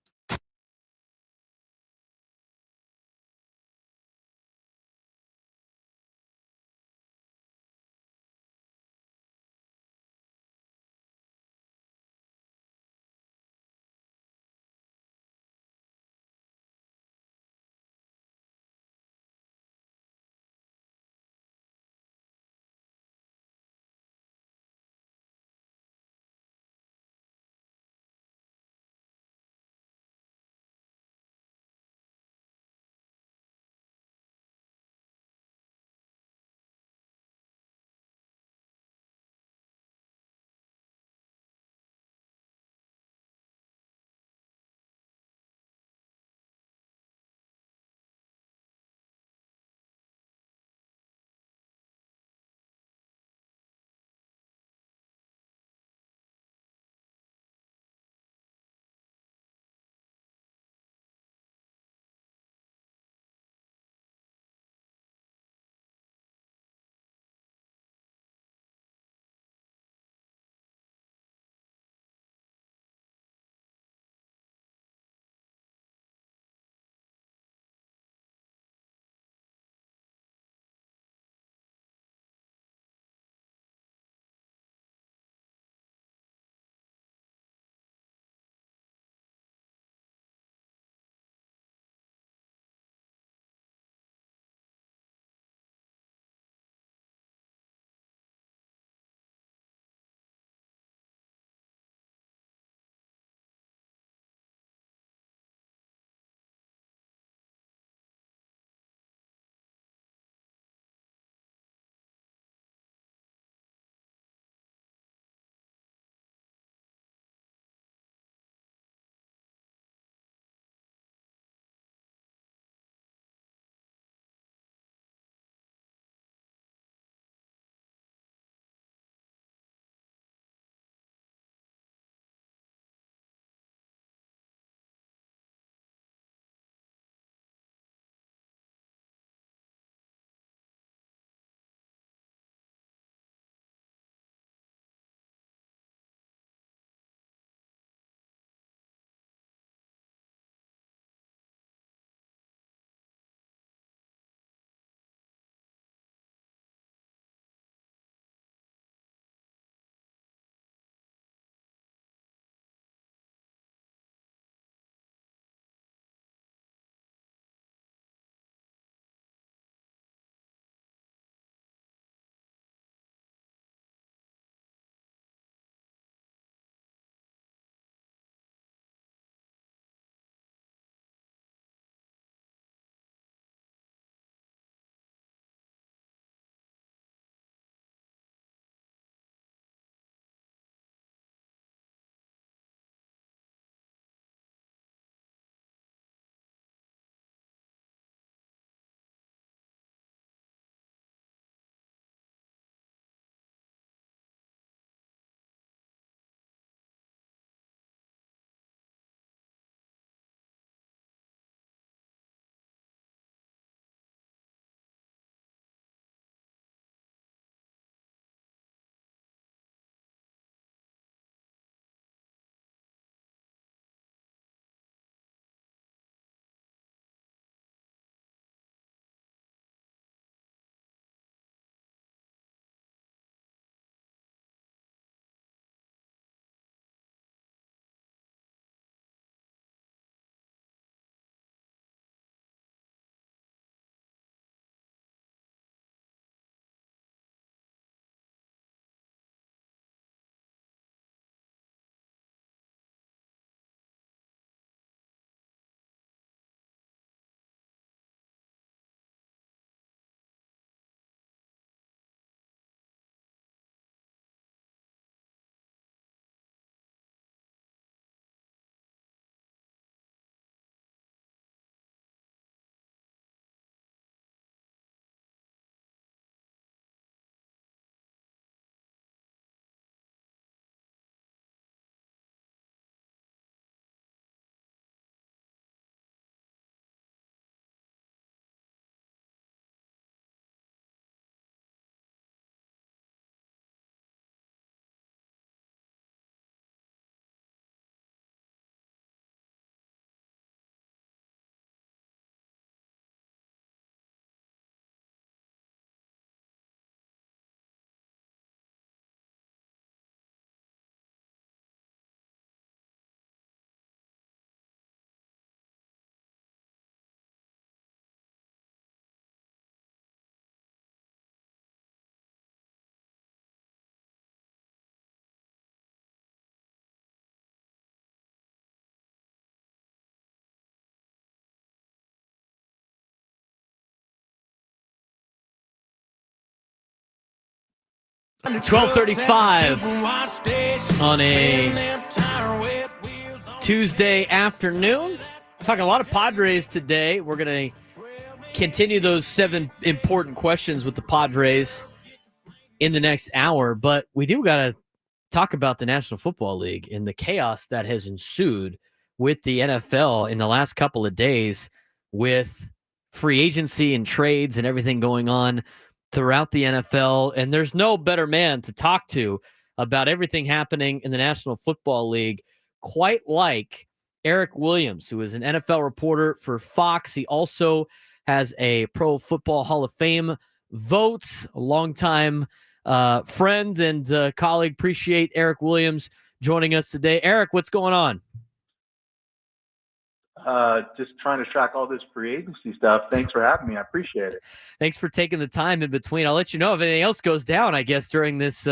12:35 on a Tuesday afternoon. Talking a lot of Padres today. We're going to continue those 7 important questions with the Padres in the next hour, but we do got to talk about the National Football League and the chaos that has ensued with the NFL in the last couple of days with free agency and trades and everything going on throughout the NFL. And there's no better man to talk to about everything happening in the National Football League, quite like Eric Williams, who is an NFL reporter for Fox. He also has a Pro Football Hall of Fame vote, a longtime friend and colleague. Appreciate Eric Williams joining us today. Eric, what's going on? Just trying to track all this free agency stuff. Thanks for having me. I appreciate it. Thanks for taking the time in between. I'll let you know if anything else goes down, I guess, during this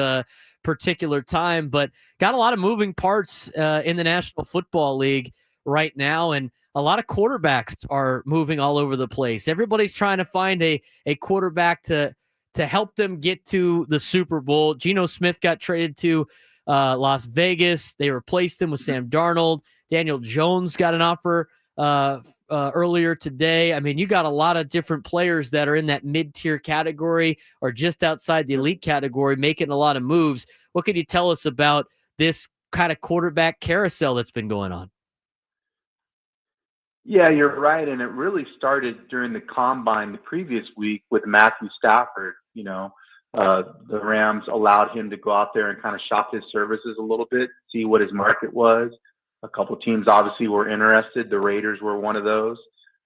particular time. But got a lot of moving parts in the National Football League right now, and a lot of quarterbacks are moving all over the place. Everybody's trying to find a quarterback to help them get to the Super Bowl. Geno Smith got traded to Las Vegas. They replaced him with Sam Darnold. Daniel Jones got an offer earlier today. I mean, you got a lot of different players that are in that mid-tier category or just outside the elite category making a lot of moves. What can you tell us about this kind of quarterback carousel that's been going on? Yeah, you're right. And it really started during the combine the previous week with Matthew Stafford. The Rams allowed him to go out there and kind of shop his services a little bit, see what his market was. A couple teams obviously were interested. The Raiders were one of those.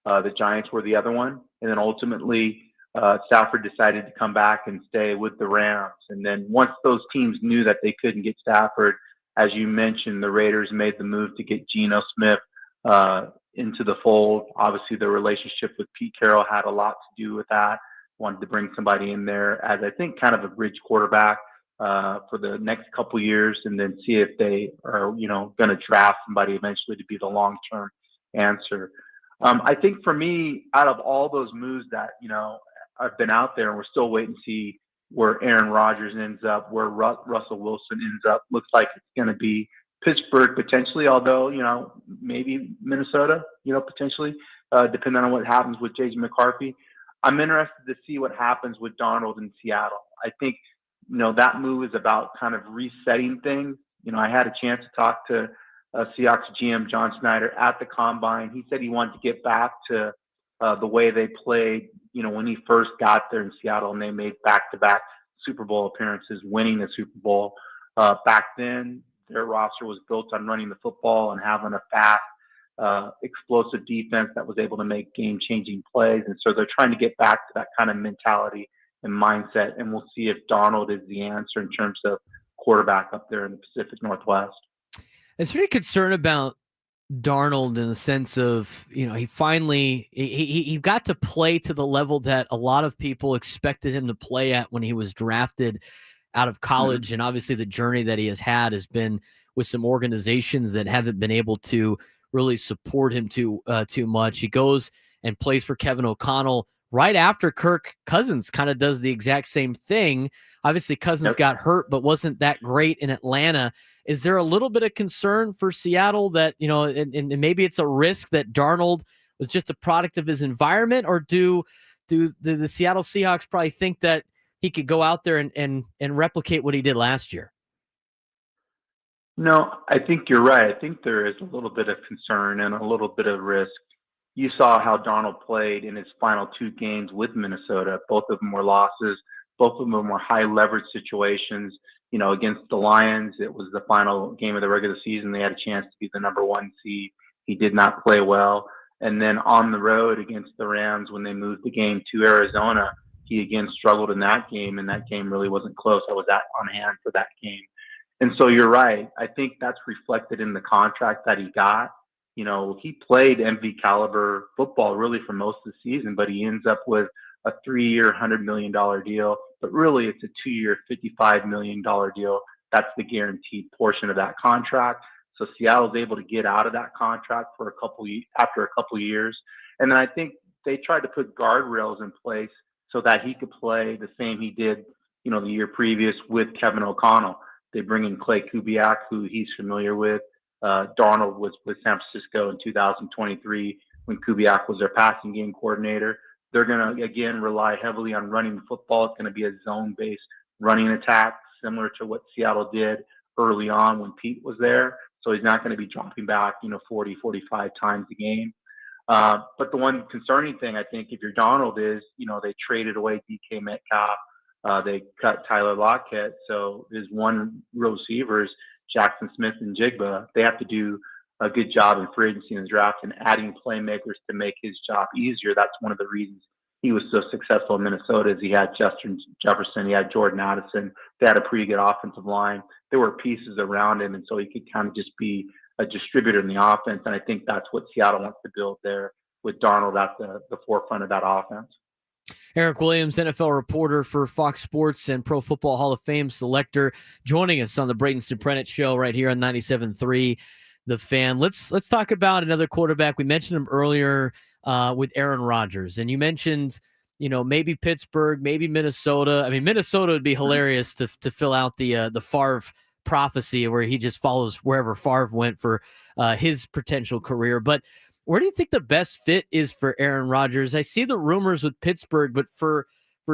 The Giants were the other one. And then ultimately, Stafford decided to come back and stay with the Rams. And then once those teams knew that they couldn't get Stafford, as you mentioned, the Raiders made the move to get Geno Smith into the fold. Obviously, the relationship with Pete Carroll had a lot to do with that. Wanted to bring somebody in there as I think kind of a bridge quarterback for the next couple years, and then see if they are, going to draft somebody eventually to be the long-term answer. I think for me, out of all those moves that, have been out there, and we're still waiting to see where Aaron Rodgers ends up, where Russell Wilson ends up, looks like it's going to be Pittsburgh potentially, although, maybe Minnesota, potentially, depending on what happens with J.J. McCarthy. I'm interested to see what happens with Darnold in Seattle. I think, that move is about kind of resetting things. I had a chance to talk to Seahawks GM John Snyder at the Combine. He said he wanted to get back to the way they played, when he first got there in Seattle, and they made back-to-back Super Bowl appearances, winning the Super Bowl. Back then, their roster was built on running the football and having a fast, explosive defense that was able to make game-changing plays. And so they're trying to get back to that kind of mentality and mindset, and we'll see if Darnold is the answer in terms of quarterback up there in the Pacific Northwest. Is there any concern about Darnold in the sense of, he finally he got to play to the level that a lot of people expected him to play at when he was drafted out of college, and obviously the journey that he has had has been with some organizations that haven't been able to really support him too much. He goes and plays for Kevin O'Connell right after Kirk Cousins kind of does the exact same thing. Obviously, Cousins got hurt, but wasn't that great in Atlanta. Is there a little bit of concern for Seattle that, and maybe it's a risk that Darnold was just a product of his environment, or do the Seattle Seahawks probably think that he could go out there and replicate what he did last year? No, I think you're right. I think there is a little bit of concern and a little bit of risk. You saw how Darnold played in his final 2 games with Minnesota. Both of them were losses. Both of them were high leverage situations. Against the Lions, it was the final game of the regular season. They had a chance to be the number 1 seed. He did not play well. And then on the road against the Rams, when they moved the game to Arizona, he again struggled in that game, and that game really wasn't close. I was on hand for that game. And so you're right. I think that's reflected in the contract that he got. He played MVP caliber football really for most of the season, but he ends up with a 3-year, $100 million deal. But really, it's a 2-year, $55 million deal. That's the guaranteed portion of that contract. So Seattle's able to get out of that contract after a couple years. And then I think they tried to put guardrails in place so that he could play the same he did the year previous with Kevin O'Connell. They bring in Clay Kubiak, who he's familiar with. Darnold was with San Francisco in 2023 when Kubiak was their passing game coordinator. They're going to, again, rely heavily on running the football. It's going to be a zone-based running attack, similar to what Seattle did early on when Pete was there. So he's not going to be dropping back, 40, 45 times a game. But the one concerning thing, I think, if you're Donald is, they traded away DK Metcalf. They cut Tyler Lockett. So there's one receivers, Jackson Smith and Jigba. They have to do a good job in free agency and draft and adding playmakers to make his job easier. That's one of the reasons he was so successful in Minnesota is he had Justin Jefferson, he had Jordan Addison. They had a pretty good offensive line. There were pieces around him, and so he could kind of just be a distributor in the offense. And I think that's what Seattle wants to build there with Darnold at the forefront of that offense. Eric Williams, NFL reporter for Fox Sports and Pro Football Hall of Fame selector, joining us on the Braden Surprenant show right here on 97.3 The Fan. Let's talk about another quarterback. We mentioned him earlier with Aaron Rodgers, and you mentioned, maybe Pittsburgh, maybe Minnesota. I mean, Minnesota would be hilarious to fill out the Favre prophecy where he just follows wherever Favre went for his potential career. But where do you think the best fit is for Aaron Rodgers? I see the rumors with Pittsburgh, but for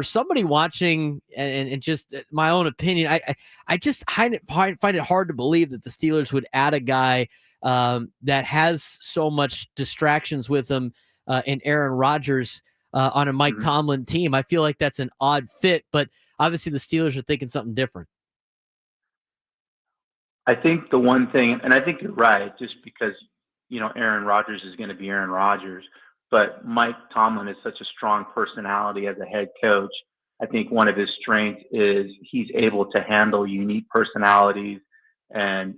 somebody watching and just my own opinion, I just find it hard to believe that the Steelers would add a guy that has so much distractions with him in Aaron Rodgers on a Mike Tomlin team. I feel like that's an odd fit, but obviously the Steelers are thinking something different. I think the one thing, and I think you're right, just because, Aaron Rodgers is going to be Aaron Rodgers, but Mike Tomlin is such a strong personality as a head coach. I think one of his strengths is he's able to handle unique personalities and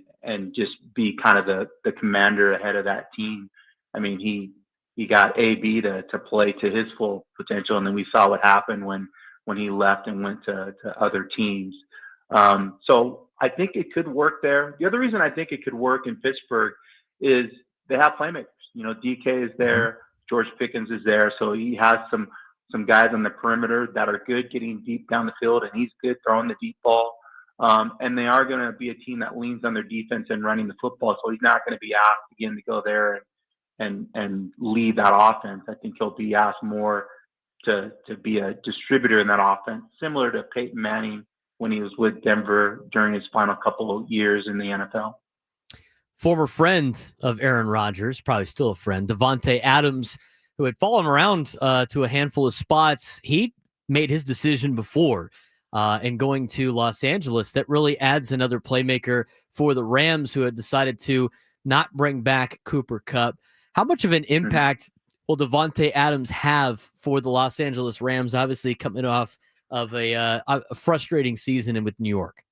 just be kind of the commander ahead of that team. I mean, he got AB to play to his full potential, and then we saw what happened when he left and went to other teams. So I think it could work there. The other reason I think it could work in Pittsburgh is they have playmakers. DK is there, George Pickens is there, so he has some guys on the perimeter that are good getting deep down the field, and he's good throwing the deep ball. And they are going to be a team that leans on their defense and running the football, so he's not going to be asked again to go there and lead that offense. I think he'll be asked more to be a distributor in that offense, similar to Peyton Manning when he was with Denver during his final couple of years in the NFL. Former friend of Aaron Rodgers, probably still a friend, Davante Adams, who had fallen around to a handful of spots. He made his decision before in going to Los Angeles. That really adds another playmaker for the Rams, who had decided to not bring back Cooper Kupp. How much of an impact will Davante Adams have for the Los Angeles Rams, obviously coming off of a frustrating season with New York?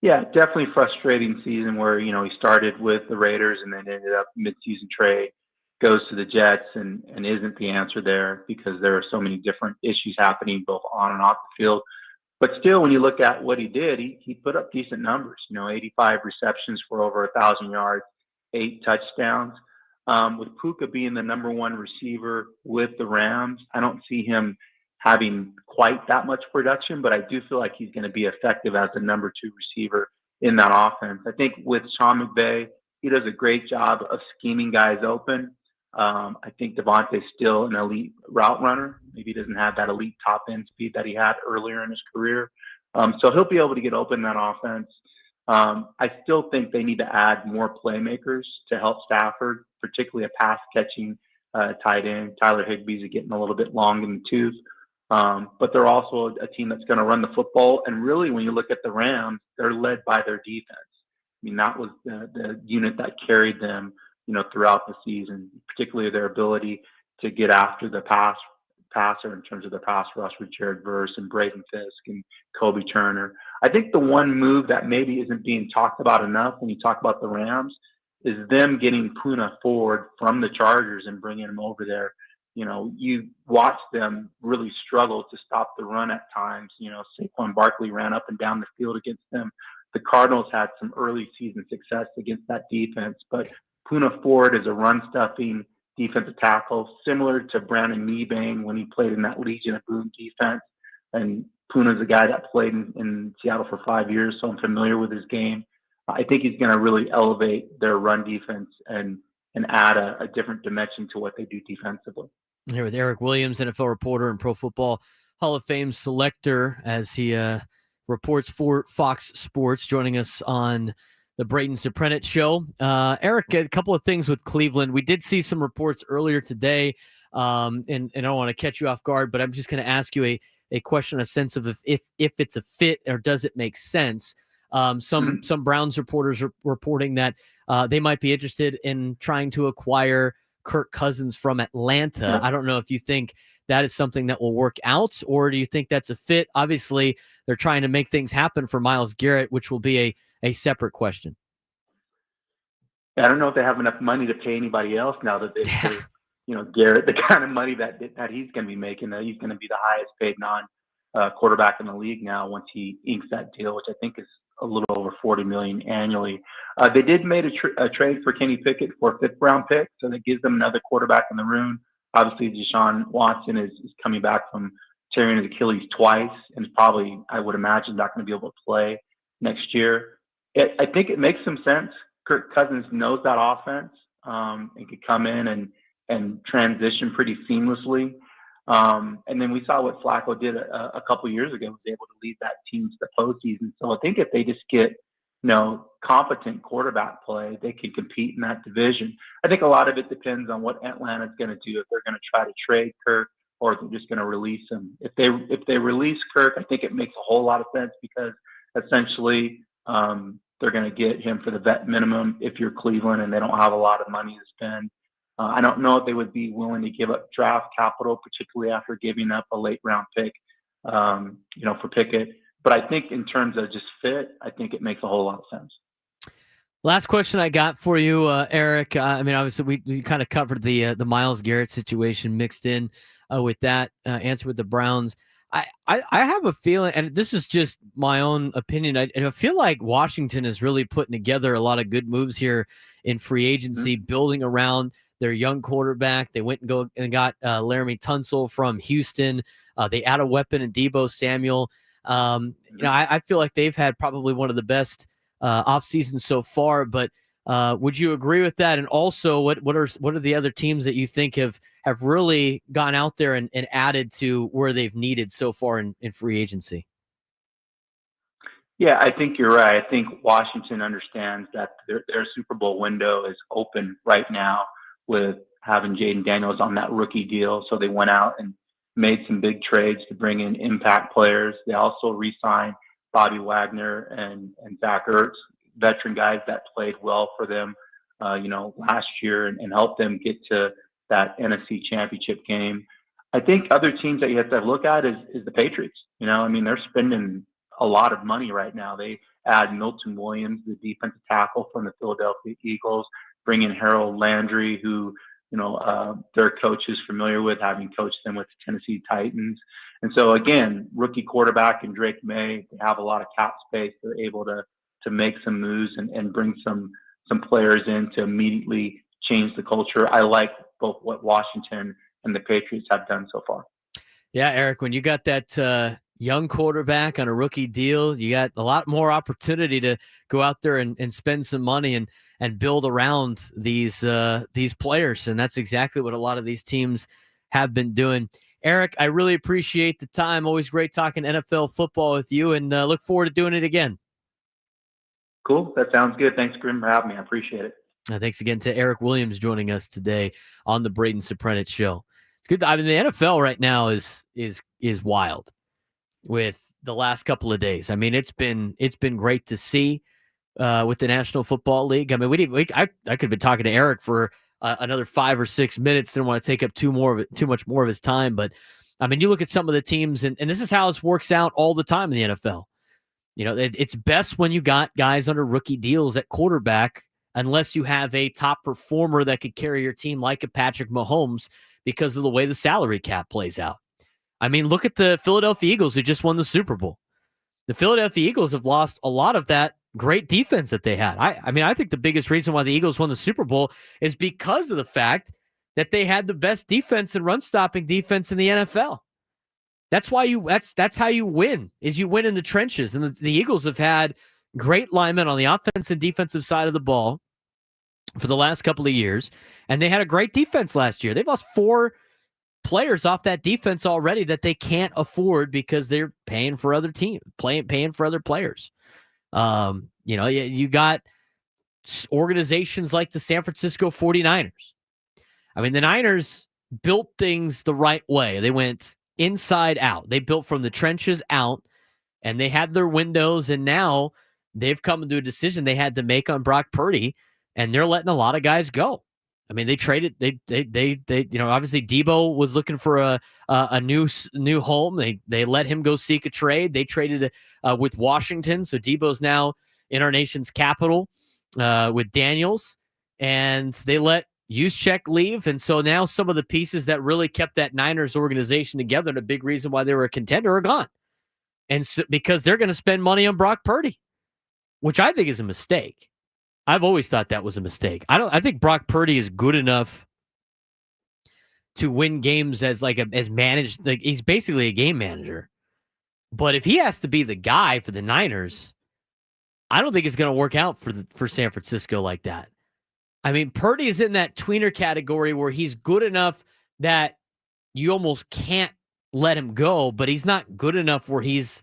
Yeah, definitely frustrating season where, he started with the Raiders and then ended up mid-season trade, goes to the Jets and isn't the answer there because there are so many different issues happening both on and off the field. But still, when you look at what he did, he put up decent numbers, 85 receptions for over 1,000 yards, 8 touchdowns. With Puka being the number one receiver with the Rams, I don't see him having quite that much production, but I do feel like he's going to be effective as the number 2 receiver in that offense. I think with Sean McVay, he does a great job of scheming guys open. I think Davante's still an elite route runner. Maybe he doesn't have that elite top end speed that he had earlier in his career. So he'll be able to get open in that offense. I still think they need to add more playmakers to help Stafford, particularly a pass catching tight end. Tyler Higbee's getting a little bit long in the tooth. But they're also a team that's going to run the football. And really, when you look at the Rams, they're led by their defense. I mean, that was the unit that carried them, throughout the season, particularly their ability to get after the passer in terms of the pass rush with Jared Verse and Braden Fisk and Kobe Turner. I think the one move that maybe isn't being talked about enough when you talk about the Rams is them getting Puna forward from the Chargers and bringing him over there. You watch them really struggle to stop the run at times. Saquon Barkley ran up and down the field against them. The Cardinals had some early season success against that defense, but Puna Ford is a run-stuffing defensive tackle, similar to Brandon Meebang when he played in that Legion of Boom defense. And Puna's a guy that played in Seattle for 5 years, so I'm familiar with his game. I think he's going to really elevate their run defense and add a different dimension to what they do defensively. Here with Eric Williams, NFL reporter and Pro Football Hall of Fame selector, as he reports for Fox Sports, joining us on the Braden Surprenant show. Eric, a couple of things with Cleveland. We did see some reports earlier today, and I don't want to catch you off guard, but I'm just going to ask you a question, a sense of if it's a fit or does it make sense. Some Browns reporters are reporting that they might be interested in trying to acquire Kirk Cousins from Atlanta. Yeah. I don't know if you think that is something that will work out, or do you think that's a fit? Obviously, they're trying to make things happen for Myles Garrett, which will be a separate question. I don't know if they have enough money to pay anybody else now that they pay, Garrett the kind of money that he's going to be making. He's going to be the highest paid quarterback in the league now once he inks that deal, which I think is a little over $40 million annually. They did make a trade for Kenny Pickett for a 5th round pick, so that gives them another quarterback in the room. Obviously, Deshaun Watson is coming back from tearing his Achilles twice, and is probably, I would imagine, not going to be able to play next year. I think it makes some sense. Kirk Cousins knows that offense and could come in and transition pretty seamlessly. And then we saw what Flacco did a couple years ago, was able to lead that team to the postseason. So I think if they just get, competent quarterback play, they can compete in that division. I think a lot of it depends on what Atlanta's going to do, if they're going to try to trade Kirk or if they're just going to release him. If they release Kirk, I think it makes a whole lot of sense, because essentially they're going to get him for the vet minimum if you're Cleveland and they don't have a lot of money to spend. I don't know if they would be willing to give up draft capital, particularly after giving up a late round pick, for Pickett. But I think in terms of just fit, I think it makes a whole lot of sense. Last question I got for you, Eric. Obviously we kind of covered the Myles Garrett situation mixed in with that answer with the Browns. I have a feeling, and this is just my own opinion, I feel like Washington is really putting together a lot of good moves here in free agency, building around their young quarterback. They went and got Laramie Tunsil from Houston. They add a weapon in Deebo Samuel. I feel like they've had probably one of the best off seasons so far. But would you agree with that? And also, what are the other teams that you think have really gone out there and added to where they've needed so far in free agency? Yeah, I think you're right. I think Washington understands that their Super Bowl window is open right now with having Jaden Daniels on that rookie deal. So they went out and made some big trades to bring in impact players. They also re-signed Bobby Wagner and Zach Ertz, veteran guys that played well for them, last year and helped them get to that NFC Championship game. I think other teams that you have to look at is the Patriots. They're spending a lot of money right now. They add Milton Williams, the defensive tackle from the Philadelphia Eagles, bring in Harold Landry, who their coach is familiar with, having coached them with the Tennessee Titans. And so again, rookie quarterback and Drake May, they have a lot of cap space. They're able to make some moves and bring some players in to immediately change the culture. I like both what Washington and the Patriots have done so far. Yeah, Eric, when you got that young quarterback on a rookie deal, you got a lot more opportunity to go out there and spend some money and build around these players. And that's exactly what a lot of these teams have been doing. Eric, I really appreciate the time. Always great talking NFL football with you, and look forward to doing it again. Cool. That sounds good. Thanks, Grim, for having me. I appreciate it. Thanks again to Eric Williams joining us today on the Braden Surprenant show. It's good. The NFL right now is wild with the last couple of days. It's been great to see with the National Football League. I could have been talking to Eric for another 5 or 6 minutes. Didn't want to take up too much more of his time. But you look at some of the teams, and this is how it works out all the time in the NFL. It's best when you got guys under rookie deals at quarterback, unless you have a top performer that could carry your team like a Patrick Mahomes, because of the way the salary cap plays out. Look at the Philadelphia Eagles, who just won the Super Bowl. The Philadelphia Eagles have lost a lot of that great defense that they had. I think the biggest reason why the Eagles won the Super Bowl is because of the fact that they had the best defense and run-stopping defense in the NFL. That's why that's how you win, is you win in the trenches. And the Eagles have had great linemen on the offense and defensive side of the ball for the last couple of years. And they had a great defense last year. They've lost 4 players off that defense already that they can't afford because they're paying for other teams, paying for other players. You got organizations like the San Francisco 49ers. I mean, the Niners built things the right way. They went inside out. They built from the trenches out, and they had their windows, and now they've come to a decision they had to make on Brock Purdy, and they're letting a lot of guys go. I mean, they traded. They obviously Debo was looking for a new home. They let him go seek a trade. They traded with Washington, so Debo's now in our nation's capital with Daniels, and they let Juszczyk leave, and so now some of the pieces that really kept that Niners organization together, and a big reason why they were a contender, are gone, and so, because they're going to spend money on Brock Purdy, which I think is a mistake. I've always thought that was a mistake. I think Brock Purdy is good enough to win games as managed. Like, he's basically a game manager. But if he has to be the guy for the Niners, I don't think it's going to work out for San Francisco like that. I mean, Purdy is in that tweener category where he's good enough that you almost can't let him go, but he's not good enough where he's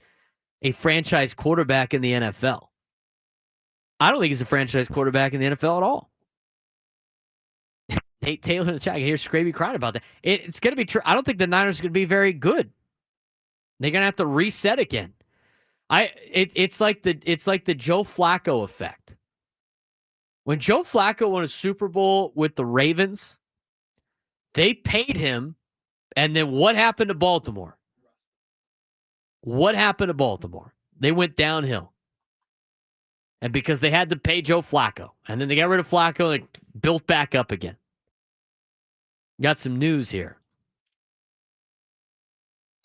a franchise quarterback in the NFL. I don't think he's a franchise quarterback in the NFL at all. Nate Taylor in the chat, I can hear Scraby crying about that. It's going to be true. I don't think the Niners are going to be very good. They're going to have to reset again. It's like the Joe Flacco effect. When Joe Flacco won a Super Bowl with the Ravens, they paid him, and then what happened to Baltimore? They went downhill. And because they had to pay Joe Flacco. And then they got rid of Flacco and they built back up again. Got some news here.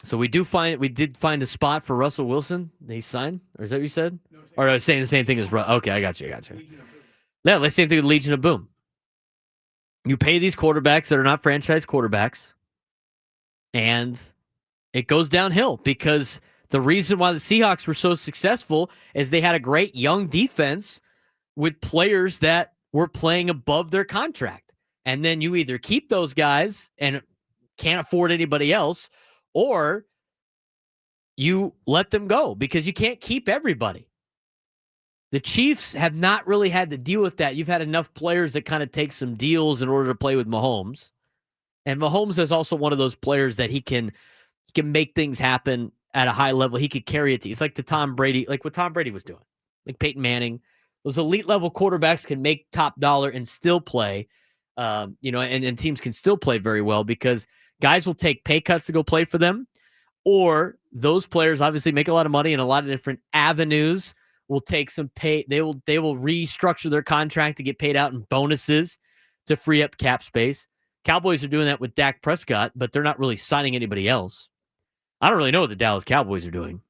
So we did find a spot for Russell Wilson. They signed? Or is that what you said? Or I was saying the same thing as Russell. Okay, I got you. Yeah, let's same thing with Legion of Boom. You pay these quarterbacks that are not franchise quarterbacks, and it goes downhill because the reason why the Seahawks were so successful is they had a great young defense with players that were playing above their contract. And then you either keep those guys and can't afford anybody else, or you let them go because you can't keep everybody. The Chiefs have not really had to deal with that. You've had enough players that kind of take some deals in order to play with Mahomes. And Mahomes is also one of those players that he can make things happen at a high level. He could carry it. It's like the Tom Brady, like what Tom Brady was doing. Like Peyton Manning. Those elite level quarterbacks can make top dollar and still play. And teams can still play very well because guys will take pay cuts to go play for them. Or those players obviously make a lot of money in a lot of different avenues. Will take some pay. They will restructure their contract to get paid out in bonuses to free up cap space. Cowboys are doing that with Dak Prescott, but they're not really signing anybody else. I don't really know what the Dallas Cowboys are doing.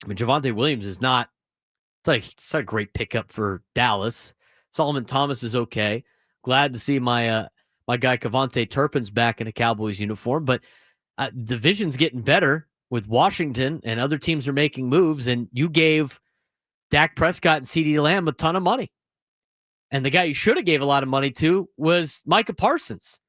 I mean, Javonte Williams is not. It's not a great pickup for Dallas. Solomon Thomas is okay. Glad to see my guy Kevontae Turpin's back in a Cowboys uniform, but division's getting better with Washington and other teams are making moves, and you gave Dak Prescott and CeeDee Lamb a ton of money. And the guy you should have gave a lot of money to was Micah Parsons.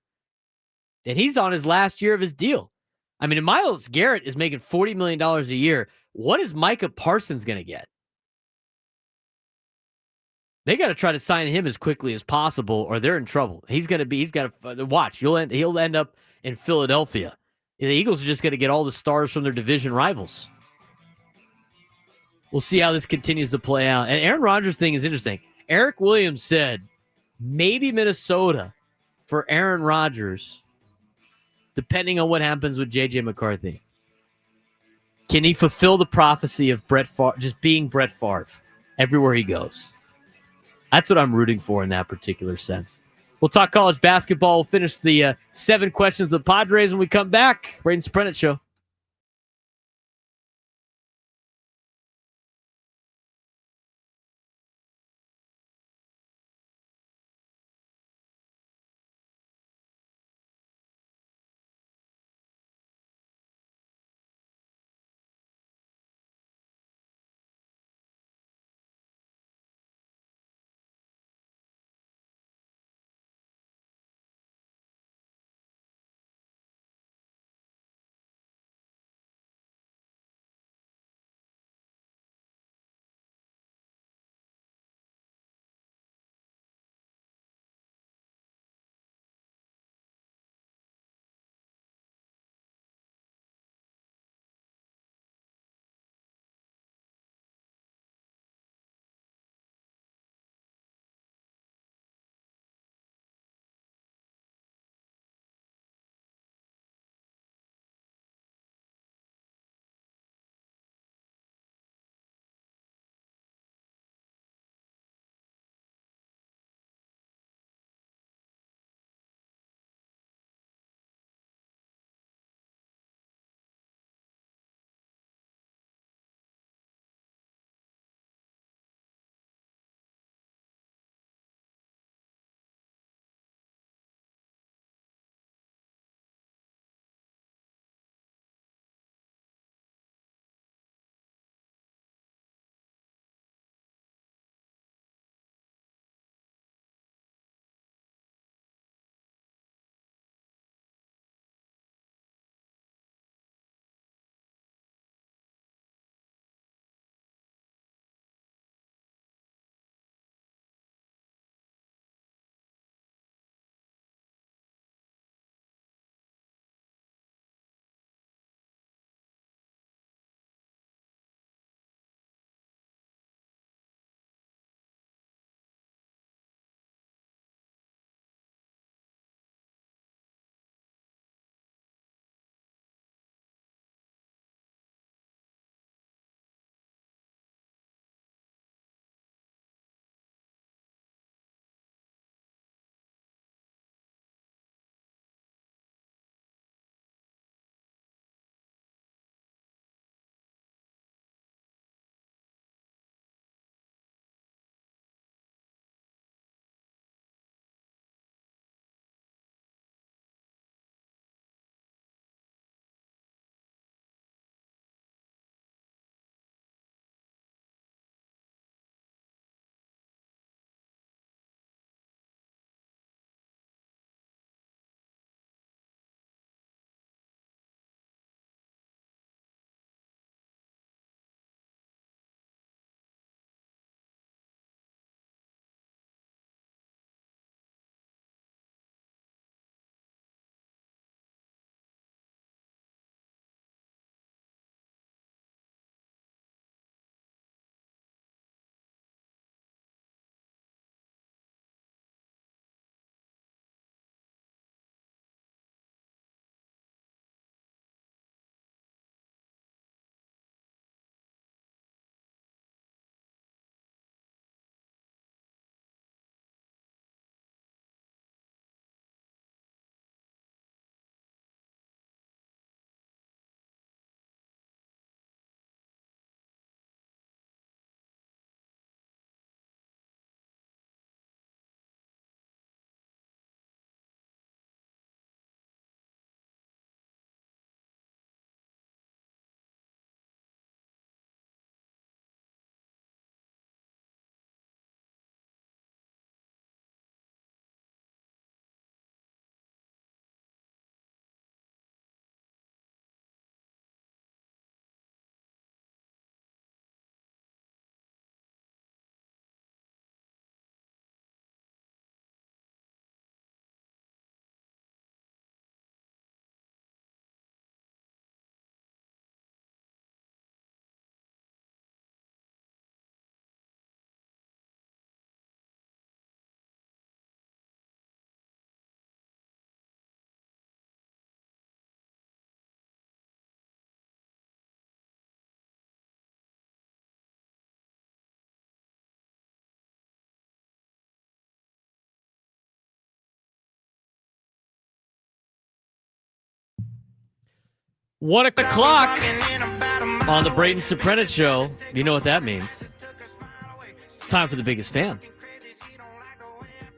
And he's on his last year of his deal. I mean, Myles Garrett is making $40 million a year. What is Micah Parsons going to get? They got to try to sign him as quickly as possible or they're in trouble. He's got to watch. He'll end up in Philadelphia. The Eagles are just going to get all the stars from their division rivals. We'll see how this continues to play out. And Aaron Rodgers' thing is interesting. Eric Williams said maybe Minnesota for Aaron Rodgers, depending on what happens with J.J. McCarthy. Can he fulfill the prophecy of Brett Favre, just being Brett Favre everywhere he goes? That's what I'm rooting for in that particular sense. We'll talk college basketball. We'll finish the 7 questions of the Padres when we come back. Braden Surprenant Show. 1 o'clock on the Braden Surprenant Show. You know what that means. It's time for the biggest fan.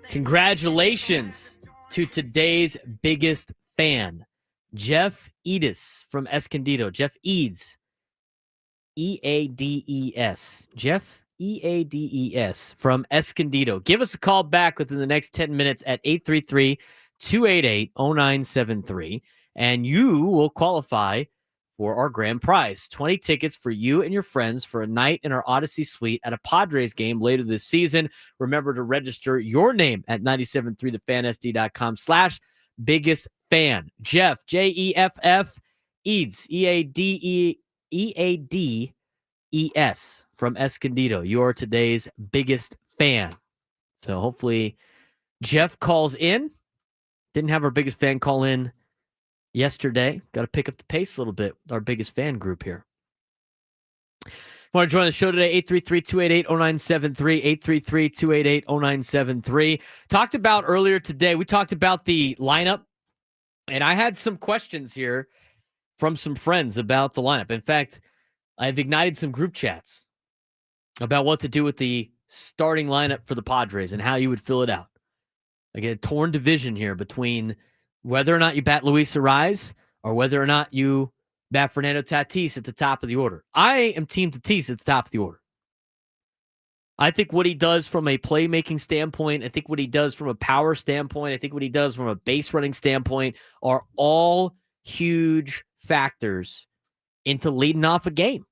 Congratulations to today's biggest fan, Jeff Eades from Escondido. Jeff Eades. E-A-D-E-S. Jeff E-A-D-E-S from Escondido. Give us a call back within the next 10 minutes at 833-288-0973, and you will qualify for our grand prize. 20 tickets for you and your friends for a night in our Odyssey Suite at a Padres game later this season. Remember to register your name at 973thefansd.com/biggest fan. Jeff, J-E-F-F, Eades, E-A-D-E-S from Escondido. You are today's biggest fan. So hopefully Jeff calls in. Didn't have our biggest fan call in yesterday. Got to pick up the pace a little bit with our biggest fan group here. Want to join the show today? 833-288-0973, 833-288-0973. Talked about earlier today, we talked about the lineup, and I had some questions here from some friends about the lineup. In fact, I've ignited some group chats about what to do with the starting lineup for the Padres and how you would fill it out. Like a torn division here between whether or not you bat Luis Arraez or whether or not you bat Fernando Tatis at the top of the order. I am Team Tatis at the top of the order. I think what he does from a playmaking standpoint, I think what he does from a power standpoint, I think what he does from a base running standpoint are all huge factors into leading off a game.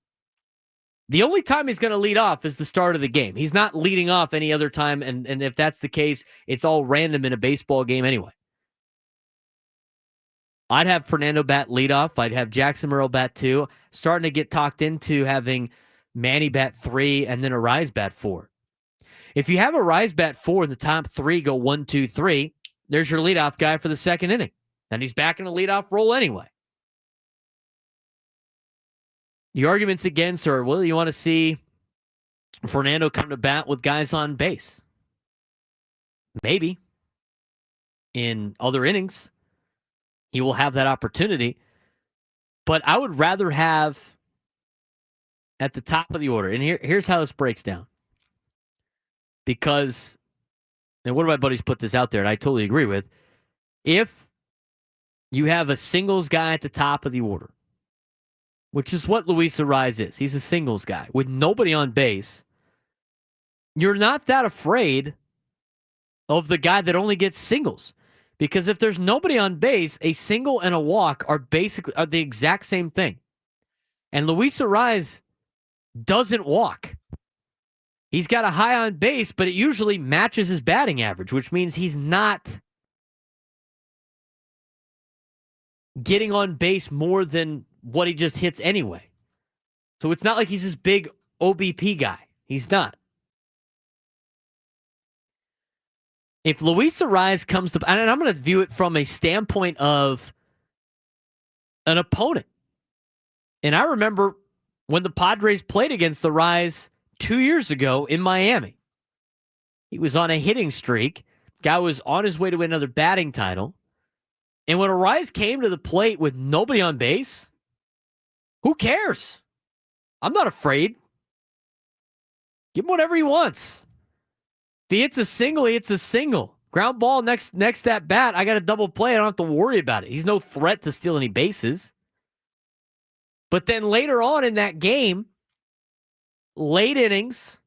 The only time he's going to lead off is the start of the game. He's not leading off any other time, and if that's the case, it's all random in a baseball game anyway. I'd have Fernando bat leadoff. I'd have Jackson Merrill bat 2. Starting to get talked into having Manny bat 3 and then Arraez bat 4. If you have Arraez bat 4 and the top 3 go 1, 2, 3, there's your leadoff guy for the second inning. Then he's back in a leadoff role anyway. The arguments against are, well, you want to see Fernando come to bat with guys on base. Maybe. In other innings, he will have that opportunity. But I would rather have at the top of the order. And here's how this breaks down. Because, and one of my buddies put this out there, and I totally agree with, if you have a singles guy at the top of the order, which is what Luis Arraez is. He's a singles guy with nobody on base. You're not that afraid of the guy that only gets singles. Because if there's nobody on base, a single and a walk are the exact same thing. And Luis Arraez doesn't walk. He's got a high on base, but it usually matches his batting average, which means he's not getting on base more than what he just hits anyway. So it's not like he's this big OBP guy. He's not. If Luis Arraez comes to, and I'm going to view it from a standpoint of an opponent. And I remember when the Padres played against Arraez 2 years ago in Miami. He was on a hitting streak. Guy was on his way to another batting title. And when Arraez came to the plate with nobody on base, who cares? I'm not afraid. Give him whatever he wants. If he hits a single, he hits a single. Ground ball next at bat, I got a double play. I don't have to worry about it. He's no threat to steal any bases. But then later on in that game, late innings,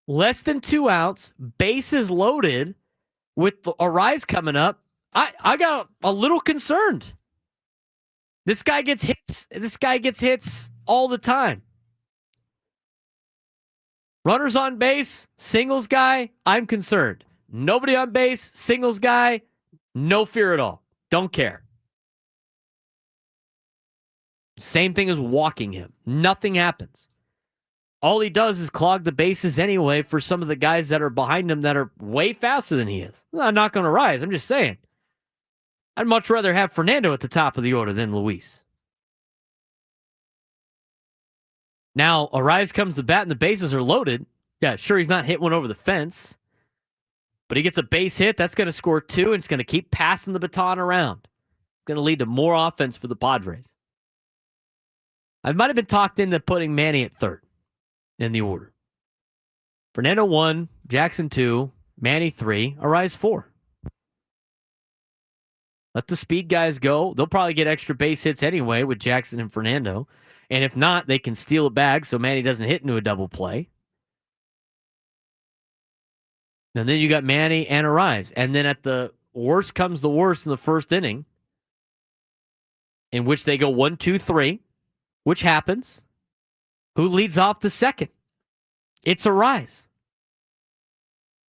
less than 2 outs, bases loaded, with Arraez coming up, I got a little concerned. This guy gets hits. This guy gets hits all the time. Runners on base, singles guy, I'm concerned. Nobody on base, singles guy, no fear at all. Don't care. Same thing as walking him. Nothing happens. All he does is clog the bases anyway for some of the guys that are behind him that are way faster than he is. I'm not going to rise. I'm just saying. I'd much rather have Fernando at the top of the order than Luis. Now, Arraez comes to bat and the bases are loaded. Yeah, sure, he's not hit one over the fence. But he gets a base hit. That's going to score 2, and it's going to keep passing the baton around. going to lead to more offense for the Padres. I might have been talked into putting Manny at third in the order. Fernando 1, Jackson 2, Manny 3, Arise 4. Let the speed guys go. They'll probably get extra base hits anyway with Jackson and Fernando. And if not, they can steal a bag so Manny doesn't hit into a double play. And then you got Manny and Arise. And then at the worst comes the worst in the first inning, in which they go 1, 2, 3, which happens. Who leads off the second? It's Arise.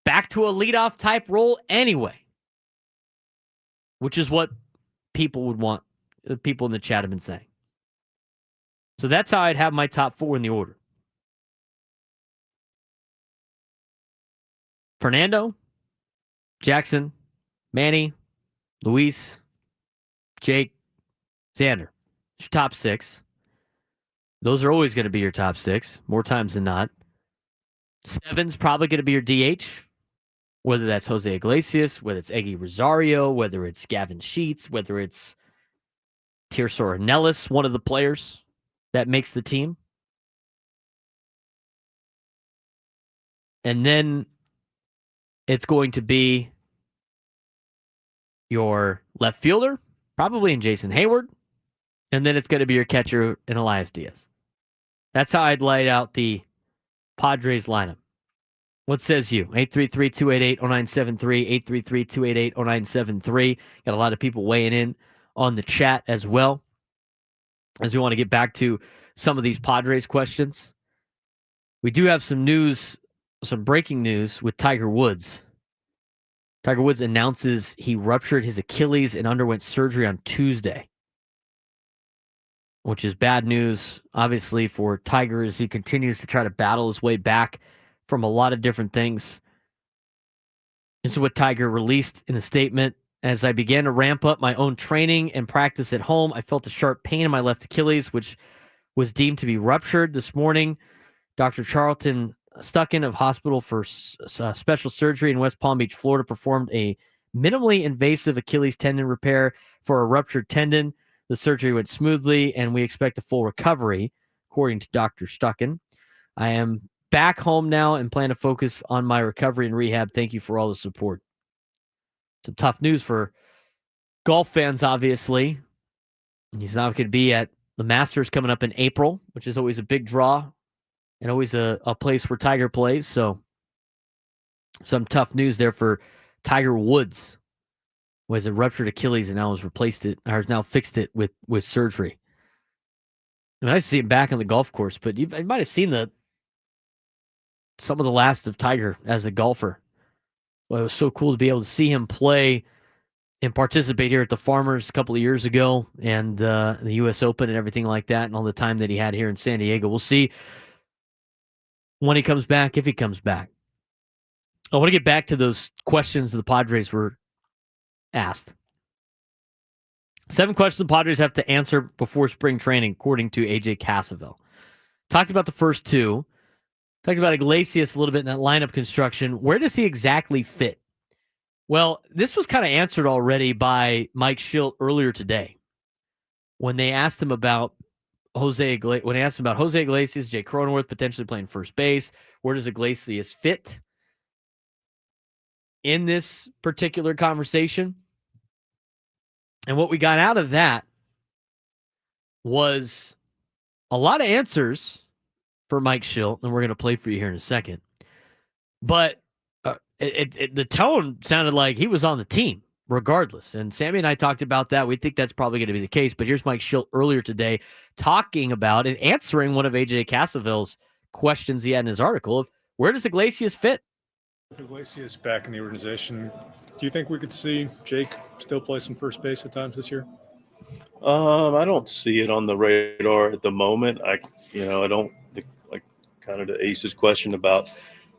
Back to a leadoff type role anyway, which is what people would want. The people in the chat have been saying. So that's how I'd have my top 4 in the order. Fernando, Jackson, Manny, Luis, Jake, Xander. It's your top 6. Those are always going to be your top 6, more times than not. 7's probably going to be your DH, whether that's Jose Iglesias, whether it's Eggy Rosario, whether it's Gavin Sheets, whether it's Tirso Ornelas, one of the players that makes the team. And then it's going to be your left fielder, probably in Jason Hayward. And then it's going to be your catcher in Elias Diaz. That's how I'd lay out the Padres lineup. What says you? 833-288-0973, 833-288-0973. Got a lot of people weighing in on the chat as well, as we want to get back to some of these Padres questions. We do have some news, some breaking news with Tiger Woods. Tiger Woods announces he ruptured his Achilles and underwent surgery on Tuesday, which is bad news, obviously, for Tiger as he continues to try to battle his way back from a lot of different things. This is what Tiger released in a statement. As I began to ramp up my own training and practice at home, I felt a sharp pain in my left Achilles, which was deemed to be ruptured. This morning, Dr. Charlton Stucken of Hospital for Special Surgery in West Palm Beach, Florida, performed a minimally invasive Achilles tendon repair for a ruptured tendon. The surgery went smoothly, and we expect a full recovery, according to Dr. Stucken. I am back home now and plan to focus on my recovery and rehab. Thank you for all the support. Some tough news for golf fans, obviously. He's not going to be at the Masters coming up in April, which is always a big draw and always a place where Tiger plays. So some tough news there for Tiger Woods. Was a ruptured Achilles and now has now fixed it with surgery. I mean, I see him back on the golf course, but you might have seen some of the last of Tiger as a golfer. Well, it was so cool to be able to see him play and participate here at the Farmers a couple of years ago and the U.S. Open and everything like that, and all the time that he had here in San Diego. We'll see when he comes back, if he comes back. I want to get back to those questions the Padres were asked. 7 questions the Padres have to answer before spring training, according to AJ Cassavell. Talked about the first 2. Talked about Iglesias a little bit in that lineup construction. Where does he exactly fit? Well, this was kind of answered already by Mike Schilt earlier today when they asked him about Jose Iglesias, Jay Cronenworth potentially playing first base. Where does Iglesias fit in this particular conversation? And what we got out of that was a lot of answers for Mike Schilt, and we're going to play for you here in a second. But the tone sounded like he was on the team regardless. And Sammy and I talked about that. We think that's probably going to be the case. But here's Mike Schilt earlier today talking about and answering one of AJ Cassavell's questions he had in his article of where does Iglesias fit? With Iglesias back in the organization, do you think we could see Jake still play some first base at times this year? I don't see it on the radar at the moment. I don't like kind of to Ace's question about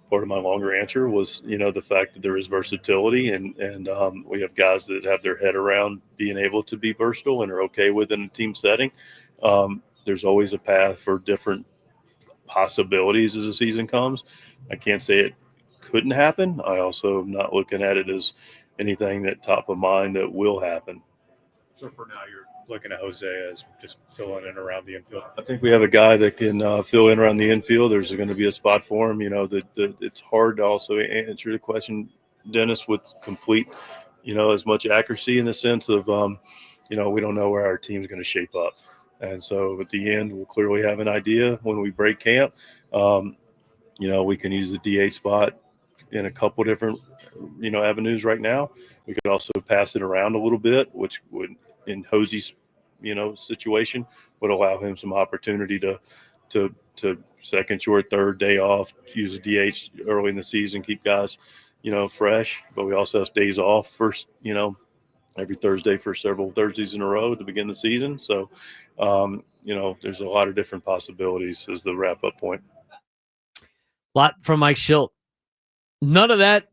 part of my longer answer was, the fact that there is versatility and we have guys that have their head around being able to be versatile and are okay within a team setting. There's always a path for different possibilities as the season comes. I can't say it couldn't happen. I also am not looking at it as anything that top of mind that will happen. So for now, you're looking at Jose as just filling in around the infield. I think we have a guy that can fill in around the infield. There's going to be a spot for him. You know, it's hard to also answer the question, Dennis, with complete, as much accuracy in the sense of, we don't know where our team's going to shape up. And so at the end, we'll clearly have an idea when we break camp. We can use the DH spot in a couple different, avenues right now. We could also pass it around a little bit, which would, in Hosey's, situation, would allow him some opportunity to second, short, third day off, use a DH early in the season, keep guys, fresh. But we also have days off first, every Thursday for several Thursdays in a row to begin the season. So, there's a lot of different possibilities as the wrap-up point. Lot from Mike Schilt. None of that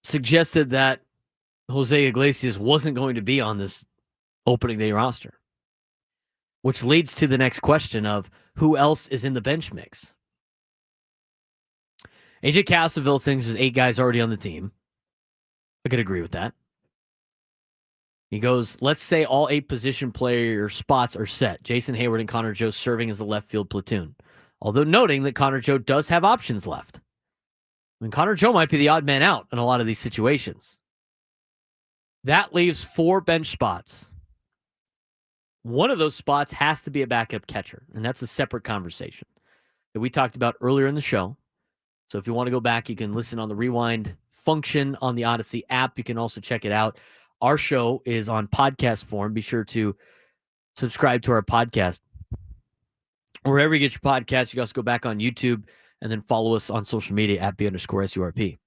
suggested that Jose Iglesias wasn't going to be on this opening day roster, which leads to the next question of who else is in the bench mix. AJ Cassaville thinks there's 8 guys already on the team. I could agree with that. He goes, let's say all 8 position player spots are set. Jason Hayward and Connor Joe serving as the left field platoon. Although noting that Connor Joe does have options left. I mean, Connor Joe might be the odd man out in a lot of these situations. That leaves 4 bench spots. One of those spots has to be a backup catcher, and that's a separate conversation that we talked about earlier in the show. So if you want to go back, you can listen on the rewind function on the Odyssey app. You can also check it out. Our show is on podcast form. Be sure to subscribe to our podcast. Wherever you get your podcasts, you can also go back on YouTube and then follow us on social media at @B_SURP.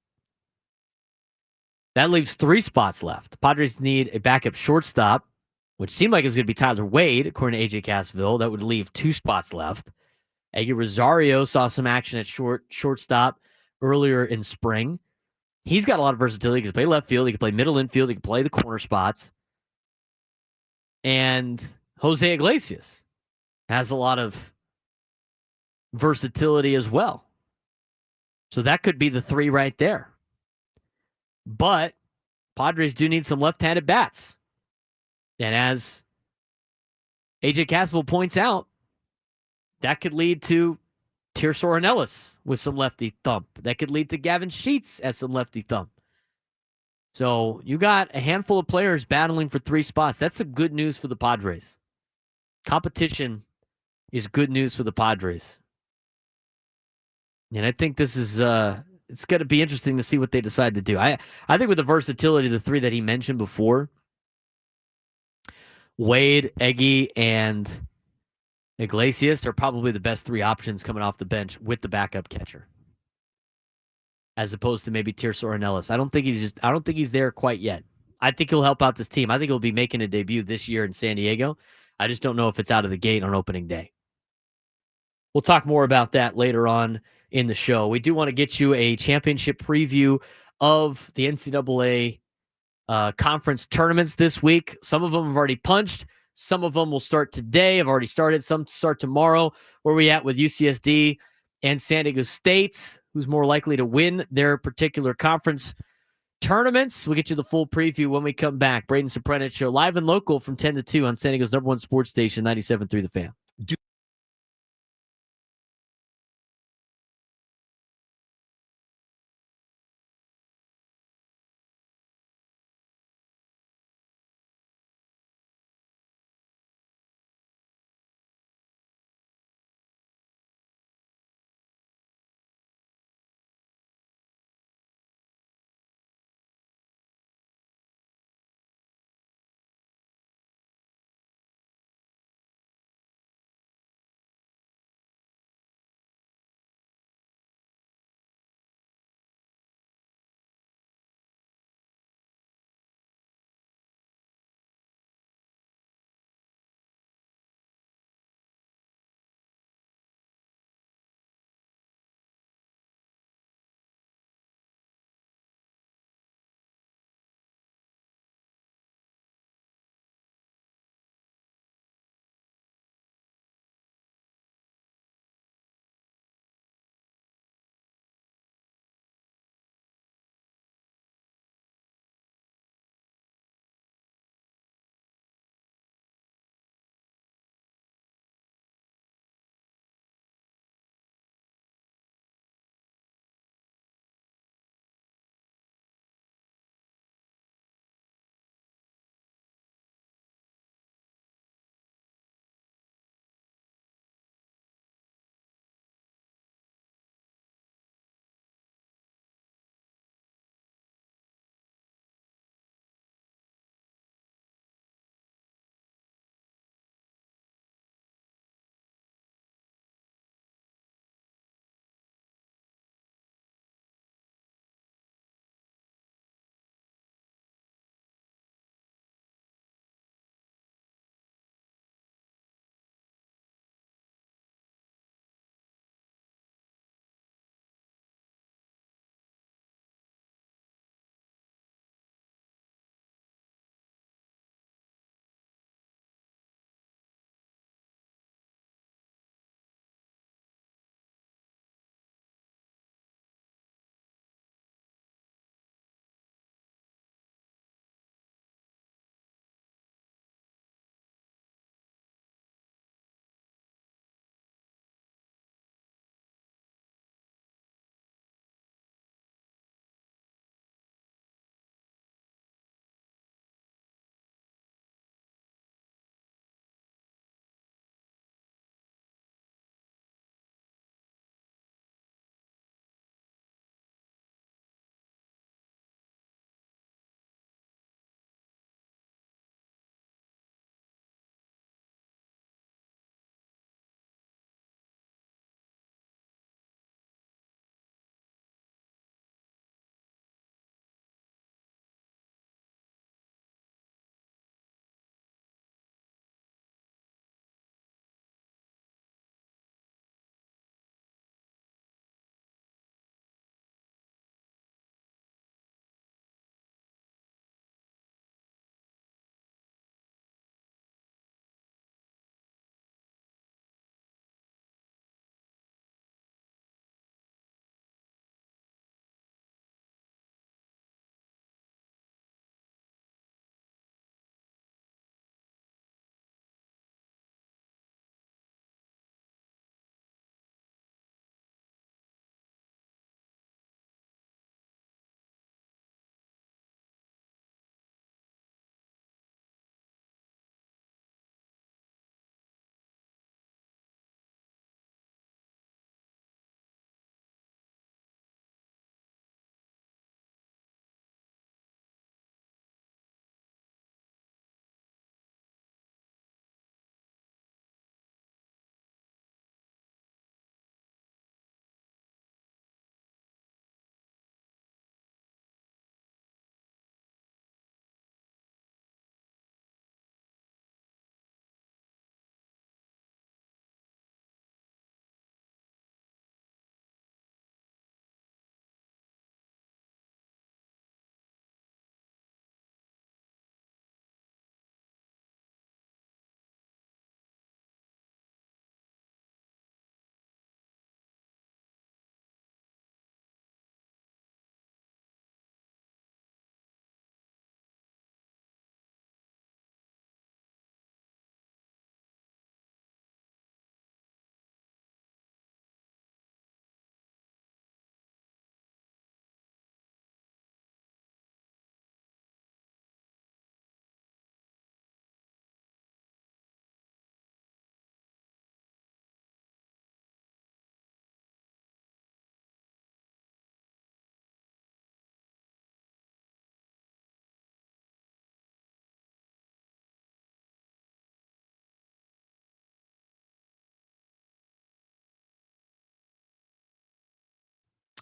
That leaves 3 spots left. The Padres need a backup shortstop, which seemed like it was going to be Tyler Wade, according to AJ Cassaville. That would leave 2 spots left. Eggy Rosario saw some action at shortstop earlier in spring. He's got a lot of versatility. He can play left field. He can play middle infield. He can play the corner spots. And Jose Iglesias has a lot of versatility as well. So that could be the 3 right there. But Padres do need some left-handed bats. And as AJ Cassaville points out, that could lead to Tirso Ornelas with some lefty thump. That could lead to Gavin Sheets as some lefty thump. So you got a handful of players battling for 3 spots. That's some good news for the Padres. Competition is good news for the Padres. And I think this is it's going to be interesting to see what they decide to do. I think with the versatility of the 3 that he mentioned before, Wade, Eggy, and Iglesias are probably the best 3 options coming off the bench with the backup catcher, as opposed to maybe Tirso Ornelas. I don't think he's there quite yet. I think he'll help out this team. I think he'll be making a debut this year in San Diego. I just don't know if it's out of the gate on opening day. We'll talk more about that later on in the show. We do want to get you a championship preview of the NCAA conference tournaments this week. Some of them have already punched. Some of them will start today. Have already started. Some start tomorrow. Where are we at with UCSD and San Diego State? Who's more likely to win their particular conference tournaments? We'll get you the full preview when we come back. Braden Surprenant Show, live and local from 10 to 2 on San Diego's #1 sports station, 97.3 The Fan.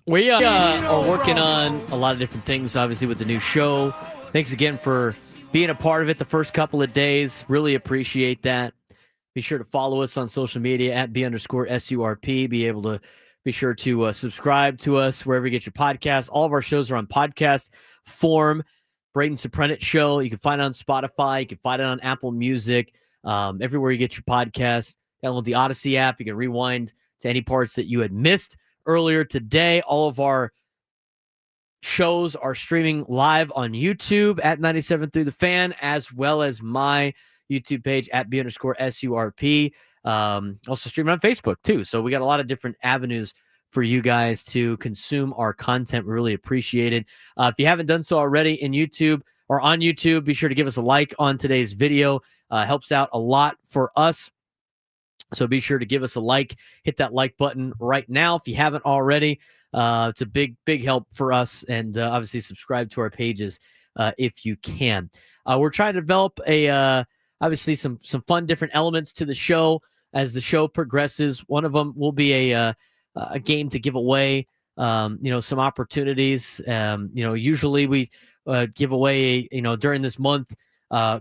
We are working on a lot of different things, obviously, with the new show. Thanks again for being a part of it the first couple of days. Really appreciate that. Be sure to follow us on social media at @B_SURP. Be sure to subscribe to us wherever you get your podcasts. All of our shows are on podcast form. Braden Surprenant Show. You can find it on Spotify. You can find it on Apple Music. Everywhere you get your podcasts. Download the Odyssey app. You can rewind to any parts that you had missed earlier today. All of our shows are streaming live on YouTube at 97.3 The Fan, as well as my YouTube page at @B_SURP. Also streaming on Facebook too. So we got a lot of different avenues for you guys to consume our content. We really appreciate it. If you haven't done so already in YouTube or on YouTube, be sure to give us a like on today's video. Helps out a lot for us. So be sure to give us a like. Hit that like button right now if you haven't already. It's a big help for us. And obviously subscribe to our pages if you can. We're trying to develop obviously some fun different elements to the show as the show progresses. One of them will be a game to give away, some opportunities. Usually we give away, during this month,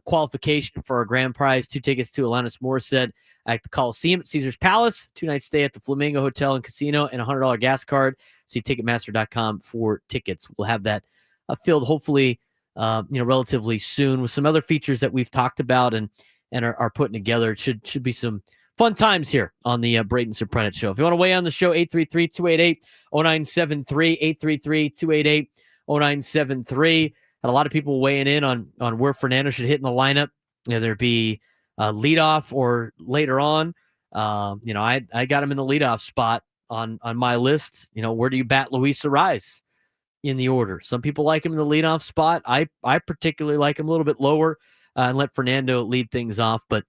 qualification for our grand prize, 2 tickets to Alanis Morissette at the Coliseum at Caesar's Palace, 2-night stay at the Flamingo Hotel and Casino, and a $100 gas card. See Ticketmaster.com for tickets. We'll have that filled hopefully, relatively soon with some other features that we've talked about and are putting together. It should be some fun times here on the Braden Surprenant Show. If you want to weigh on the show, 833-288-0973, 833-288-0973. Had a lot of people weighing in on where Fernando should hit in the lineup. Whether it be leadoff or later on. I got him in the leadoff spot on my list. Where do you bat Luis Arraez in the order? Some people like him in the leadoff spot. I particularly like him a little bit lower and let Fernando lead things off. But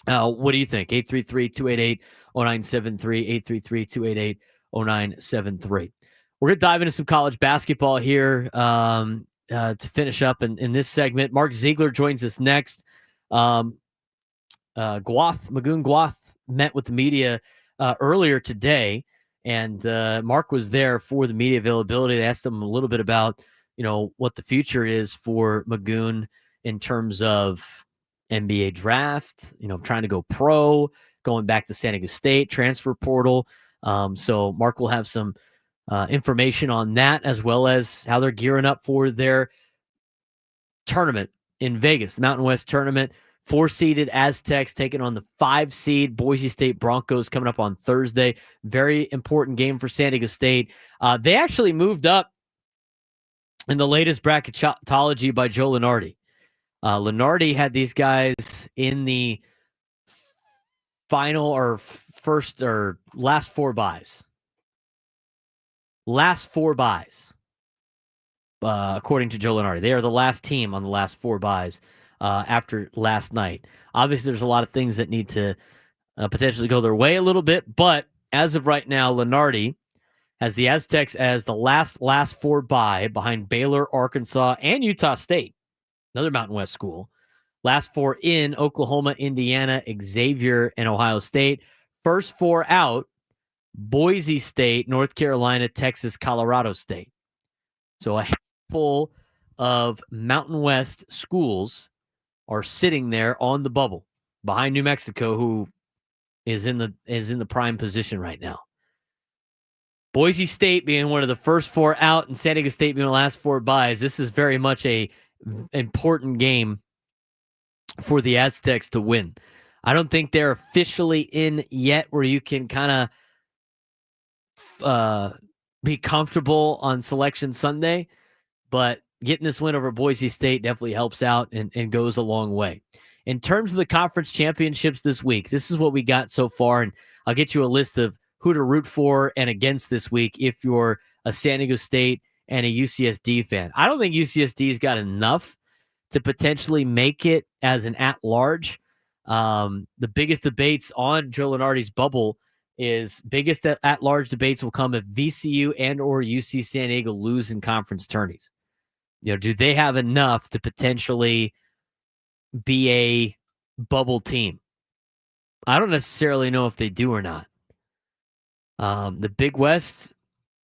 what do you think? 833-288-0973, 833-288-0973. We're going to dive into some college basketball here to finish up in this segment. Mark Zeigler joins us next. Magoon Guath met with the media earlier today, and Mark was there for the media availability. They asked him a little bit about, what the future is for Magoon in terms of NBA draft, trying to go pro, going back to San Diego State, transfer portal. So Mark will have some information on that, as well as how they're gearing up for their tournament in Vegas, the Mountain West tournament. 4-seeded Aztecs taking on the 5-seed Boise State Broncos coming up on Thursday. Very important game for San Diego State. They actually moved up in the latest bracketology by Joe Lunardi. Lunardi had these guys in the final or first or last 4 buys. Last 4 buys. According to Joe Lunardi. They are the last team on the last 4 buys after last night. Obviously, there's a lot of things that need to potentially go their way a little bit, but as of right now, Lunardi has the Aztecs as the last 4 buy behind Baylor, Arkansas, and Utah State, another Mountain West school. Last 4 in Oklahoma, Indiana, Xavier, and Ohio State. First 4 out, Boise State, North Carolina, Texas, Colorado State. So a handful of Mountain West schools are sitting there on the bubble behind New Mexico, who is in the prime position right now. Boise State being one of the first 4 out and San Diego State being the last 4 buys. This is very much a important game for the Aztecs to win. I don't think they're officially in yet where you can kind of be comfortable on Selection Sunday, but getting this win over Boise State definitely helps out and goes a long way. In terms of the conference championships this week, this is what we got so far, and I'll get you a list of who to root for and against this week if you're a San Diego State and a UCSD fan. I don't think UCSD's got enough to potentially make it as an at-large. The biggest debates on Joe Lunardi's bubble is biggest at-large debates will come if VCU and or UC San Diego lose in conference tourneys. Do they have enough to potentially be a bubble team? I don't necessarily know if they do or not. The Big West,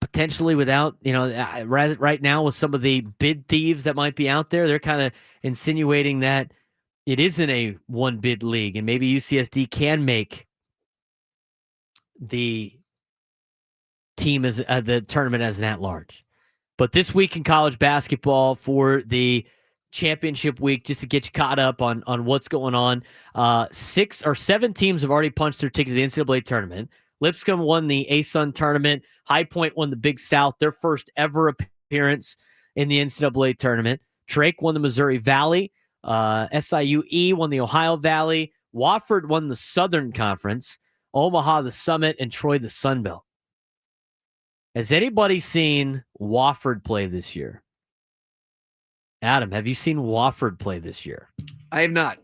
potentially without, right now with some of the bid thieves that might be out there, they're kind of insinuating that it isn't a one bid league, and maybe UCSD can make the team as the tournament as an at-large. But this week in college basketball for the championship week, just to get you caught up on what's going on, 6 or 7 teams have already punched their ticket to the NCAA tournament. Lipscomb won the ASUN tournament. High Point won the Big South, their first ever appearance in the NCAA tournament. Drake won the Missouri Valley. SIUE won the Ohio Valley. Wofford won the Southern Conference. Omaha the Summit, and Troy the Sun Belt. Has anybody seen Wofford play this year? Adam, have you seen Wofford play this year? I have not.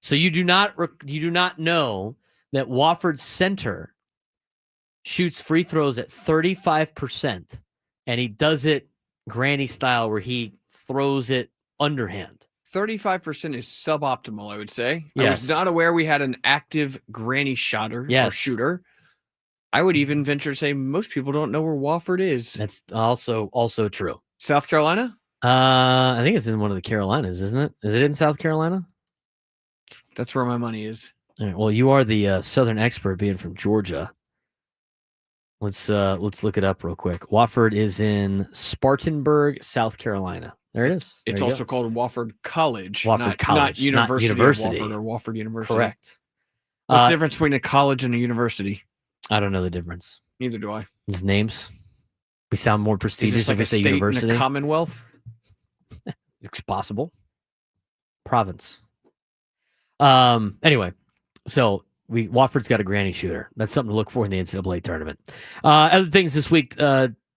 So you do not know that Wofford's center shoots free throws at 35%, and he does it granny style where he throws it underhand. 35% is suboptimal, I would say. Yes. I was not aware we had an active granny shotter or shooter. I would even venture to say most people don't know where Wofford is. That's also true. South Carolina? I think it's in one of the Carolinas, isn't it? Is it in South Carolina? That's where my money is. All right, well, you are the Southern expert, being from Georgia. Let's look it up real quick. Wofford is in Spartanburg, South Carolina. There it is. It's also called Wofford College. Wofford College, not University not university. of Wofford or Wofford University. Correct. What's the difference between a college and a university? I don't know the difference. Neither do I. His names. We sound more prestigious like if we say university. In a Commonwealth? It's possible. Province. Anyway, so Wofford's got a granny shooter. That's something to look for in the NCAA tournament. Other things this week,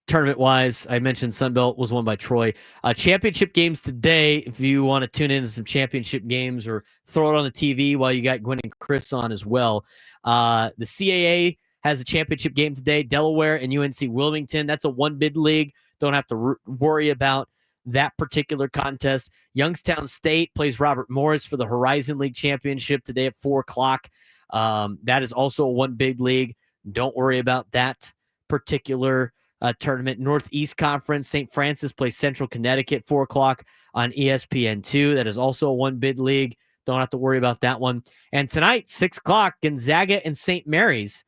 tournament-wise, I mentioned Sunbelt was won by Troy. Championship games today, if you want to tune into some championship games or throw it on the TV while you got Gwen and Chris on as well. The CAA has a championship game today, Delaware and UNC Wilmington. That's a one-bid league. Don't have to worry about that particular contest. Youngstown State plays Robert Morris for the Horizon League Championship today at 4 o'clock. That is also a one-bid league. Don't worry about that particular tournament. Northeast Conference, St. Francis plays Central Connecticut, 4 o'clock on ESPN2. That is also a one-bid league. Don't have to worry about that one. And tonight, 6 o'clock, Gonzaga and St. Mary's.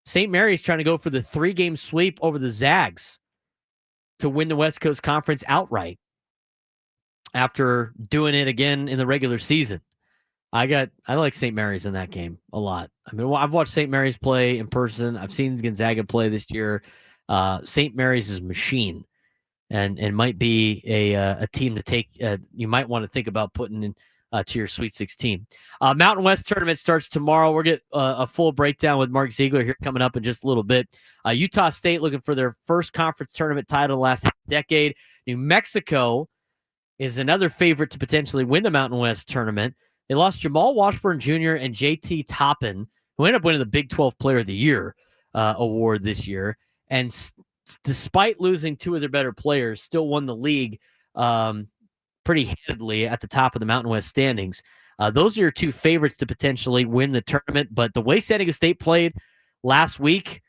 St. Mary's trying to go for the 3-game sweep over the Zags to win the West Coast Conference outright after doing it again in the regular season. I like St. Mary's in that game a lot. I mean, I've watched St. Mary's play in person. I've seen Gonzaga play this year. St. Mary's is a machine and might be a team to take. You might want to think about putting in to your Sweet 16. Mountain West tournament starts tomorrow. We'll get a full breakdown with Mark Zeigler here coming up in just a little bit. Utah State looking for their first conference tournament title in the last decade. New Mexico is another favorite to potentially win the Mountain West tournament. They lost Jamal Washburn Jr. and JT Toppin, who ended up winning the Big 12 Player of the Year award this year. And despite losing 2 of their better players, still won the league pretty handedly at the top of the Mountain West standings. Those are your 2 favorites to potentially win the tournament. But the way San Diego State played last week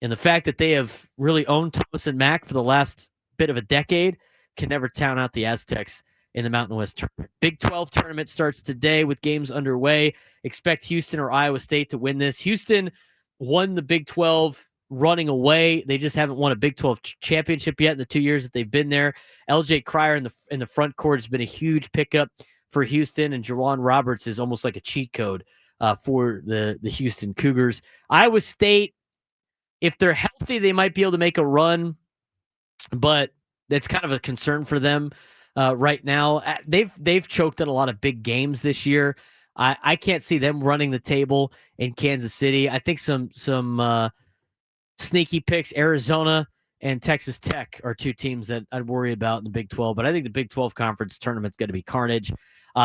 and the fact that they have really owned Thomas and Mack for the last bit of a decade can never count out the Aztecs in the Mountain West tournament. Big 12 tournament starts today with games underway. Expect Houston or Iowa State to win this. Houston won the Big 12 running away. They just haven't won a Big 12 championship yet in the 2 years that they've been there. LJ Cryer in the front court has been a huge pickup for Houston, and Jawan Roberts is almost like a cheat code for the Houston Cougars. Iowa State, if they're healthy, they might be able to make a run, but that's kind of a concern for them right now. They've choked in a lot of big games this year. I can't see them running the table in Kansas City. I think some sneaky picks, Arizona and Texas Tech are 2 teams that I'd worry about in the Big 12, but I think the Big 12 conference tournament's going to be carnage.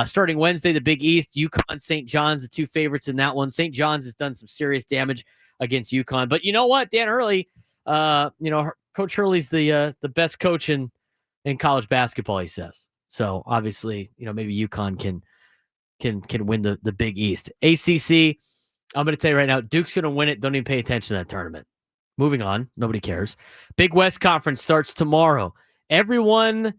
Starting Wednesday, the Big East, UConn, St. John's, the 2 favorites in that one. St. John's has done some serious damage against UConn, but you know what, Dan Hurley, Coach Hurley's the best coach in college basketball, he says. So obviously, maybe UConn can win the Big East. ACC, I'm going to tell you right now, Duke's going to win it. Don't even pay attention to that tournament. moving on. Nobody cares. Big West Conference starts tomorrow. Everyone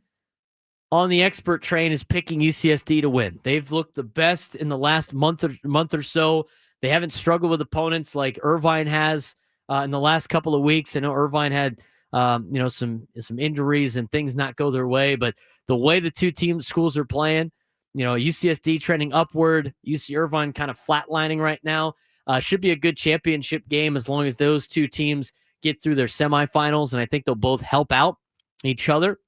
on the expert train is picking UCSD to win. They've looked the best in the last month or so. They haven't struggled with opponents like Irvine has in the last couple of weeks. I know Irvine had some injuries and things not go their way, but the way the two schools are playing, UCSD trending upward, UC Irvine kind of flatlining right now. Should be a good championship game as long as those two teams get through their semifinals, and I think they'll both help out each other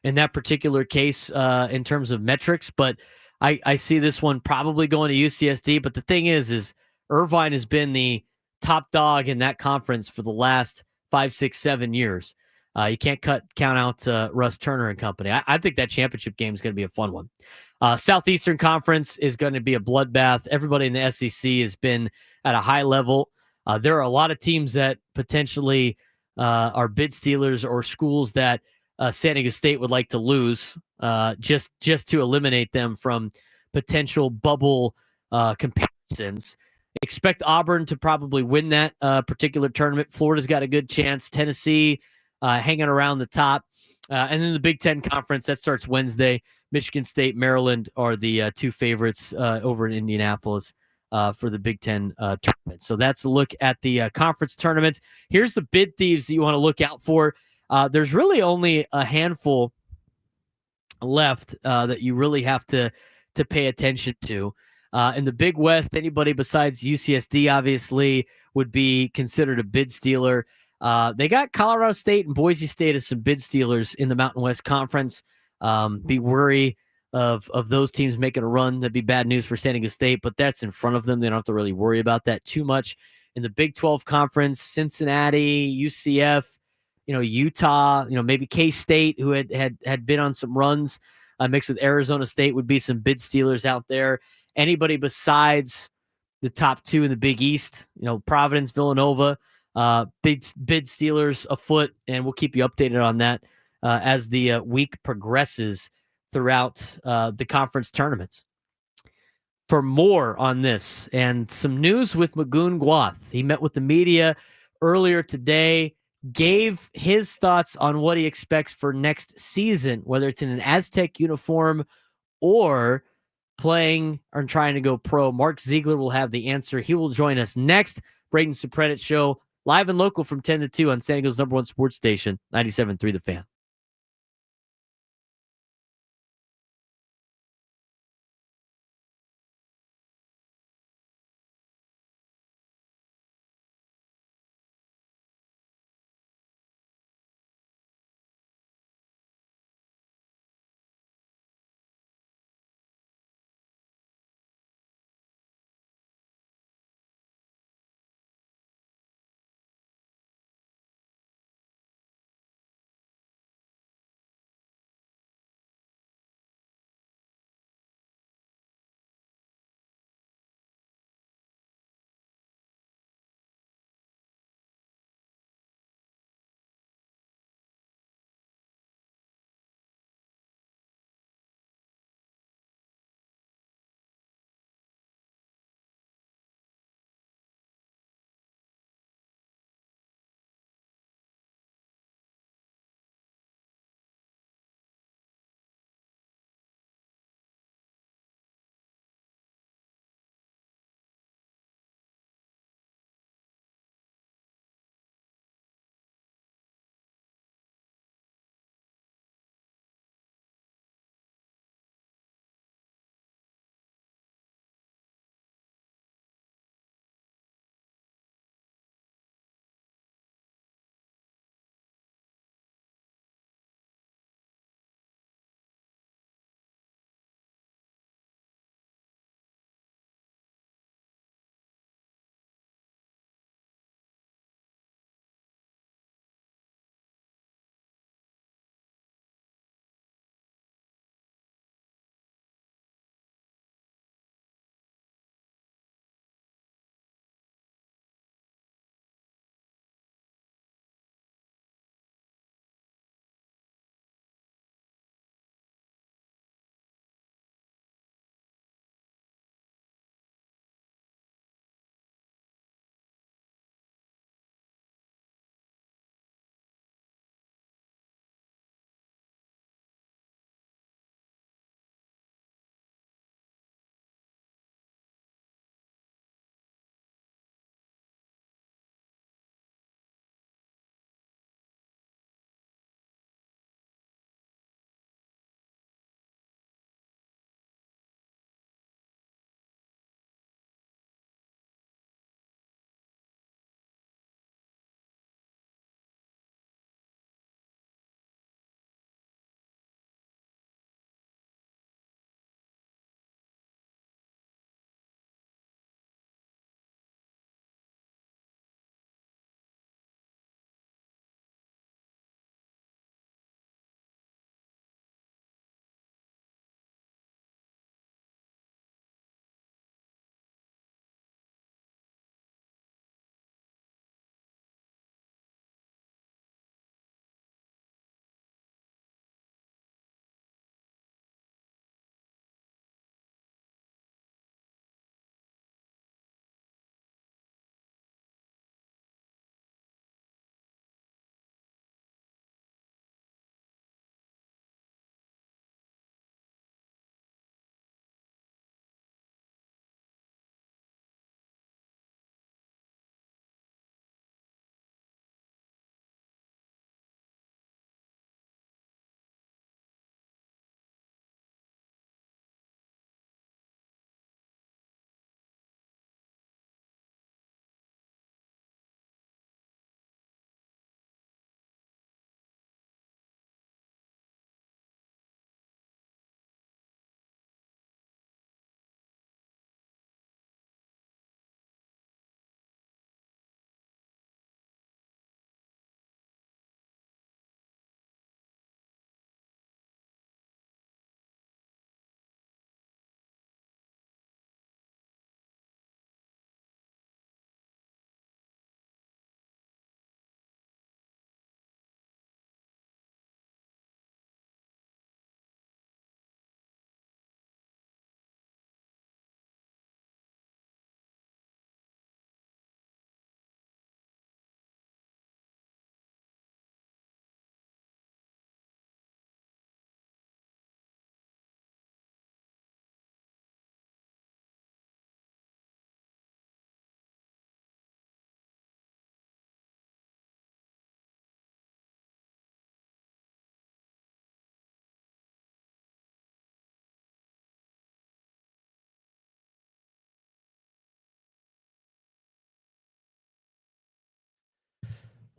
in that particular case in terms of metrics. But I see this one probably going to UCSD. But the thing is Irvine has been the top dog in that conference for the last 5, 6, 7 years. You can't count out Russ Turner and company. I think that championship game is going to be a fun one. Southeastern Conference is going to be a bloodbath. Everybody in the SEC has been at a high level. There are a lot of teams that potentially are bid stealers or schools that San Diego State would like to lose just to eliminate them from potential bubble comparisons. Expect Auburn to probably win that particular tournament. Florida's got a good chance. Tennessee hanging around the top. And then the Big Ten Conference, that starts Wednesday. Michigan State, Maryland are the two favorites over in Indianapolis for the Big Ten tournament. So that's a look at the conference tournament. Here's the bid thieves that you want to look out for. There's really only a handful left that you really have to pay attention to. In the Big West, anybody besides UCSD obviously would be considered a bid stealer. They got Colorado State and Boise State as some bid stealers in the Mountain West Conference. Be wary of those teams making a run. That'd be bad news for San Diego State, but that's in front of them. They don't have to really worry about that too much. In the Big 12 Conference, Cincinnati, UCF, Utah, maybe K-State, who had been on some runs, mixed with Arizona State, would be some bid stealers out there. Anybody besides the top two in the Big East, Providence, Villanova, bid stealers afoot, and we'll keep you updated on that as the week progresses throughout the conference tournaments. For more on this and some news with Magoon Gwath, he met with the media earlier today, gave his thoughts on what he expects for next season, whether it's in an Aztec uniform or playing or trying to go pro. Mark Zeigler will have the answer. He will join us next. Braden Surprenant Show, live and local from 10 to 2 on San Diego's #1 sports station, 97.3 The Fan.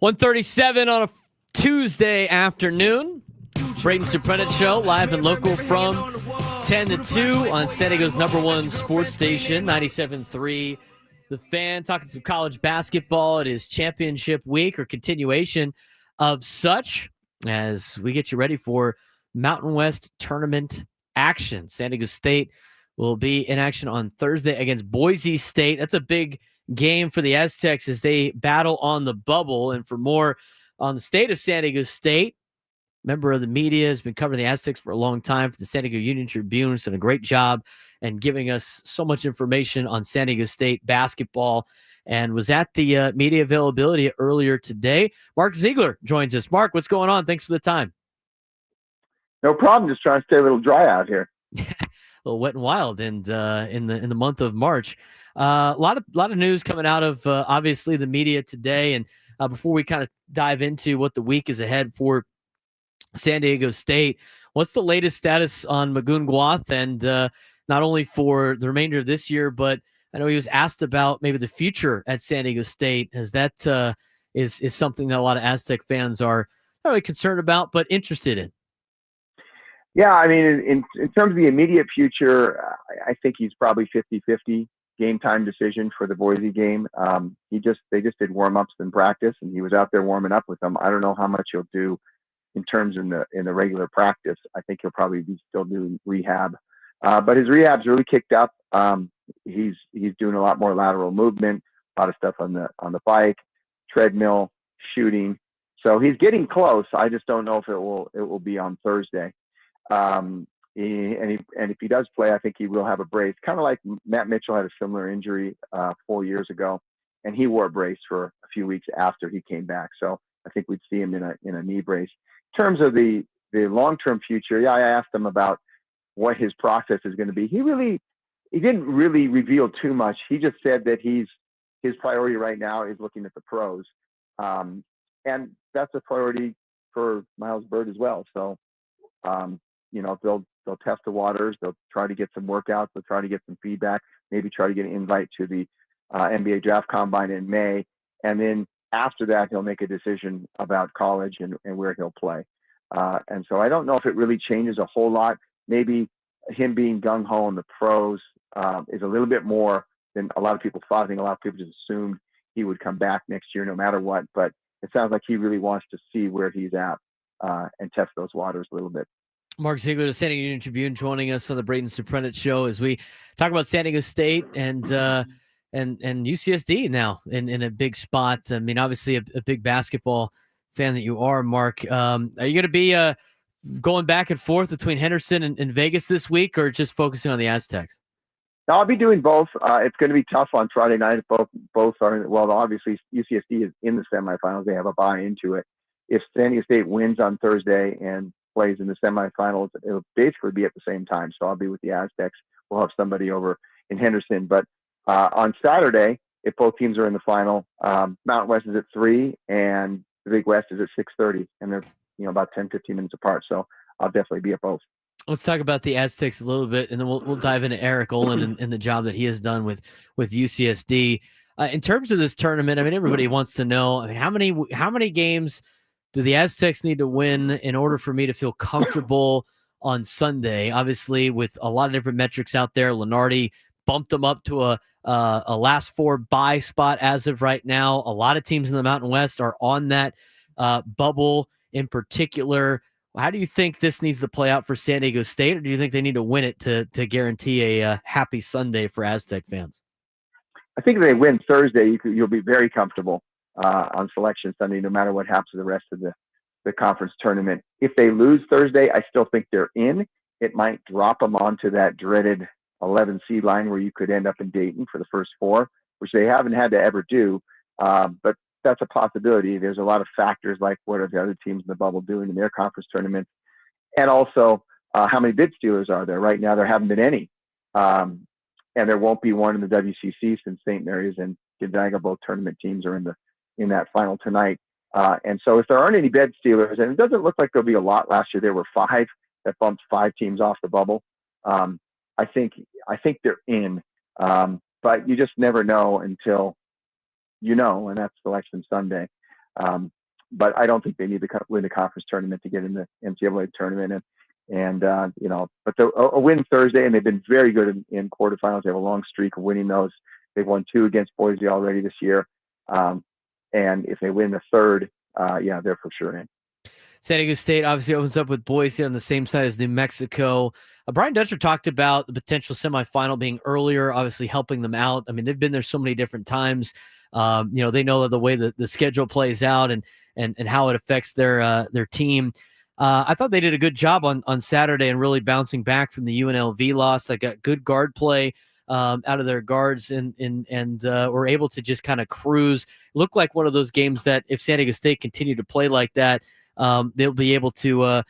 1:37 on a Tuesday afternoon. Braden Surprenant Show, live and local from 10 to 2 on San Diego's #1 sports station, 97.3 The Fan. Talking some college basketball. It is championship week or continuation of such as we get you ready for Mountain West tournament action. San Diego State will be in action on Thursday against Boise State. That's a big game for the Aztecs as they battle on the bubble. And for more on the state of San Diego State, member of the media, has been covering the Aztecs for a long time for the San Diego Union-Tribune. Has done a great job and giving us so much information on San Diego State basketball and was at the media availability earlier today. Mark Zeigler joins us. Mark, what's going on? Thanks for the time. No problem. Just trying to stay a little dry out here. A little wet and wild, and in the month of March, a lot of news coming out of obviously the media today. And before we kind of dive into what the week is ahead for San Diego State, what's the latest status on Magoon Guath, and not only for the remainder of this year, but I know he was asked about maybe the future at San Diego State, as that is something that a lot of Aztec fans are not really concerned about, but interested in. Yeah, I mean, in terms of the immediate future, I think he's probably 50-50 game time decision for the Boise game. They just did warm-ups in practice, and he was out there warming up with them. I don't know how much he'll do in terms in the regular practice. I think he'll probably be still doing rehab. But his rehab's really kicked up. He's doing a lot more lateral movement, a lot of stuff on the bike, treadmill, shooting. So he's getting close. I just don't know if it will be on Thursday. And if he does play, I think he will have a brace. Kind of like Matt Mitchell had a similar injury 4 years ago, and he wore a brace for a few weeks after he came back. So I think we'd see him in a knee brace. In terms of the long-term future, yeah, I asked him about what his process is going to be. He didn't really reveal too much. He just said that his priority right now is looking at the pros, and that's a priority for Miles Bird as well. So, they'll test the waters. They'll try to get some workouts. They'll try to get some feedback. Maybe try to get an invite to the NBA Draft Combine in May, and then after that, he'll make a decision about college and where he'll play. And so I don't know if it really changes a whole lot. Maybe him being gung-ho in the pros is a little bit more than a lot of people thought. I think a lot of people just assumed he would come back next year no matter what. But it sounds like he really wants to see where he's at and test those waters a little bit. Mark Zeigler, the San Diego Union-Tribune, joining us on the Braden Surprenant Show as we talk about San Diego State and UCSD now in a big spot. I mean, obviously a big basketball fan that you are, Mark. Are you going to be going back and forth between Henderson and Vegas this week, or just focusing on the Aztecs? No, I'll be doing both. It's going to be tough on Friday night. Both are, well, obviously UCSD is in the semifinals. They have a bye into it. If San Diego State wins on Thursday and plays in the semifinals, it'll basically be at the same time. So I'll be with the Aztecs. We'll have somebody over in Henderson. But on Saturday, if both teams are in the final, Mountain West is at 3 and the Big West is at 6:30, and they're about 10-15 minutes apart. So I'll definitely be at both. Let's talk about the Aztecs a little bit, and then we'll dive into Eric Olin and the job that he has done with UCSD. In terms of this tournament, I mean, everybody wants to know, I mean, how many games do the Aztecs need to win in order for me to feel comfortable on Sunday? Obviously, with a lot of different metrics out there, Lenardi bumped them up to a last 4 bye spot as of right now. A lot of teams in the Mountain West are on that bubble in particular. How do you think this needs to play out for San Diego State, or do you think they need to win it to guarantee a happy Sunday for Aztec fans? I think if they win Thursday, you'll be very comfortable on Selection Sunday, no matter what happens to the rest of the conference tournament. If they lose Thursday, I still think they're in. It might drop them onto that dreaded 11 seed line where you could end up in Dayton for the first 4, which they haven't had to ever do. But that's a possibility. There's a lot of factors like what are the other teams in the bubble doing in their conference tournaments, and also how many bid stealers are there. Right now there haven't been any, and there won't be one in the WCC since St. Mary's and Gonzaga, both tournament teams, are in that final tonight. And so if there aren't any bid stealers, and it doesn't look like there'll be a lot. Last year there were 5 that bumped 5 teams off the bubble. I think they're in, but you just never know until and that's Selection Sunday. But I don't think they need to win the conference tournament to get in the NCAA tournament. But a win Thursday, and they've been very good in quarterfinals. They have a long streak of winning those. They've won 2 against Boise already this year. And if they win the third, they're for sure in. San Diego State obviously opens up with Boise on the same side as New Mexico. Brian Dutcher talked about the potential semifinal being earlier, obviously helping them out. I mean, they've been there so many different times. They know the way the schedule plays out and how it affects their team. I thought they did a good job on Saturday and really bouncing back from the UNLV loss. They got good guard play out of their guards and were able to just kind of cruise. Looked like one of those games that if San Diego State continue to play like that, they'll be able to,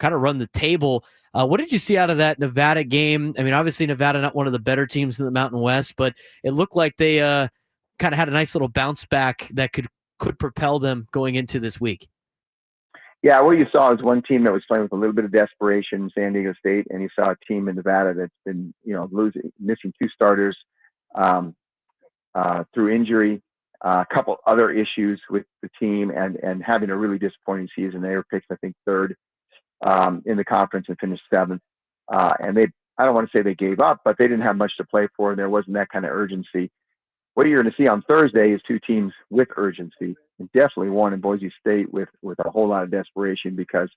kind of run the table. What did you see out of that Nevada game? I mean, obviously Nevada, not one of the better teams in the Mountain West, but it looked like they kind of had a nice little bounce back that could propel them going into this week. Yeah, what you saw is one team that was playing with a little bit of desperation, San Diego State, and you saw a team in Nevada that's been, missing 2 starters through injury, a couple other issues with the team, and having a really disappointing season. They were picked, I think, 3rd in the conference and finished 7th. And I don't want to say they gave up, but they didn't have much to play for, and there wasn't that kind of urgency. What you're going to see on Thursday is 2 teams with urgency, and definitely one in Boise State with a whole lot of desperation because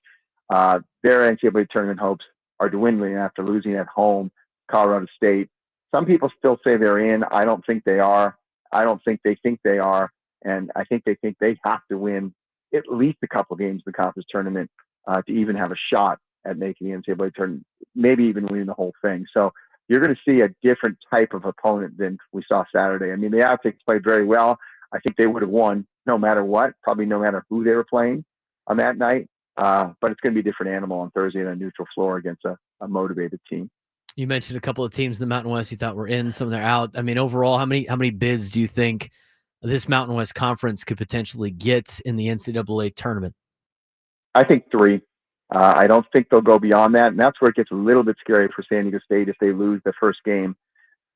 their NCAA tournament hopes are dwindling after losing at home Colorado State. Some people still say they're in. I don't think they are. I don't think they are. And I think they think they have to win at least a couple games in the conference tournament to even have a shot at making the NCAA tournament, maybe even winning the whole thing. So you're going to see a different type of opponent than we saw Saturday. I mean, the Aztecs played very well. I think they would have won no matter what, probably no matter who they were playing on that night. But it's going to be a different animal on Thursday on a neutral floor against a motivated team. You mentioned a couple of teams in the Mountain West you thought were in, some of them are out. I mean, overall, how many bids do you think this Mountain West conference could potentially get in the NCAA tournament? I think 3. I don't think they'll go beyond that. And that's where it gets a little bit scary for San Diego State if they lose the first game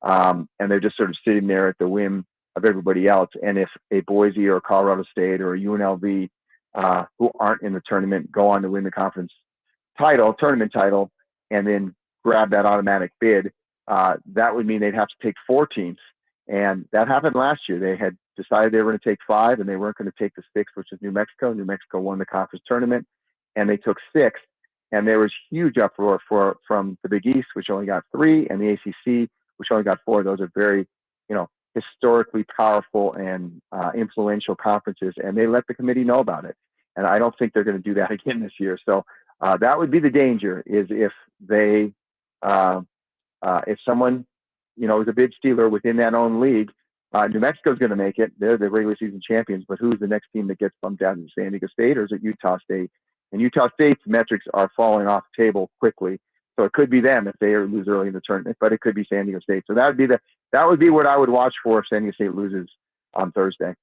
and they're just sort of sitting there at the whim of everybody else. And if a Boise or a Colorado State or a UNLV who aren't in the tournament go on to win the conference tournament title, and then grab that automatic bid, that would mean they'd have to take 4 teams. And that happened last year. They had decided they were going to take 5 and they weren't going to take the 6th, which is New Mexico. New Mexico won the conference tournament and they took 6. And there was huge uproar from the Big East, which only got 3, and the ACC, which only got 4. Those are very, historically powerful and influential conferences. And they let the committee know about it. And I don't think they're going to do that again this year. So that would be the danger, is if they, if someone, is a bid stealer within that own league. New Mexico's going to make it. They're the regular season champions, but who's the next team that gets bumped out in San Diego State, or is it Utah State? And Utah State's metrics are falling off the table quickly. So it could be them if they lose early in the tournament, but it could be San Diego State. So that would be what I would watch for if San Diego State loses on Thursday.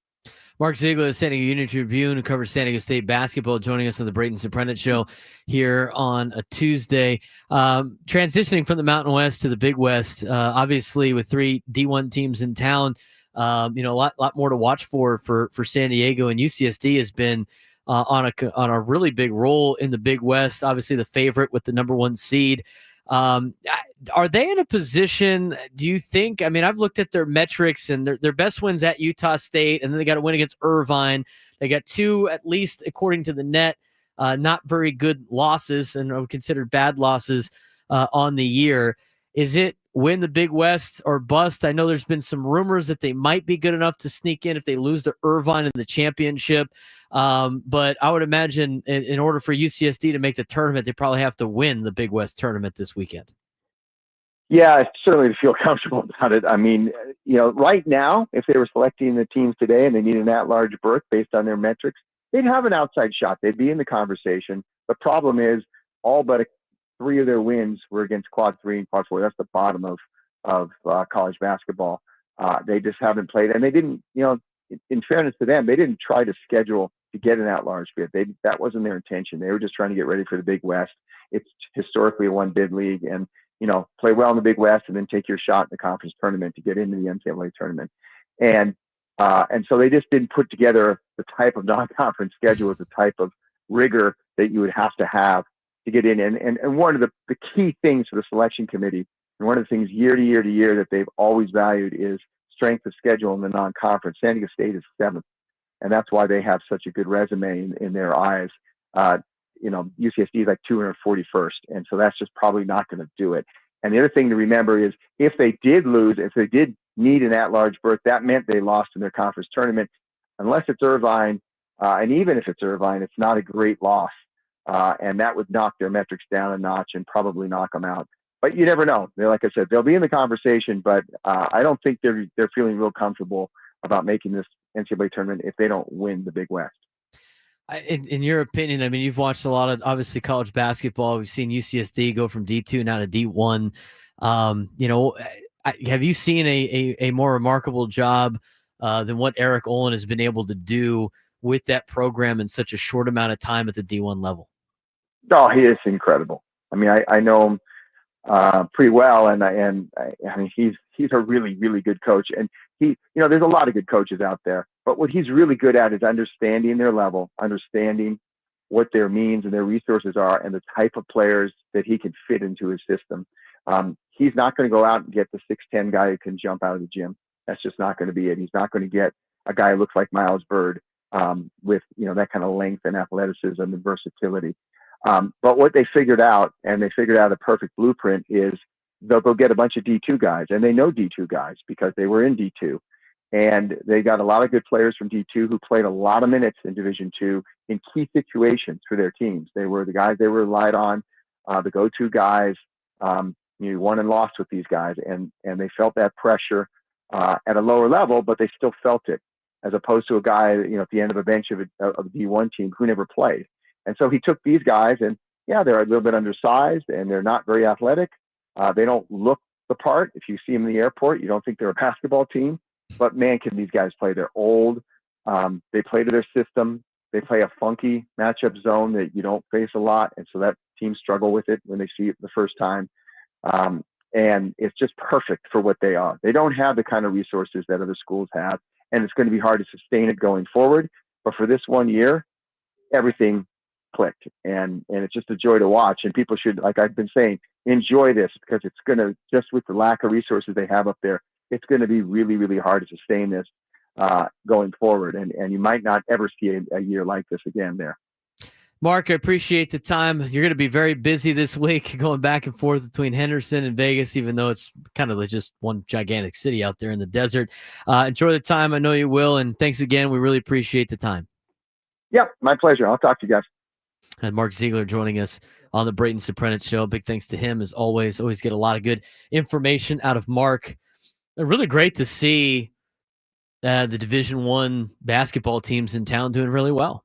Mark Zeigler of San Diego Union Tribune, who covers San Diego State basketball, joining us on the Braden Surprenant Show here on a Tuesday. Transitioning from the Mountain West to the Big West, obviously with 3 D1 teams in town, a lot more to watch for San Diego, and UCSD has been on a really big role in the Big West. Obviously, the favorite with the number 1 seed. Are they in a position, do you think? I mean, I've looked at their metrics, and their best wins at Utah State, and then they got a win against Irvine. They got 2, at least according to the net, not very good losses, and are considered bad losses on the year. Is it win the Big West or bust? I know there's been some rumors that they might be good enough to sneak in if they lose to Irvine in the championship. But I would imagine in order for UCSD to make the tournament, they probably have to win the Big West tournament this weekend. Yeah, certainly to feel comfortable about it. I mean, right now, if they were selecting the teams today and they needed an at-large berth based on their metrics, they'd have an outside shot. They'd be in the conversation. The problem is all but 3 of their wins were against Quad 3 and Quad 4. That's the bottom of college basketball. They just haven't played, and they didn't. In fairness to them, they didn't try to schedule to get an at-large bid. That wasn't their intention. They were just trying to get ready for the Big West. It's historically a 1-bid league, and play well in the Big West, and then take your shot in the conference tournament to get into the NCAA tournament. And so they just didn't put together the type of non-conference schedule is the type of rigor that you would have to get in. And one of the key things for the selection committee, and one of the things year to year to year that they've always valued, is strength of schedule in the non-conference. San Diego State is 7th, and that's why they have such a good resume in their eyes. UCSD is like 241st, and so that's just probably not going to do it. And the other thing to remember is if they did lose, if they did need an at-large berth, that meant they lost in their conference tournament. Unless it's Irvine, and even if it's Irvine, it's not a great loss. And that would knock their metrics down a notch and probably knock them out. But you never know. Like I said, they'll be in the conversation, but I don't think they're feeling real comfortable about making this NCAA tournament if they don't win the Big West. In your opinion, I mean, you've watched a lot of, obviously, college basketball. We've seen UCSD go from D2 now to D1. Have you seen a more remarkable job than what Eric Olin has been able to do with that program in such a short amount of time at the D1 level? Oh, he is incredible. I mean, I know him pretty well, and I mean, he's a really, really good coach. And there's a lot of good coaches out there, but what he's really good at is understanding their level, understanding what their means and their resources are, and the type of players that he can fit into his system. He's not going to go out and get the 6'10" guy who can jump out of the gym. That's just not going to be it. He's not going to get a guy who looks like Miles Bird with that kind of length and athleticism and versatility. But what they figured out, and they figured out a perfect blueprint, is they'll go get a bunch of D2 guys, and they know D2 guys because they were in D2. And they got a lot of good players from D2 who played a lot of minutes in Division II in key situations for their teams. They were the guys they relied on, the go-to guys. You won and lost with these guys, and they felt that pressure at a lower level, but they still felt it, as opposed to a guy, at the end of a bench of a D1 team who never played. And so he took these guys, and they're a little bit undersized, and they're not very athletic. They don't look the part. If you see them in the airport, you don't think they're a basketball team. But man, can these guys play? They're old. They play to their system. They play a funky matchup zone that you don't face a lot, and so that teams struggle with it when they see it the first time. And it's just perfect for what they are. They don't have the kind of resources that other schools have, and it's going to be hard to sustain it going forward. But for this 1 year, everything clicked, and it's just a joy to watch. And people should, like I've been saying, enjoy this, because it's going to, just with the lack of resources they have up there, it's going to be really, really hard to sustain this going forward. And you might not ever see a year like this again there. Mark, I appreciate the time. You're going to be very busy this week going back and forth between Henderson and Vegas, even though it's kind of just one gigantic city out there in the desert. Enjoy the time. I know you will. And thanks again. We really appreciate the time. Yep, my pleasure. I'll talk to you guys. And Mark Zeigler joining us on the Braden Surprenant Show. Big thanks to him, as always. Always get a lot of good information out of Mark. Really great to see the Division I basketball teams in town doing really well.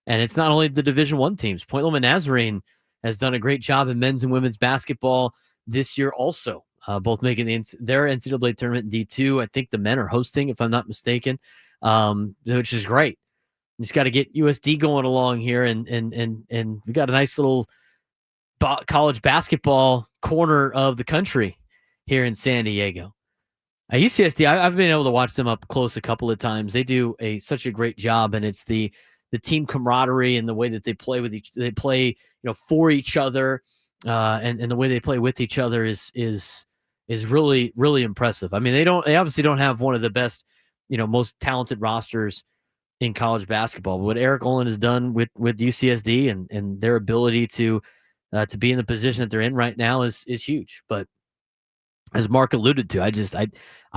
And it's not only the Division I teams. Point Loma Nazarene has done a great job in men's and women's basketball this year also, both making their NCAA tournament in D2. I think the men are hosting, if I'm not mistaken, which is great. Just got to get USD going along here, and we got a nice little college basketball corner of the country here in San Diego. UCSD, I've been able to watch them up close a couple of times. They do such a great job, and it's the team camaraderie and the way that they play with they play for each other, and the way they play with each other is really, really impressive. I mean, they obviously don't have one of the best, most talented rosters in college basketball. But what Eric Olin has done with UCSD and their ability to be in the position that they're in right now is huge. But as Mark alluded to, I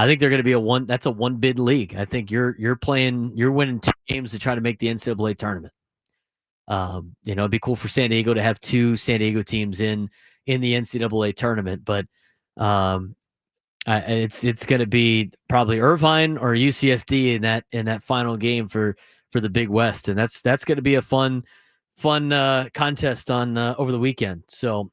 think they're going to be that's a one bid league. I think you're winning 2 games to try to make the NCAA tournament. It'd be cool for San Diego to have 2 San Diego teams in the NCAA tournament, but it's going to be probably Irvine or UCSD in that final game for the Big West, and that's going to be a fun contest on over the weekend. So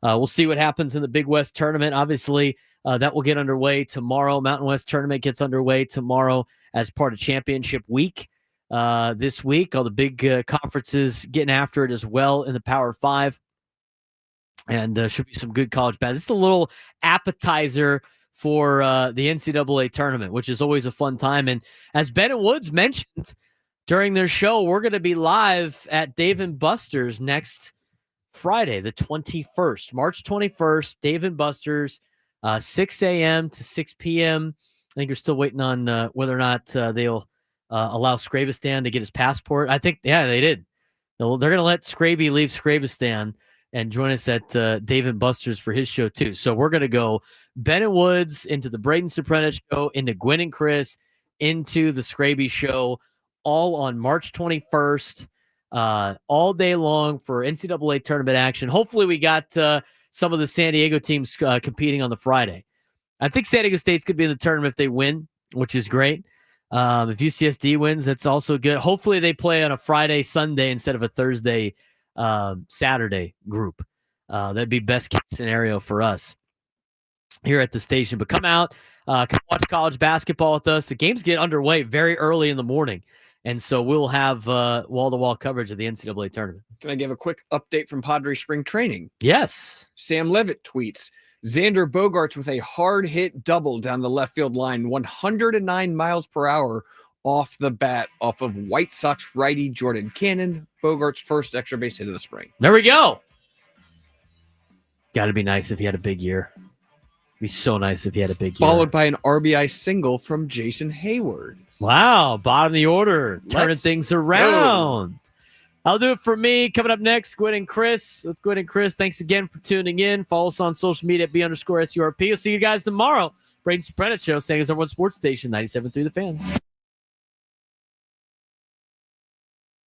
we'll see what happens in the Big West tournament. Obviously, that will get underway tomorrow. Mountain West tournament gets underway tomorrow as part of championship week. This week, all the big conferences getting after it as well in the Power 5, and should be some good college basketball. It's a little appetizer for the NCAA tournament, which is always a fun time. And as Ben and Woods mentioned, during their show. We're going to be live at Dave & Buster's next Friday, the 21st, March 21st, Dave & Buster's, 6 a.m. to 6 p.m. I think you're still waiting on whether or not they'll allow Scrabistan to get his passport. I think, yeah, they did. They're going to let Scraby leave Scrabistan and join us at Dave & Buster's for his show, too. So we're going to go Ben and Woods into the Braden Surprenant show, into Gwen and Chris, into the Scraby show, all on March 21st, all day long for NCAA tournament action. Hopefully we got some of the San Diego teams competing on the Friday. I think San Diego State's could be in the tournament if they win, which is great. If UCSD wins, that's also good. Hopefully they play on a Friday, Sunday instead of a Thursday, Saturday group. That'd be best case scenario for us here at the station. But come out, come watch college basketball with us. The games get underway very early in the morning, and so we'll have wall-to-wall coverage of the NCAA tournament. Can I give a quick update from Padres spring training? Yes. Sam Levitt tweets, Xander Bogaerts with a hard hit double down the left field line, 109 miles per hour off the bat off of White Sox righty Jordan Cannon. Bogaerts' first extra base hit of the spring. There we go. Got to be nice if he had a big year. Be so nice if he had a big year. Followed by an RBI single from Jason Hayward. Wow, bottom of the order, turning things around. Go. I'll do it for me. Coming up next, Gwen and Chris. With Gwen and Chris, thanks again for tuning in. Follow us on social media at B_SURP. We'll see you guys tomorrow. Braden Surprenant Show, saying it's our one sports station, 97.3 The Fan.